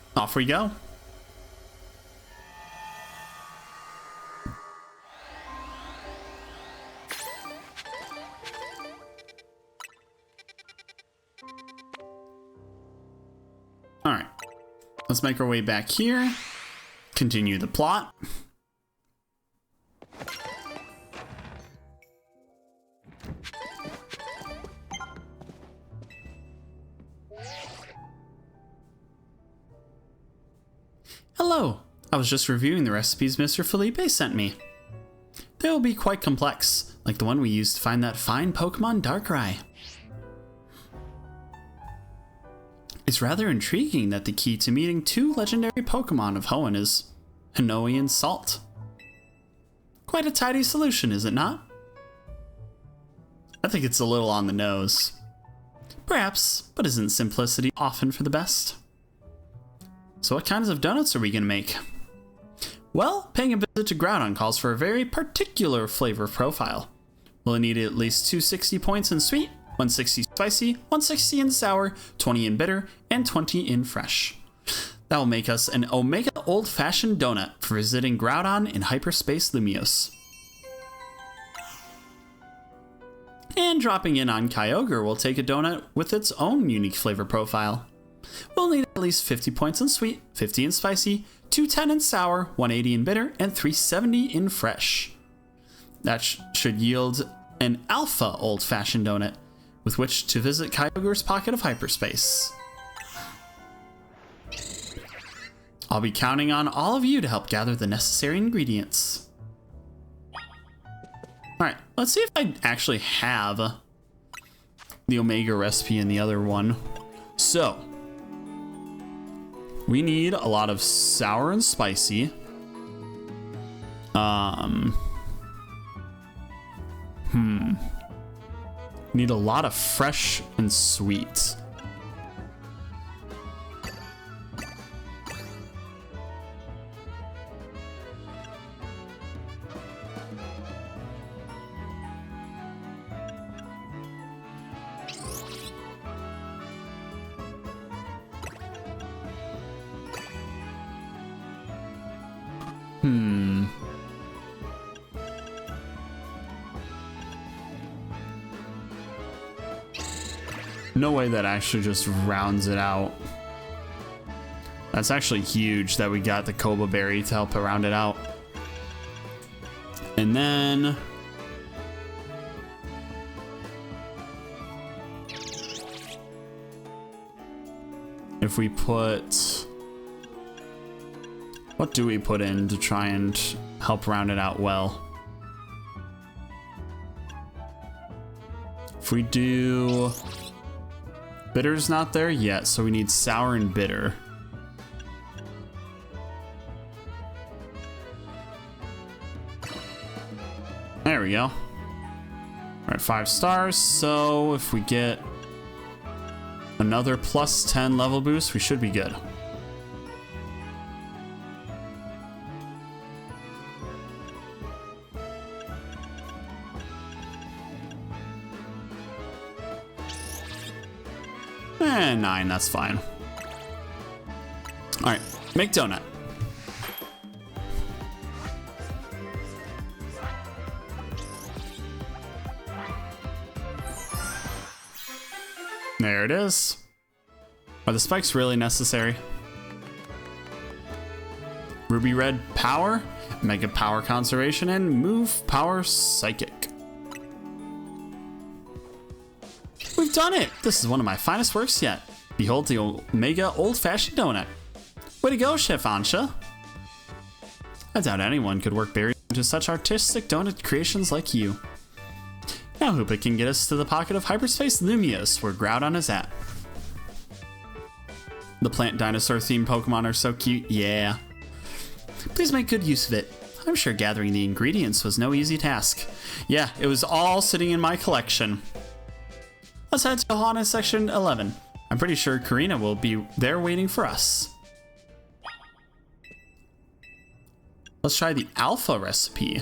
off we go. All right, let's make our way back here. Continue the plot. Hello, I was just reviewing the recipes Mr. Felipe sent me. They will be quite complex, like the one we used to find that fine Pokémon Darkrai. It's rather intriguing that the key to meeting 2 legendary Pokémon of Hoenn is Hinoian Salt. Quite a tidy solution, is it not? I think it's a little on the nose. Perhaps, but isn't simplicity often for the best? So what kinds of donuts are we going to make? Well, paying a visit to Groudon calls for a very particular flavor profile. We'll need at least 260 points in sweet, 160 spicy, 160 in sour, 20 in bitter, and 20 in fresh. That will make us an Omega Old-Fashioned Donut for visiting Groudon in Hyperspace Lumiose. And dropping in on Kyogre will take a donut with its own unique flavor profile. We'll need at least 50 points in sweet, 50 in spicy, 210 in sour, 180 in bitter, and 370 in fresh. That should yield an Alpha Old-Fashioned Donut with which to visit Kyogre's pocket of hyperspace. I'll be counting on all of you to help gather the necessary ingredients. Alright, let's see if I actually have the Omega recipe in the other one. So, we need a lot of sour and spicy. Need a lot of fresh and sweet. No way that actually just rounds it out. That's actually huge that we got the Koba Berry to help round it out. And then if we put, what do we put in to try and help round it out well? If we do, bitter's not there yet, so we need sour and bitter. There we go. All right, 5 stars. So if we get another plus 10 level boost, we should be good. And 9, that's fine. All right, make donut. There it is. Are the spikes really necessary? Ruby Red Power, Mega Power Conservation, and Move Power Psychic. We've done it! This is one of my finest works yet. Behold the Omega Old-Fashioned Donut. Way to go, Chef Ansha. I doubt anyone could work berries into such artistic donut creations like you. Now Hoopa can get us to the pocket of Hyperspace Lumiose, where Groudon is at. The plant dinosaur themed Pokemon are so cute, yeah. Please make good use of it. I'm sure gathering the ingredients was no easy task. Yeah, it was all sitting in my collection. Let's head to Ohana Section 11. I'm pretty sure Karina will be there waiting for us. Let's try the Alpha recipe.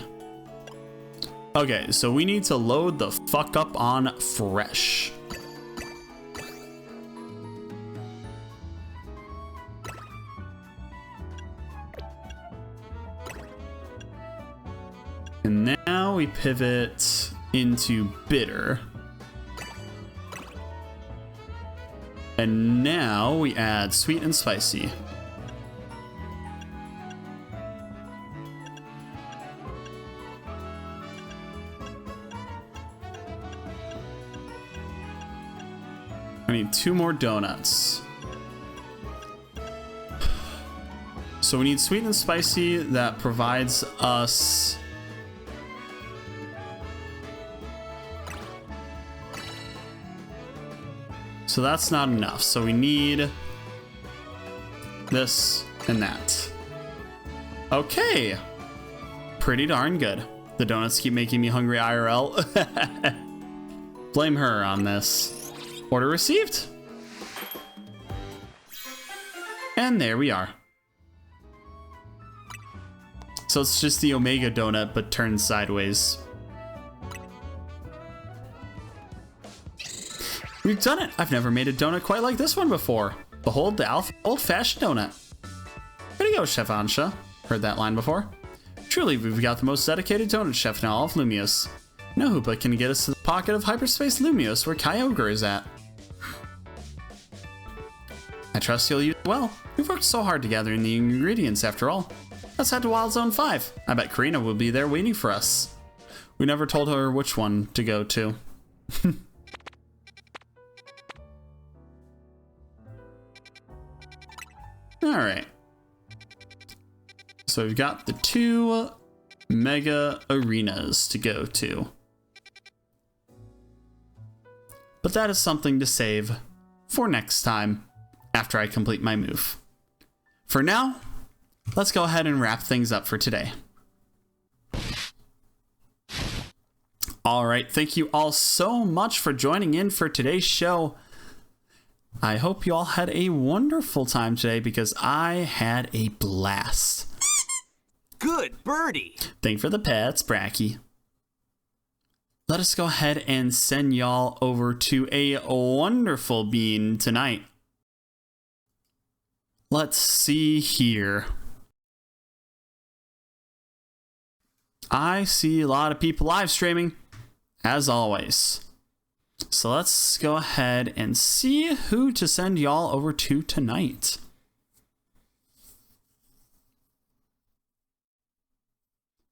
Okay, so we need to load the fuck up on fresh. And now we pivot into bitter. And now we add sweet and spicy. I need 2 more donuts. So we need sweet and spicy that provides us so that's not enough. So we need this and that. Okay. Pretty darn good. The donuts keep making me hungry IRL. Blame her on this. Order received. And there we are. So it's just the Omega donut, but turned sideways. We've done it! I've never made a donut quite like this one before. Behold the old-fashioned donut. Way to go, Chef Ansha. Heard that line before. Truly, we've got the most dedicated donut chef in all of Lumios. No Hoopa can get us to the pocket of hyperspace Lumios where Kyogre is at. I trust you'll use it well. We've worked so hard to gather in the ingredients after all. Let's head to Wild Zone 5. I bet Karina will be there waiting for us. We never told her which one to go to. Alright. So we've got the 2 mega arenas to go to. But that is something to save for next time after I complete my move. For now, let's go ahead and wrap things up for today. Alright, thank you all so much for joining in for today's show. I hope you all had a wonderful time today because I had a blast. Good birdie. Thank you for the pets, Bracky. Let us go ahead and send y'all over to a wonderful bean tonight. Let's see here. I see a lot of people live streaming, as always. So let's go ahead and see who to send y'all over to tonight.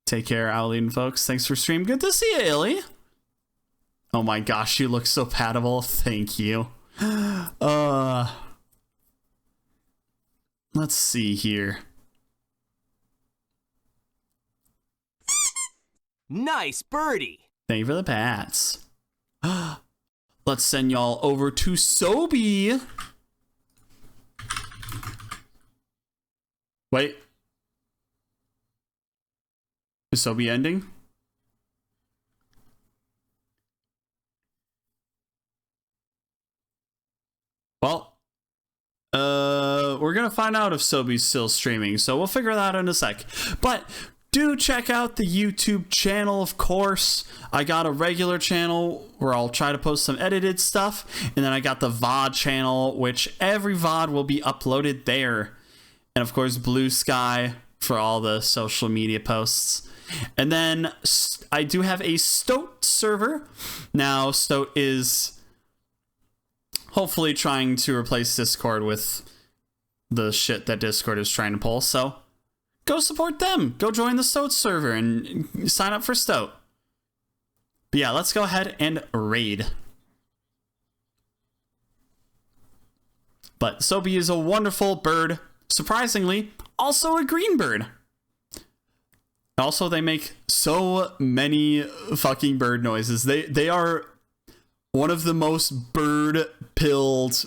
Take care, Owleen, folks. Thanks for stream. Good to see you, Illy. Oh my gosh, you look so patable. Thank you. Let's see here. Nice birdie. Thank you for the pats. Let's send y'all over to Sobi. Wait. Is Sobi ending? Well, we're gonna find out if Sobi's still streaming, so we'll figure that out in a sec. But do check out the YouTube channel, of course. I got a regular channel where I'll try to post some edited stuff, and then I got the VOD channel, which every VOD will be uploaded there. And of course, Blue Sky for all the social media posts. And then I do have a Stoat server. Now, Stoat is hopefully trying to replace Discord with the shit that Discord is trying to pull, so go support them. Go join the Stoat server and sign up for Stoat. But yeah, let's go ahead and raid. But Sobi is a wonderful bird. Surprisingly, also a green bird. Also, they make so many fucking bird noises. They are one of the most bird-pilled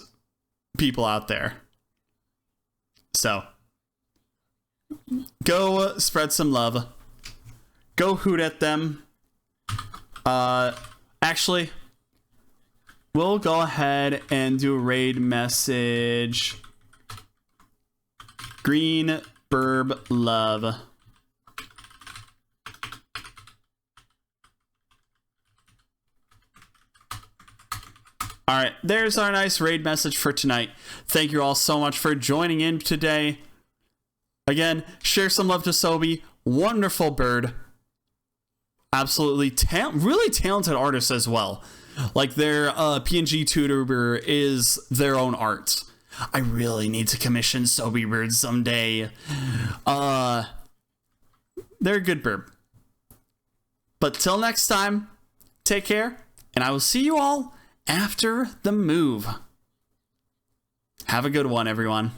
people out there. So, go spread some love. Go hoot at them. Actually, we'll go ahead and do a raid message. Green Burb Love. Alright, there's our nice raid message for tonight. Thank you all so much for joining in today. Again, share some love to Sobi. Wonderful bird. Absolutely really talented artists as well. Like their PNG tuber is their own art. I really need to commission Sobe Bird someday. They're a good bird. But till next time, take care, and I will see you all after the move. Have a good one, everyone.